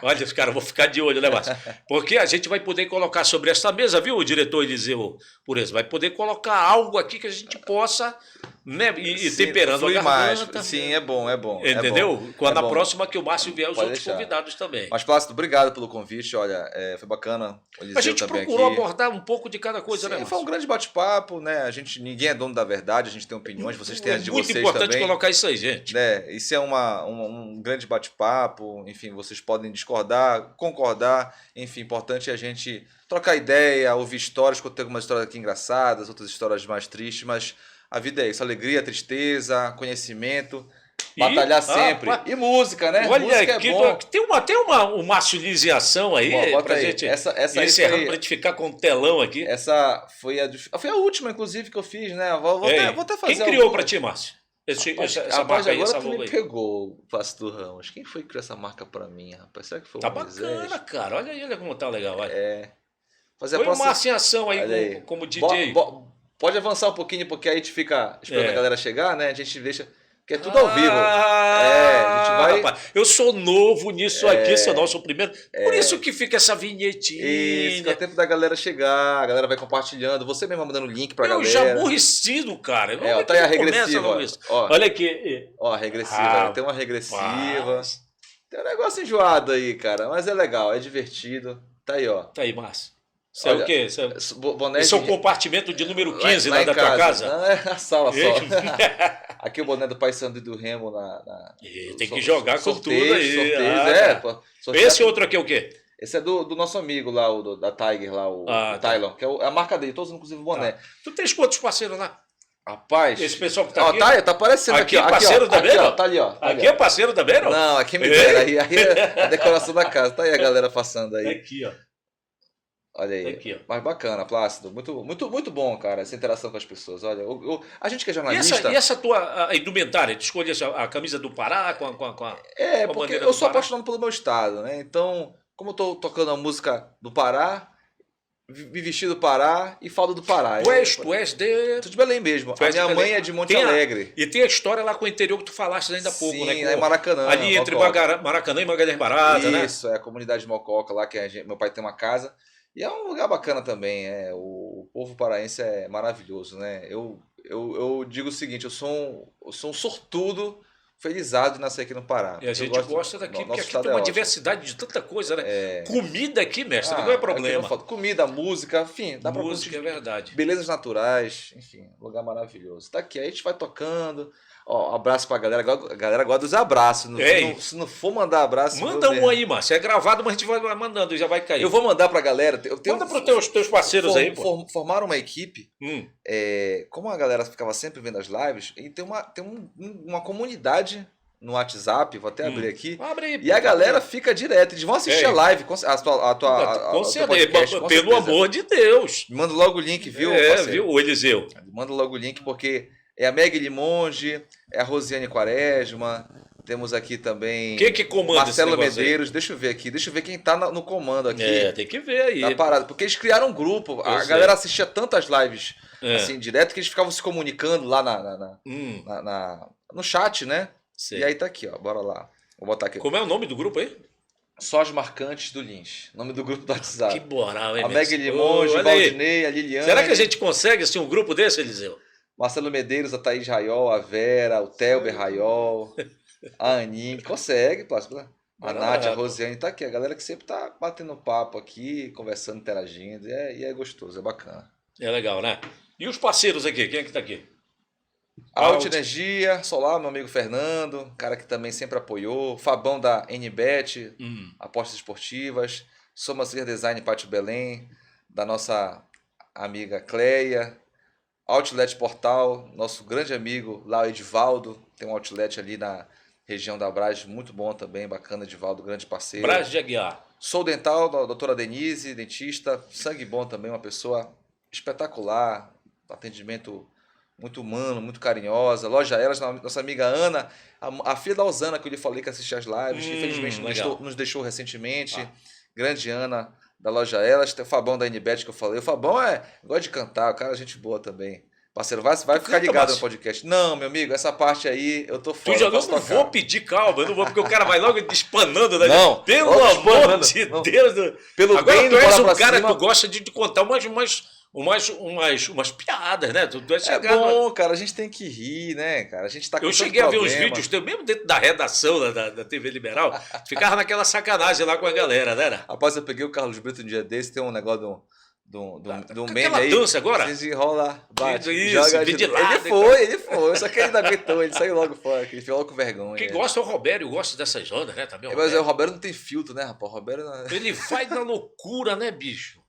Olha, cara, eu vou ficar de olho, né, Márcio? Porque a gente vai poder colocar sobre essa mesa, viu, o diretor Eliseu Pureza? Vai poder colocar algo aqui que a gente possa... Né? E Sim, temperando a garganta. mais. Sim, é bom. Entendeu? É bom. Quando É a bom. próxima que o Márcio vier, os Pode outros deixar. convidados também. Mas, Plácido, obrigado pelo convite. Olha, foi bacana. O Eliseu A gente também procurou aqui. abordar um pouco de cada coisa, Sim, né, foi um Márcio? grande bate-papo, né? Ninguém é dono da verdade, a gente tem opiniões, vocês têm as de Muito vocês importante também. colocar isso aí, gente. Né? Isso é um grande bate-papo, enfim, vocês podem discordar, concordar, enfim, importante é a gente trocar ideia, ouvir histórias, que eu tenho algumas histórias aqui engraçadas, outras histórias mais tristes, mas a vida é isso, alegria, tristeza, conhecimento, batalhar sempre. E música, né? Olha música aqui, é bom. tem uma massilização aí, Bom, bota pra aí. gente Essa aí encerrando, foi- pra gente ficar com o telão aqui. Essa foi a última, inclusive, que eu fiz, né? Vou até fazer Quem criou algum- pra ti, Márcio? Essa Rapaz, marca aí, agora essa tu logo me aí. pegou, Plácido Ramos. Quem foi que criou essa marca pra mim, rapaz? Será que foi Tá o Moisés? bacana, cara. Olha aí, olha como tá legal. Olha. Fazer a Foi próxima... uma ação aí Olha como DJ. Pode avançar um pouquinho, porque aí a gente fica esperando É. a galera chegar, né? A gente deixa... Porque é tudo ao vivo. A gente vai... Rapaz, eu sou novo nisso aqui, sou primeiro. Por isso que fica essa vinhetinha. Isso, dá tempo da galera chegar, a galera vai compartilhando, você mesmo vai mandando link pra galera. Eu já aborrecido, cara. Ó, tá aí a Como começa regressiva. logo isso? Ó, Olha aqui. a regressiva, tem uma regressiva. Tem um negócio enjoado aí, cara, mas é legal, é divertido. Tá aí, ó. Tá aí, Márcio. Isso é o quê? Boné Esse é o de... compartimento de número 15 lá lá em da tua casa? Não, é a sala só. Aqui o boné do Paysandu e do Remo Tem que jogar com tudo aí. Sorteios, sorteio. Esse outro aqui é o quê? Esse é do nosso amigo lá, da Tiger, lá, o Tylon, que é a marca dele, todos inclusive o boné. Tu tens quantos parceiros lá? Rapaz. Esse pessoal que tá ó, aqui? tá aparecendo aqui, Aqui ó. é parceiro aqui, também, ó. ó? Tá ali, ó. Tá ali, Aqui ó. é parceiro também, não? Não, aqui me dera. Aí é a decoração da casa. Tá aí a galera passando aí. Aqui, ó. Olha aí. Aqui, ó. Mas bacana, Plácido. Muito bom, cara, essa interação com as pessoas. Olha, a gente que é jornalista... E essa tua indumentária? Tu escolheu a camisa do Pará com a porque bandeira eu do sou Pará? apaixonado pelo meu estado, né? Então, como eu tô tocando a música do Pará, me vesti do Pará e falo do Pará. Tu és de... Tô de Belém mesmo. Tu A és de minha Belém. mãe é de Monte Tem Alegre. E tem a história lá com o interior que tu falaste ainda há pouco, Sim, né? é Maracanã. Ali entre Mococa. Maracanã e Magalhães Barata, né? Isso, é a comunidade de Mococa lá, que meu pai tem uma casa. E é um lugar bacana também. O povo paraense é maravilhoso, né? Eu digo o seguinte, eu sou um sortudo, felizado de nascer aqui no Pará. E a gente gosta daqui, porque aqui tem uma ótimo. diversidade de tanta coisa, né? Comida aqui, mestre, não é aqui problema. não falta comida, música, enfim, dá pra Música, é curtir verdade. belezas naturais, enfim, lugar maravilhoso. Tá aqui, aí a gente vai tocando. Ó, abraço pra galera. A galera gosta dos abraços. Se não for mandar abraço... Manda um aí, Márcio. É gravado, mas a gente vai mandando, já vai cair. Eu vou mandar pra galera. Manda pros teus parceiros aí, pô. Formaram uma equipe. Hum. Como a galera ficava sempre vendo as lives, e tem uma comunidade no WhatsApp, vou até abrir aqui. Abre aí. E a galera fica direto. Eles vão assistir a live. Com o teu certeza. podcast, com Pelo certeza. amor de Deus. Manda logo o link, viu, parceiro? parceiro? Viu, o Eliseu. Manda logo o link, porque é a Meg Limonge, é a Rosiane Quaresma, temos aqui também Quem que comanda Marcelo esse negócio Medeiros. Deixa eu ver aqui, quem tá no comando aqui. Tem que ver aí. Da parada, porque eles criaram um grupo, a sei. galera assistia tantas lives assim, direto, que eles ficavam se comunicando lá no chat, né? Sei. E aí tá aqui, ó, bora lá. Vou botar aqui. Como é o nome do grupo aí? Só os marcantes do Lins. Nome do grupo do WhatsApp. Que moral, hein, A Meg mestre? Limonge, o Olha aí. Valdinei, a Liliane. Será que a gente consegue assim, um grupo desse, Eliseu? Marcelo Medeiros, a Thaís Raiol, a Vera, o Telber Raiol, a Aninha. Consegue, Plácido. A Nath, a Rosiane tá aqui. A galera que sempre tá batendo papo aqui, conversando, interagindo. E é gostoso, é bacana. É legal, né? E os parceiros aqui? Quem é que tá aqui? Alt Energia, Solar, meu amigo Fernando, cara que também sempre apoiou. Fabão da NBet, Apostas Esportivas. Somacer Design Pátio Belém, da nossa amiga Cleia. Outlet Portal, nosso grande amigo lá, o Edivaldo. Tem um outlet ali na região da Brás, muito bom também, bacana, Edivaldo, grande parceiro. Brás de Aguiar. Sou Dental, da doutora Denise, dentista. Sangue Bom também, uma pessoa espetacular. Atendimento muito humano, muito carinhosa. Loja Elas, nossa amiga Ana, a filha da Osana, que eu lhe falei que assistia as lives, que infelizmente nos deixou recentemente. Grande Ana, da Loja Elas. Tem o Fabão da NBet que eu falei. O Fabão gosta de cantar, o cara é gente boa também. Parceiro, vai ficar ligado no podcast. Não, meu amigo, essa parte aí eu tô fora. Tu já não vou pedir calma, eu não vou, porque o cara vai logo despanando. Né? Não, pelo amor de Deus. Pelo agora bem tu és um cara cima, que tu gosta de contar umas piadas, né? Tu é bom, cara, a gente tem que rir, né, cara? A gente tá com Eu cheguei a ver uns vídeos teus, mesmo dentro da redação da TV Liberal, ficava naquela sacanagem lá com a galera, né? Rapaz, eu peguei o Carlos Brito um dia desse, tem um negócio de um meme aí. Dança agora? Desenrola, bate, isso, joga de lado. Ele foi, só que ele não aguentou, ele saiu logo fora, ele ficou logo com vergonha. Quem gosta é o Roberto, eu gosto dessas ondas, né? Também mas o Roberto não tem filtro, né, rapaz? O Roberto não... Ele vai na loucura, né, bicho?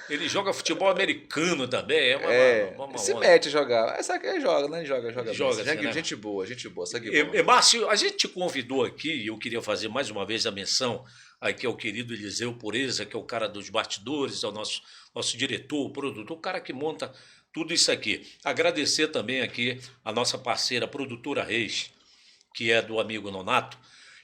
Ele joga futebol americano também, uma se onda. mete a jogar. Essa aqui joga, né? Joga assim, né? Gente boa, segue bom. Márcio, a gente te convidou aqui, e eu queria fazer mais uma vez a menção aqui ao querido Eliseu Pureza, que é o cara dos bastidores, é o nosso diretor, o produtor, o cara que monta tudo isso aqui. Agradecer também aqui a nossa parceira, a produtora Reis, que é do amigo Nonato.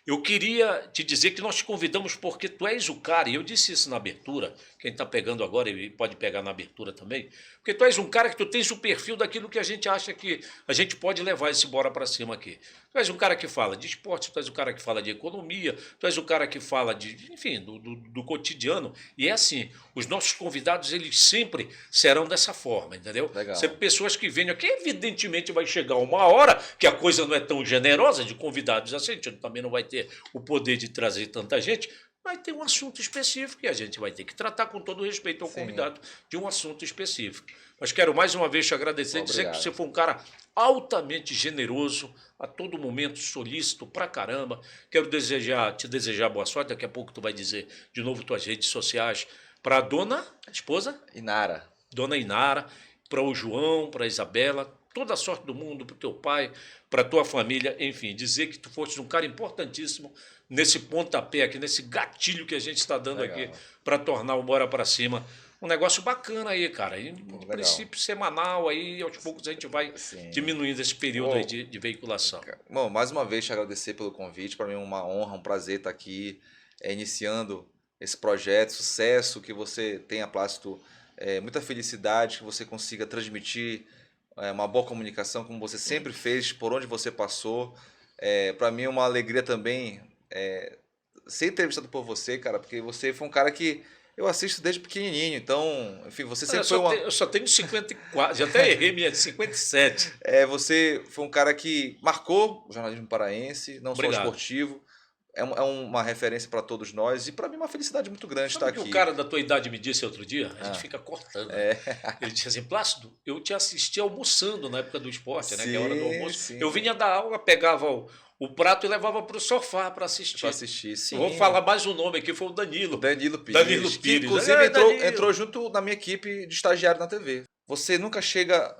Eu queria te dizer que nós te convidamos porque tu és o cara, e eu disse isso na abertura, quem está pegando agora e pode pegar na abertura também, porque tu és um cara que tu tens o perfil daquilo que a gente acha que a gente pode levar esse bora para cima aqui. Tu és um cara que fala de esporte, tu és um cara que fala de economia, tu és um cara que fala enfim, do cotidiano, e é assim, os nossos convidados, eles sempre serão dessa forma, entendeu? Legal. Sempre pessoas que venham aqui, evidentemente vai chegar uma hora que a coisa não é tão generosa de convidados assim, a gente também não vai ter o poder de trazer tanta gente, vai ter um assunto específico e a gente vai ter que tratar com todo respeito ao convidado de um assunto específico. Mas quero mais uma vez te agradecer e dizer que você foi um cara altamente generoso, a todo momento solícito pra caramba. Quero te desejar boa sorte, daqui a pouco tu vai dizer de novo tuas redes sociais para a esposa? Inara. Dona Inara, para o João, para a Isabela, toda a sorte do mundo, para o teu pai, para a tua família, enfim, dizer que tu foste um cara importantíssimo nesse pontapé aqui, nesse gatilho que a gente está dando aqui para tornar o Bora Pra Cima um negócio bacana aí, cara. E, no princípio semanal, aí aos poucos a gente vai diminuindo esse período aí de veiculação. Bom, mais uma vez te agradecer pelo convite, para mim é uma honra, um prazer estar aqui iniciando esse projeto, sucesso, que você tenha, Plácido, muita felicidade, que você consiga transmitir uma boa comunicação, como você sempre fez, por onde você passou. Para mim é uma alegria também ser entrevistado por você, cara, porque você foi um cara que eu assisto desde pequenininho, então, enfim, você sempre eu só tenho 54, já até errei minha de 57. Você foi um cara que marcou o jornalismo paraense, não só o esportivo. É uma referência para todos nós e para mim é uma felicidade muito grande estar aqui. O cara da tua idade me disse outro dia, a gente fica cortando. Né? Ele disse assim, Plácido, eu te assisti almoçando na época do esporte, né? Que é a hora do almoço. Sim. Eu vinha da aula, pegava o prato e levava para o sofá para assistir. Sim. Vou falar mais um nome aqui, foi o Danilo. Danilo Pires. Que, inclusive entrou junto na minha equipe de estagiário na TV. Você nunca chega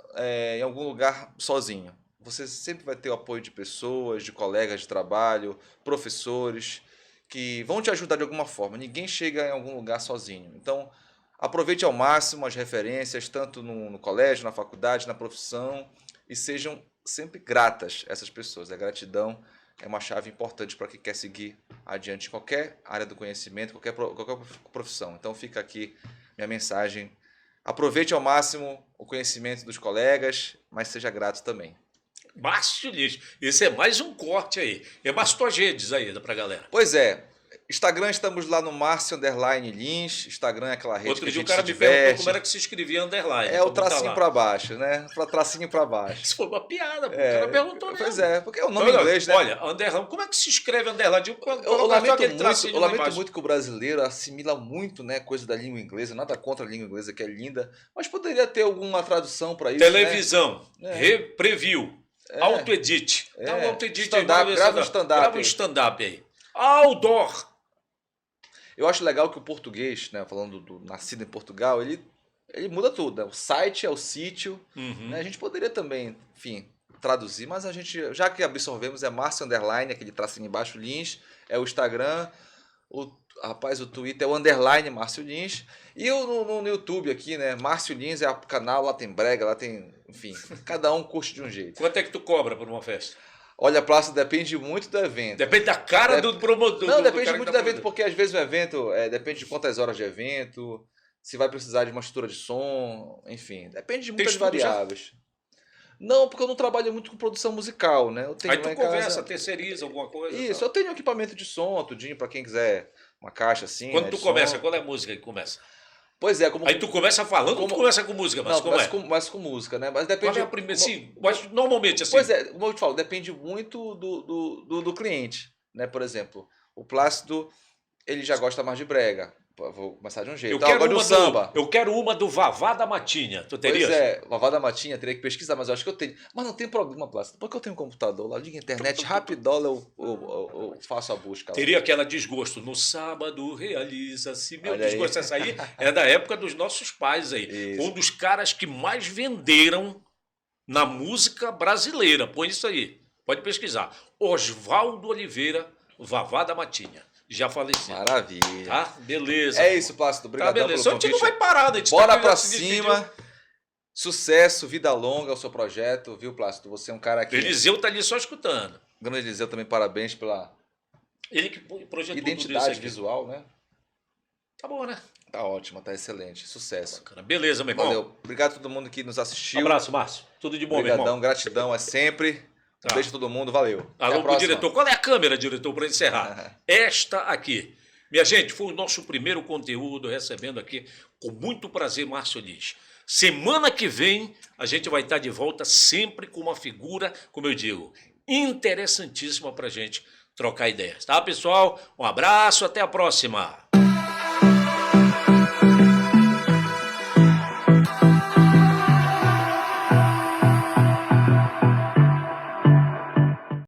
em algum lugar sozinho. Você sempre vai ter o apoio de pessoas, de colegas de trabalho, professores, que vão te ajudar de alguma forma. Ninguém chega em algum lugar sozinho. Então, aproveite ao máximo as referências, tanto no colégio, na faculdade, na profissão, e sejam sempre gratas essas pessoas. A gratidão é uma chave importante para quem quer seguir adiante em qualquer área do conhecimento, qualquer profissão. Então, fica aqui minha mensagem. Aproveite ao máximo o conhecimento dos colegas, mas seja grato também. Márcio Lixo. Esse é mais um corte aí. É mais tuas redes aí pra galera. Pois é. Instagram, estamos lá no Márcio_Lins. Instagram é aquela rede Outro que a dia o gente cara se me perguntou diverte. como era que se escrevia underline. É o pra botar tracinho lá. pra baixo, né? Tracinho pra baixo. Isso foi uma piada, pô. O cara perguntou mesmo. Pois é, porque é o nome Não, inglês, né? Olha, underline, como é que se escreve underline? Eu lamento muito que o brasileiro assimila muito, né, coisa da língua inglesa, nada contra a língua inglesa, que é linda, mas poderia ter alguma tradução para isso, Televisão, né? preview, auto-edit. Dá um auto-edit Stand-up, aí. grava um stand-up Grava um aí. stand-up aí. Outdoor. Eu acho legal que o português, né, falando do nascido em Portugal, ele muda tudo, né? O site é o sítio, né? A gente poderia também, enfim, traduzir, mas a gente, já que absorvemos, é Márcio _ aquele tracinho embaixo, Lins, é o Instagram, o Twitter é o _ Márcio Lins, e no YouTube aqui, né, Márcio Lins é o canal, lá tem brega, lá tem, enfim, cada um curte de um jeito. Quanto é que tu cobra por uma festa? Olha, Plácido, depende muito do evento. Depende da cara do promotor. Não, do depende cara que muito tá do evento, fazendo. porque às vezes o evento depende de quantas horas de evento, se vai precisar de uma estrutura de som, enfim, depende de muitas estudo já? variáveis. Não, porque eu não trabalho muito com produção musical, né? Eu tenho Aí lá tu em conversa, casa... terceiriza alguma coisa. Isso, tal. eu tenho equipamento de som, tudinho, pra quem quiser uma caixa assim, Quando né, tu de começa, som. qual é a música que começa? Pois é, como... Aí tu começa falando ou tu como- começa com música? Mas Não, como é? mas com música, né? Mas Qual depende... é a primeira? Sim, mas normalmente assim. Pois é, como eu te falo, depende muito do cliente, né? Por exemplo, o Plácido, ele já gosta mais de brega. Pô, eu vou começar de um jeito. Eu Então, quero, agora uma de um samba. eu quero uma do Vavá da Matinha. Tu terias? Pois é, Vavá da Matinha, teria que pesquisar, mas eu acho que eu tenho. Mas não tem problema, Plácido, porque eu tenho um computador lá, liga a internet, rapidola eu faço a busca lá. Teria aquela desgosto. No sábado realiza-se. Meu Olha aí. desgosto, essa aí é da época dos nossos pais aí. Isso. Foi um dos caras que mais venderam na música brasileira. Põe isso aí. Pode pesquisar. Oswaldo Oliveira, Vavá da Matinha. Já falecido. Maravilha. Tá? Beleza. É isso, Plácido. Tá, Obrigadão beleza. pelo A gente convite. não vai parar, né? A gente Bora tá- pra já se despediu. cima. Sucesso, vida longa ao seu projeto, viu, Plácido? Você é um cara que... Eliseu tá ali só escutando. Grande Eliseu, também parabéns pela Ele que projetou tudo isso identidade aqui. visual, né? Tá bom, né? Tá ótima, tá excelente. Sucesso. Bacana. Beleza, meu irmão. Valeu. Obrigado a todo mundo que nos assistiu. Abraço, Márcio. Tudo de bom, meu Obrigadão, irmão. gratidão é sempre. Tá. Beijo a todo mundo, valeu. Até a Alô pro próxima. diretor. Qual é a câmera, diretor, para encerrar? Esta aqui. Minha gente, foi o nosso primeiro conteúdo recebendo aqui com muito prazer Márcio Lins. Semana que vem a gente vai estar de volta sempre com uma figura, como eu digo, interessantíssima para gente trocar ideias. Tá, pessoal? Um abraço, até a próxima.